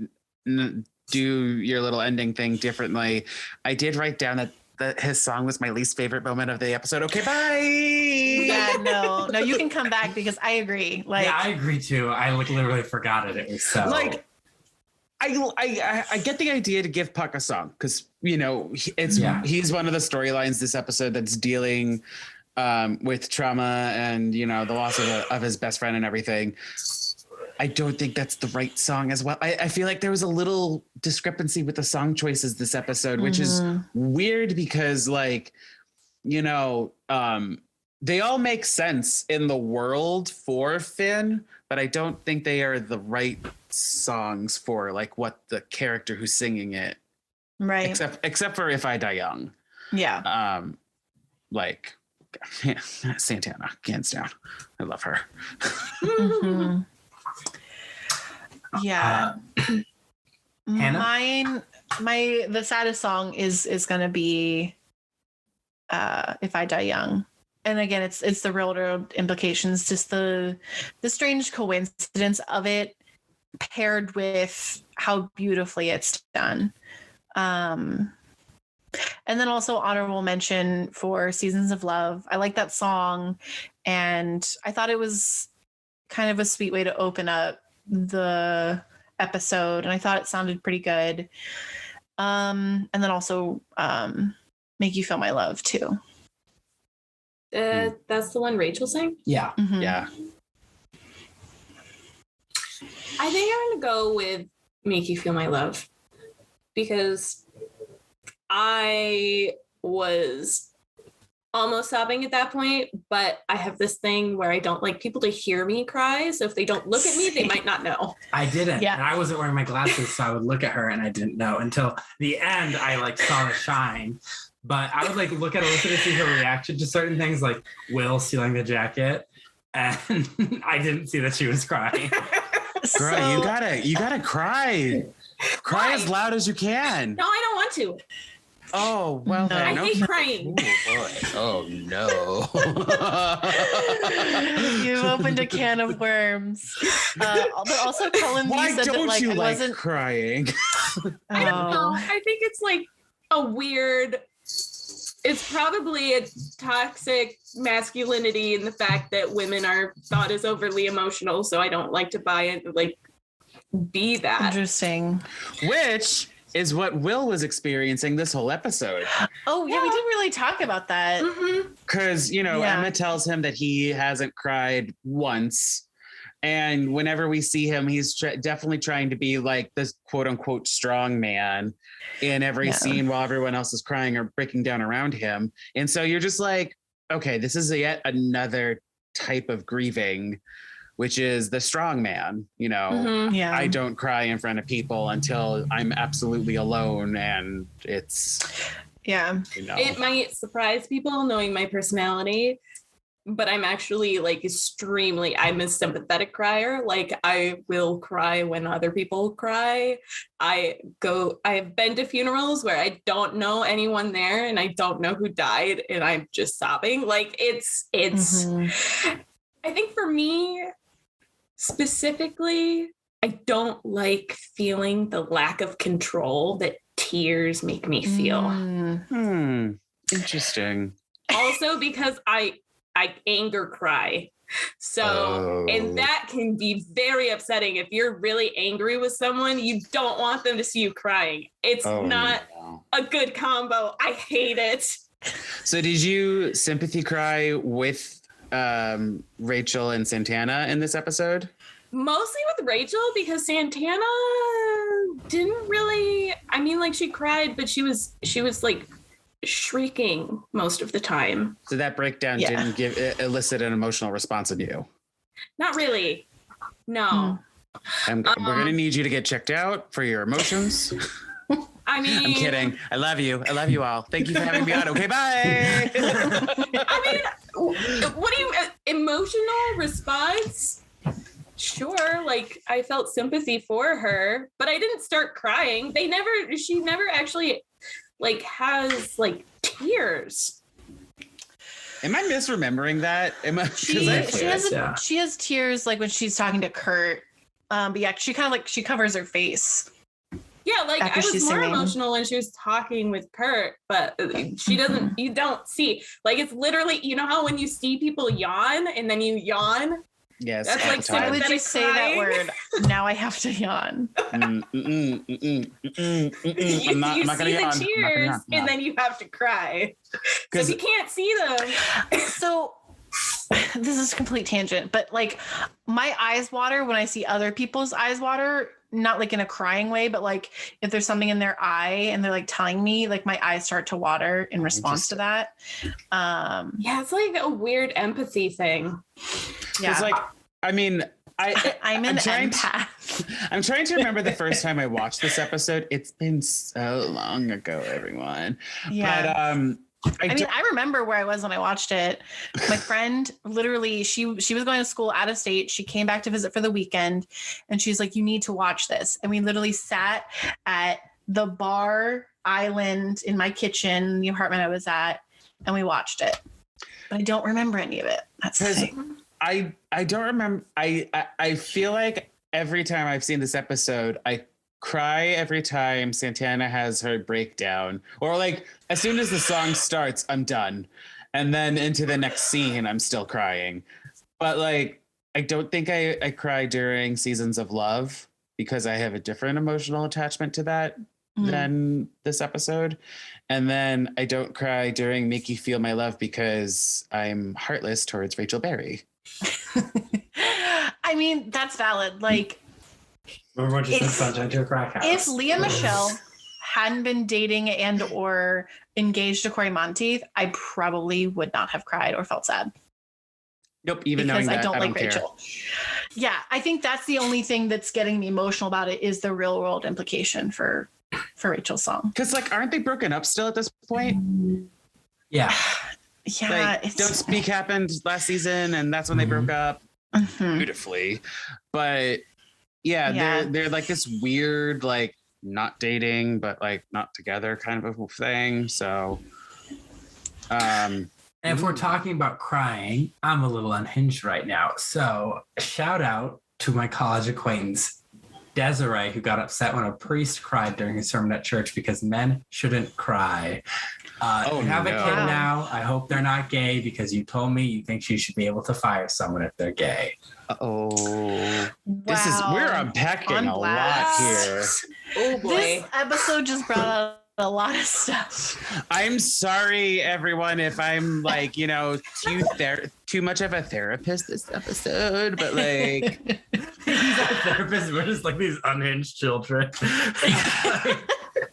do your little ending thing differently, I did write down that his song was my least favorite moment of the episode. Okay, bye. Yeah, no, you can come back because I agree. Yeah, I agree too. I literally forgot it. It was so I get the idea to give Puck a song because he's one of the storylines this episode that's dealing with trauma and the loss of his best friend and everything. I don't think that's the right song as well. I feel like there was a little discrepancy with the song choices this episode, which is weird because they all make sense in the world for Finn, but I don't think they are the right songs for what the character who's singing it. Right. Except for If I Die Young. Yeah. Santana, hands down. I love her. Yeah. Hannah? The saddest song is gonna be If I Die Young. And again, it's the real world implications, just the strange coincidence of it paired with how beautifully it's done. And then also honorable mention for Seasons of Love. I like that song, and I thought it was kind of a sweet way to open up the episode, and I thought it sounded pretty good. And then also Make You Feel My Love too. That's the one Rachel sang? Yeah. Mm-hmm. Yeah. I think I'm going to go with Make You Feel My Love, because I was almost sobbing at that point, but I have this thing where I don't like people to hear me cry. So if they don't look at me, they might not know. I didn't. Yeah. And I wasn't wearing my glasses, so I would look at her and I didn't know until the end. I like saw the shine. But I would like look at Alyssa to see her reaction to certain things, like Will stealing the jacket. And I didn't see that she was crying. Girl, you gotta cry. Cry as loud as you can. No, I don't want to. Oh, well No. then. I hate crying. Oh, boy. Oh, no. You've opened a can of worms. But also, Cullen, Why you said don't that like you I like wasn't. crying? I don't know. Oh. I think it's like a weird. It's probably a toxic masculinity in the fact that women are thought as overly emotional. So I don't like to buy it, like be that. Interesting. Which is what Will was experiencing this whole episode. Oh yeah, we didn't really talk about that. Mm-hmm. Because, Emma tells him that he hasn't cried once. And whenever we see him, he's definitely trying to be like this quote unquote strong man in every scene while everyone else is crying or breaking down around him. And so you're just like, okay, this is yet another type of grieving, which is the strong man. Mm-hmm. Yeah. I don't cry in front of people until I'm absolutely alone. And it's, It might surprise people knowing my personality, but I'm actually like I'm a sympathetic crier. Like I will cry when other people cry. I've been to funerals where I don't know anyone there and I don't know who died and I'm just sobbing. Like it's I think for me specifically, I don't like feeling the lack of control that tears make me feel. Interesting. Also because I anger cry. So, and that can be very upsetting. If you're really angry with someone, you don't want them to see you crying. It's not a good combo. I hate it. So did you sympathy cry with Rachel and Santana in this episode? Mostly with Rachel, because Santana didn't really, she cried, but she was like shrieking most of the time. So that breakdown didn't elicit an emotional response in you? Not really. No. We're going to need you to get checked out for your emotions. I'm kidding. I love you. I love you all. Thank you for having me on. Okay, bye. What do you, emotional response? Sure, like I felt sympathy for her, but I didn't start crying. She never actually like has like tears. Am I misremembering that? She has tears like when she's talking to Kurt. But yeah, she kind of like she covers her face. Yeah, like I was more emotional when she was talking with Kurt, but she doesn't. You don't see like it's literally how when you see people yawn and then you yawn. Yes, that's like why would you say that word? Now I have to yawn. You see the tears and then you have to cry. So you can't see them. So this is a complete tangent, but like my eyes water when I see other people's eyes water, not like in a crying way, but like if there's something in their eye and they're like telling me, like my eyes start to water in response to that. Yeah, it's like a weird empathy thing. Yeah. It's like, I'm an empath. I'm trying to remember the first time I watched this episode. It's been so long ago, everyone. Yeah. But I remember where I was when I watched it. My friend, literally, she was going to school out of state. She came back to visit for the weekend, and she's like, "You need to watch this." And we literally sat at the bar island in my kitchen, the apartment I was at, and we watched it. But I don't remember any of it. That's the thing. I don't remember. I feel like every time I've seen this episode, I cry every time Santana has her breakdown, or like as soon as the song starts, I'm done, and then into the next scene, I'm still crying. But like, I don't think I cry during Seasons of Love because I have a different emotional attachment to that than this episode. And then I don't cry during Make You Feel My Love because I'm heartless towards Rachel Berry. I mean, that's valid. Like, Everyone just said Sunshine to a Crack House. If Leah Michelle hadn't been dating and or engaged to Cory Monteith, I probably would not have cried or felt sad. Nope, even knowing that, I don't like Rachel. Yeah, I think that's the only thing that's getting me emotional about it is the real world implication for Rachel's song. Because, like, aren't they broken up still at this point? Yeah. Yeah. Like, Don't Speak happened last season, and that's when they broke up beautifully. But yeah, they're like this weird, like, not dating, but like not together kind of a thing. So, and if we're talking about crying, I'm a little unhinged right now. So shout out to my college acquaintance, Desiree, who got upset when a priest cried during his sermon at church because men shouldn't cry. You have a kid now. I hope they're not gay because you told me you think she should be able to fire someone if they're gay. We're unpacking a lot here. Oh boy. This episode just brought out a lot of stuff. I'm sorry, everyone, if I'm like, too much of a therapist this episode, but like he's not a therapist. We're just like these unhinged children.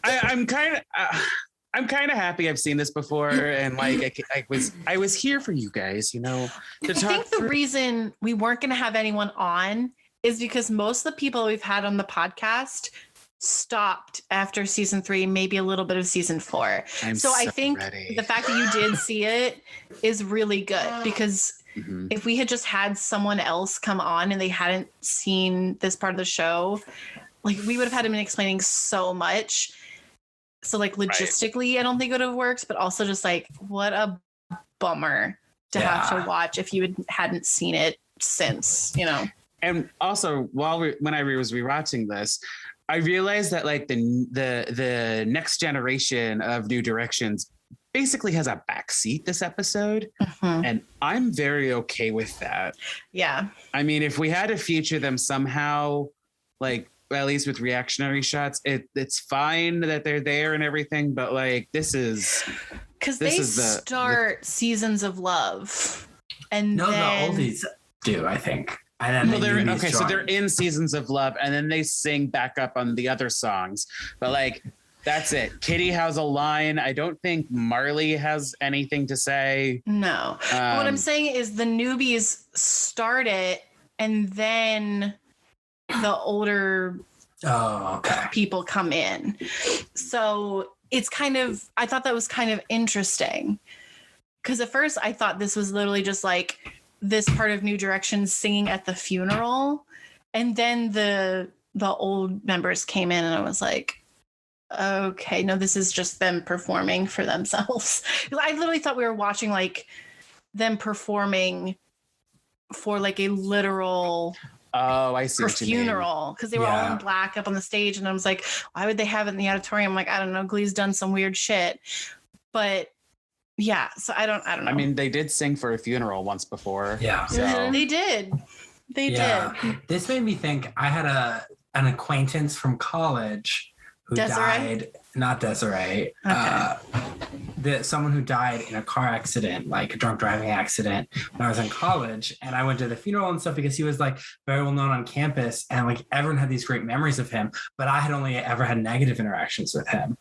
I'm kind of happy I've seen this before, and like I was here for you guys, I think the reason we weren't going to have anyone on is because most of the people we've had on the podcast stopped after season 3, maybe a little bit of season 4. So I think the fact that you did see it is really good because if we had just had someone else come on and they hadn't seen this part of the show, like we would have had been explaining so much. So like logistically, I don't think it would have worked, but also just like what a bummer to have to watch if you hadn't seen it since, And also when I was rewatching this, I realized that like the next generation of New Directions basically has a backseat this episode, and I'm very okay with that. Yeah. I mean, if we had to feature them somehow, like at least with reactionary shots, it's fine that they're there and everything, but like this is because they start Seasons of Love, and the oldies do, I think. And then so they're in Seasons of Love, and then they sing back up on the other songs. But like, that's it. Kitty has a line. I don't think Marley has anything to say. No. What I'm saying is the newbies start it, and then the older people come in. So it's I thought that was kind of interesting. Because at first I thought this was literally just like this part of New Direction singing at the funeral, and then the old members came in, and I was like, okay, no, this is just them performing for themselves. I literally thought we were watching like them performing for like a literal I see what you mean. Funeral, because they were all in black up on the stage, and I was like, why would they have it in the auditorium? Like, I don't know, Glee's done some weird shit, but yeah, so I don't know. I mean, they did sing for a funeral once before. Yeah. So. They did. This made me think I had an acquaintance from college who died. Not Desiree. Okay. Someone who died in a car accident, like a drunk driving accident, when I was in college. And I went to the funeral and stuff because he was like very well known on campus, and like everyone had these great memories of him, but I had only ever had negative interactions with him.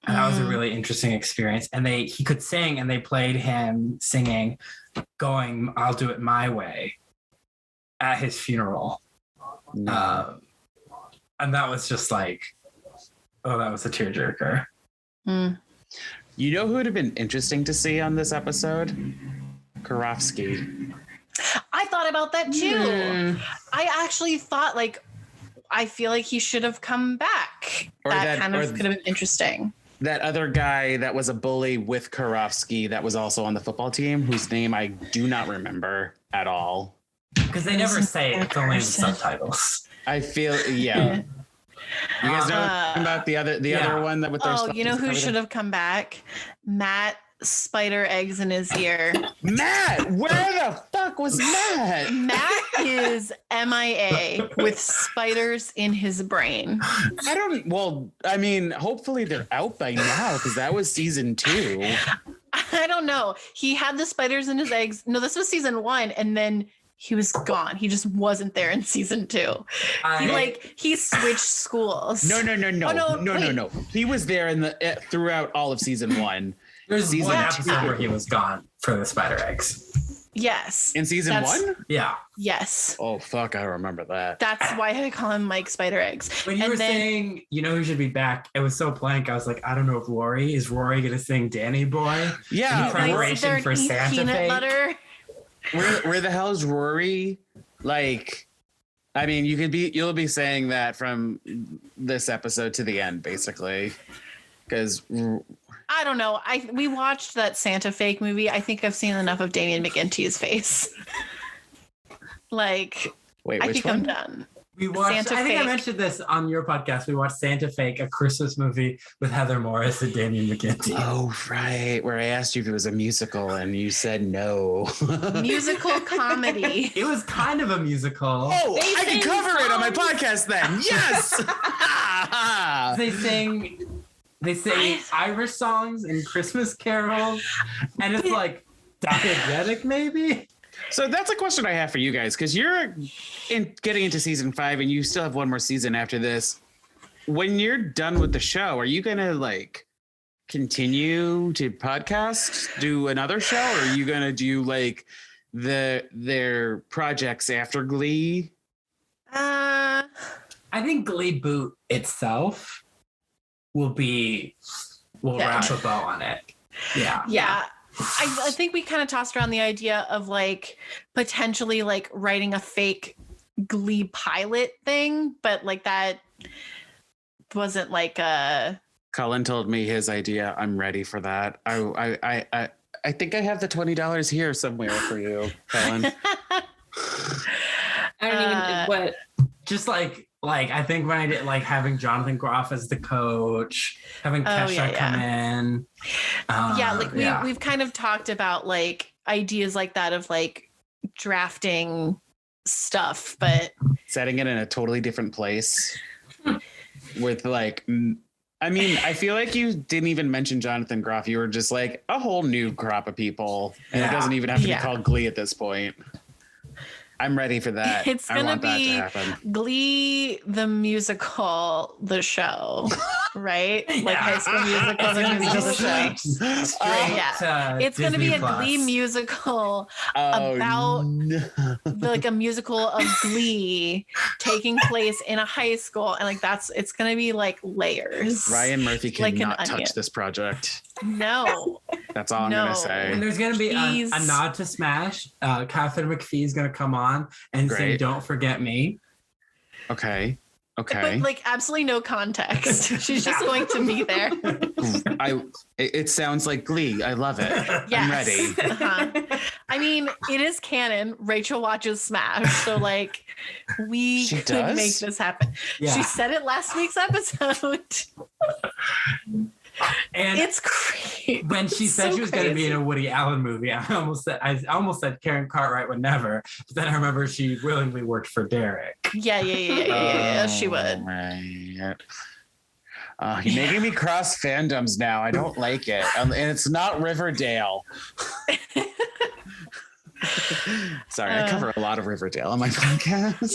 And that was a really interesting experience. And he could sing, and they played him singing, going, "I'll Do It My Way," at his funeral. And that was just like, that was a tearjerker. You know who would have been interesting to see on this episode? Karofsky. I thought about that too. I actually thought I feel like he should have come back. That could have been interesting. That other guy that was a bully with Karofsky that was also on the football team, whose name I do not remember at all. Because they never say it. It's only in the subtitles. I feel, You guys know about the other one that with their you know who should have come back? Matt, spider eggs in his ear. Matt, where the fuck fuck was Matt? Matt is MIA with spiders in his brain. I mean, hopefully they're out by now because that was season 2. I don't know. He had the spiders in his eggs. No, this was season 1, and then he was gone. He just wasn't there in season 2. He switched schools. No. No. He was there throughout all of season 1. There's one episode where he was gone for the spider eggs. Yes. In season 1? Yeah. Yes. Oh, fuck. I remember that. That's why I call him Mike Spider Eggs. When you were saying, who should be back, it was so blank. I was like, I don't know if is Rory going to sing Danny Boy? Yeah. In preparation for Santa peanut Fake? butter. Where the hell is Rory? Like, I mean, you'll be saying that from this episode to the end, basically. Because I don't know. We watched that Santa Fake movie. I think I've seen enough of Damien McGinty's face. Like, wait, I think one? I'm done. We watched. Santa I think Fake. I mentioned this on your podcast. We watched Santa Fake, a Christmas movie with Heather Morris and Damien McGinty. Oh, right. Where I asked you if it was a musical and you said no. Musical comedy. It was kind of a musical. Oh, I can cover it on my podcast then. Yes. They sing Irish songs and Christmas carols, and it's like diegetic, maybe. So that's a question I have for you guys, because you're getting into season 5 and you still have one more season after this. When you're done with the show, are you gonna like continue to podcast, do another show, or are you gonna do like their projects after Glee? I think Gleeboot itself will wrap a bow on it. Yeah. Yeah. I think we kind of tossed around the idea of like potentially like writing a fake Glee pilot thing, but like that wasn't like a. Cullen told me his idea. I'm ready for that. I think I have the $20 here somewhere for you, Cullen. I don't even what. Just like I think when I did like having Jonathan Groff as the coach, having Kesha come in. We've kind of talked about like ideas like that of like drafting stuff, but setting it in a totally different place with like, I mean, I feel like you didn't even mention Jonathan Groff. You were just like a whole new crop of people, and it doesn't even have to be called Glee at this point. I'm ready for that. It's gonna be Glee the musical, the show, right? Like High School Musical, the musical, the show. It's gonna be a Glee musical about like a musical of Glee taking place in a high school, and like it's gonna be like layers. Ryan Murphy cannot like touch this project. No. That's all I'm gonna say. And there's gonna be a nod to Smash. Catherine McPhee is gonna come on and sing "Don't Forget Me." Okay. But like absolutely no context. She's just going to be there. It sounds like Glee. I love it. Yes. I'm ready. Uh-huh. I mean, it is canon. Rachel watches Smash, so like we could make this happen. Yeah. She said it last week's episode. And it's crazy. When she said she was going to be in a Woody Allen movie, I almost said Karen Cartwright would never. But then I remember she willingly worked for Derek. Yeah. She would. Right. You're making me cross fandoms now. I don't like it, and it's not Riverdale. Sorry, I cover a lot of Riverdale on my podcast.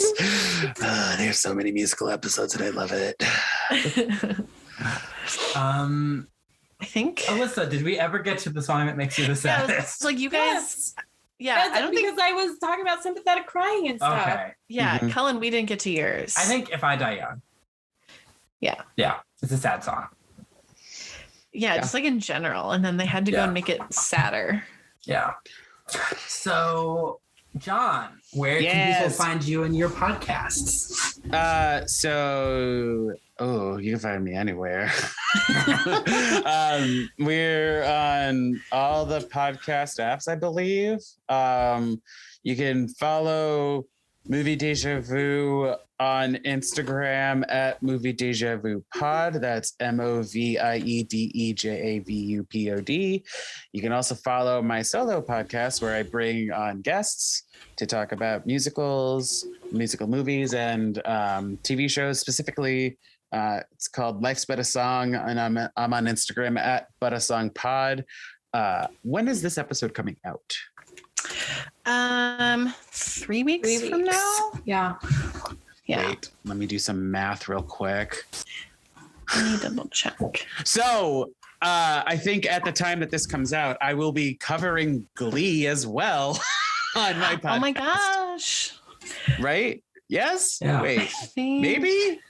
There's so many musical episodes, and I love it. I think Alyssa, did we ever get to the song that makes you the saddest? Like you guys, I don't think I was talking about sympathetic crying and stuff. Okay. Yeah, Cullen, we didn't get to yours. I think If I Die Young. Yeah, it's a sad song. Yeah, just like in general, and then they had to go and make it sadder. Yeah. So, John, where can people find you and your podcasts? You can find me anywhere. We're on all the podcast apps, I believe. You can follow Movie Deja Vu on Instagram at Movie Deja Vu Pod. That's MOVIEDEJAVUPOD. You can also follow my solo podcast where I bring on guests to talk about musicals, musical movies, and TV shows. Specifically, it's called Life's But a Song, and I'm on Instagram at But a Song Pod. When is this episode coming out? 3 weeks from now. Yeah. Wait, let me do some math real quick. Let me double check. So I think at the time that this comes out, I will be covering Glee as well on my podcast. Oh my gosh. Right? Yes? Yeah. Wait, maybe?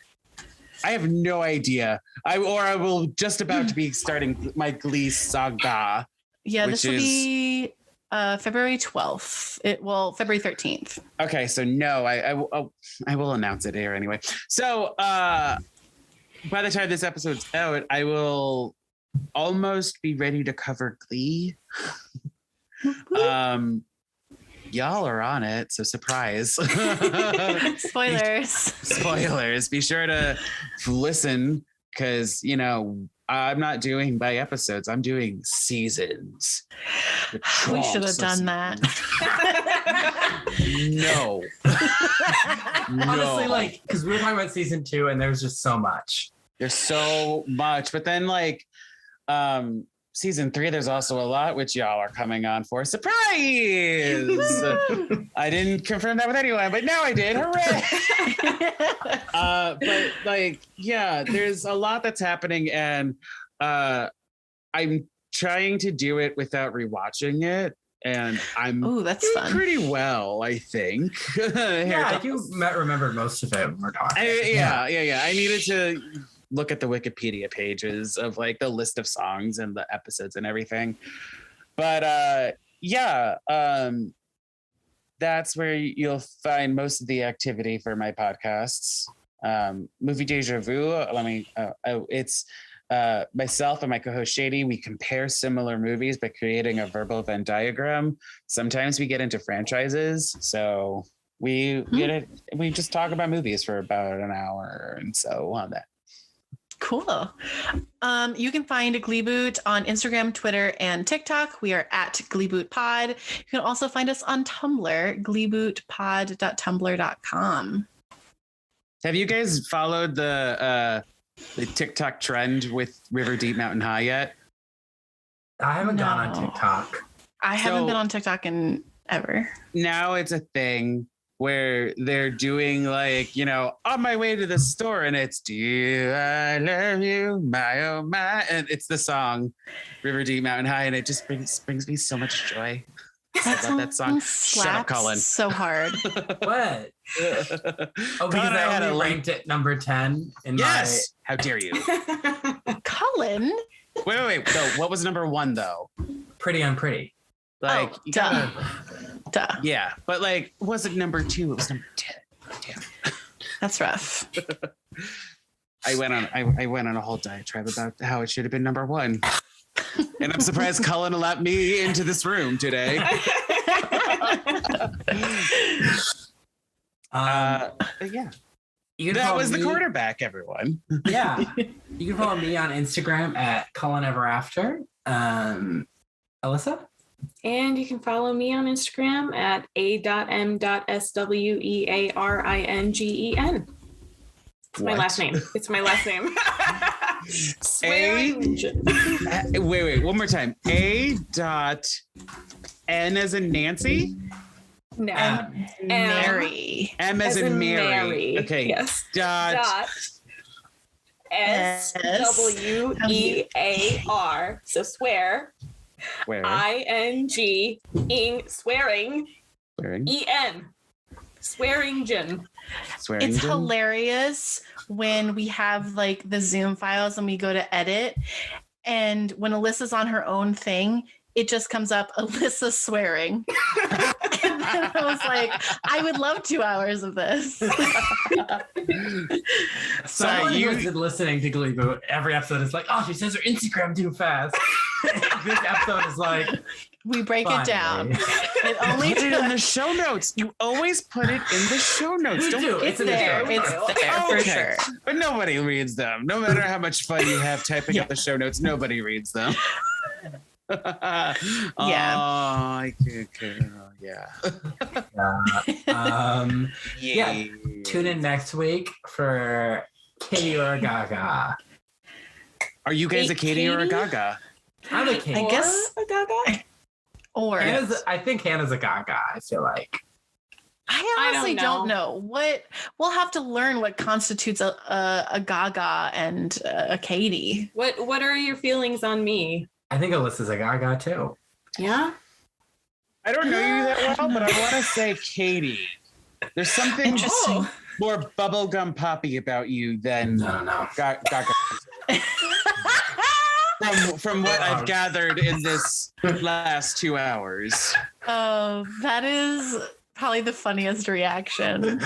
I have no idea. I will just about to be starting my Glee saga. Yeah, this will be February 12th. February 13th. Okay, so no, I will announce it here anyway. So by the time this episode's out, I will almost be ready to cover Glee. Y'all are on it, so surprise. Spoilers. Be sure to listen because, I'm not doing by episodes. I'm doing seasons. We should have done that. No. Honestly, because we were talking about season 2 and there's just so much. There's so much. But then season 3, there's also a lot which y'all are coming on for. Surprise! I didn't confirm that with anyone, but now I did. Hooray! But there's a lot that's happening, and I'm trying to do it without rewatching it, and I'm that's doing fun. Pretty well, I think. Yeah, you remembered most of it when we're talking. I needed to look at the Wikipedia pages of the list of songs and the episodes and everything. But that's where you'll find most of the activity for my podcasts. Movie Deja Vu. It's myself and my co-host Shady. We compare similar movies by creating a verbal Venn diagram. Sometimes we get into franchises. So we just talk about movies for about an hour and so on that. Cool. You can find Gleeboot on Instagram, Twitter, and TikTok. We are at Gleeboot Pod. You can also find us on Tumblr, gleebootpod.tumblr.com. Have you guys followed the TikTok trend with River Deep Mountain High yet? I haven't gone on TikTok. I haven't been on TikTok in ever. Now it's a thing where they're doing on my way to the store, and it's "Do I Love You, My Oh My," and it's the song River Deep Mountain High, and it just brings me so much joy. I love that song. Shut up, Cullen. So hard. What? Because I only ranked it number 10 in Yes. How dare you? Cullen. Wait. So what was number 1 though? Pretty Unpretty. Duh. Yeah, but was it number 2? It was number 10. Damn. That's rough. I went on a whole diatribe about how it should have been number 1. And I'm surprised Cullen allowed me into this room today. Yeah. That was the quarterback, everyone. Yeah. You can follow me on Instagram at Cullen Ever After. Alyssa? And you can follow me on Instagram at a.m.swearingen. It's my last name. Wait, one more time. A.N as in Nancy? No. Mary. M as in Mary. Okay. Yes. Dot SWEAR. So swear. Where? ING swearing. EN. Swearingen. It's hilarious when we have the Zoom files and we go to edit, and when Alyssa's on her own thing, it just comes up Alyssa swearing. And then I was like, I would love 2 hours of this. Someone who's been listening to Gleeboot, every episode is like, oh, she says her Instagram too fast. This episode is like, We break it down. It only put it in the show notes. You always put it in the show notes. It's there. It's there for sure. But nobody reads them. No matter how much fun you have typing up the show notes, nobody reads them. Yeah. Oh, I could, yeah. Yeah. Tune in next week for Katie or Gaga. Are you guys a Katie or a Gaga? I'm a Katie. I guess a Gaga. Or I think Hannah's a Gaga. I feel like. I honestly don't know. What we'll have to learn what constitutes a Gaga and a Katie. What are your feelings on me? I think Alyssa's a Gaga too. Yeah. I don't know you that well, but I want to say Katie. There's something interesting, more bubblegum poppy about you than Gaga. From what I've gathered in this last 2 hours. Oh, that is probably the funniest reaction.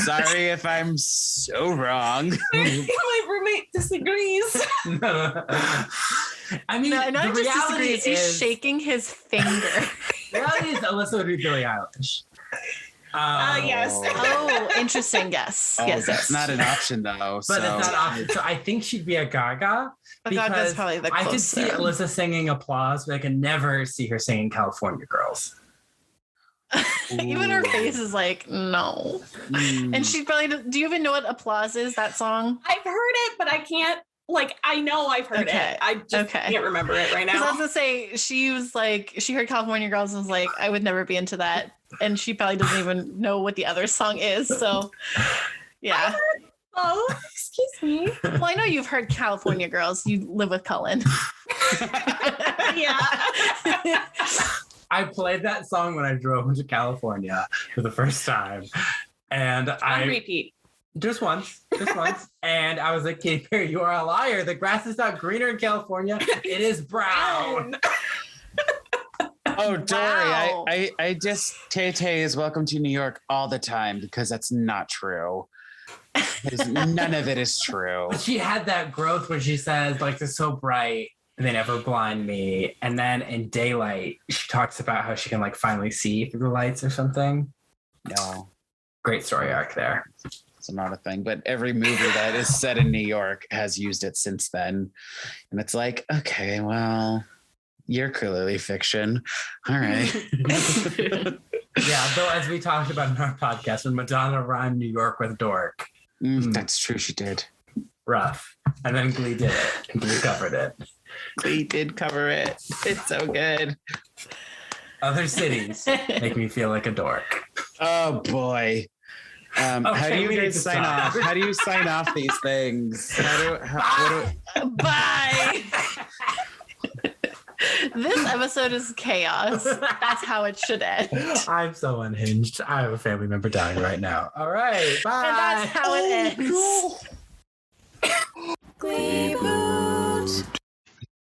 Sorry if I'm so wrong. My roommate disagrees. I mean, no, not just disagrees. He's shaking his finger. The reality is Alyssa would be Billie Eilish. Yes. Oh, interesting. Yes. Yes. That's not an option though. But it's not an option. So I think she'd be a Gaga. A Gaga's probably the closest. I could see Alyssa singing Applause, but I can never see her singing California Girls. Even her face is like, no. And she probably, do you even know what Applause is, that song? I've heard it, but I can't, I know I've heard it. I just can't remember it right now. Because I was going to say, she was like, she heard California Girls and was like, I would never be into that. And she probably doesn't even know what the other song is. So, yeah. Oh, excuse me. Well, I know you've heard California Girls. You live with Cullen. Yeah. I played that song when I drove into California for the first time. And on repeat. Just once. And I was like, Katy Perry, you are a liar. The grass is not greener in California. It is brown. Oh, Dory, wow. I just, Tay is welcome to New York all the time because that's not true. None of it is true. But she had that growth where she says, like, they're so bright, they never blind me. And then in Daylight, she talks about how she can, like, finally see through the lights or something. No. Great story arc there. It's not a thing, but every movie that is set in New York has used it since then. And it's like, okay, well, you're clearly fiction. All right. Yeah, though, as we talked about in our podcast, when Madonna rhymed New York with dork. That's true, she did. Rough. And then Glee did it. And Glee covered it. Glee did cover it. It's so good. Other cities make me feel like a dork. Oh, boy. How do you guys sign off? How do you sign off these things? Bye. This episode is chaos. That's how it should end. I'm so unhinged. I have a family member dying right now. All right. Bye. And that's how it ends.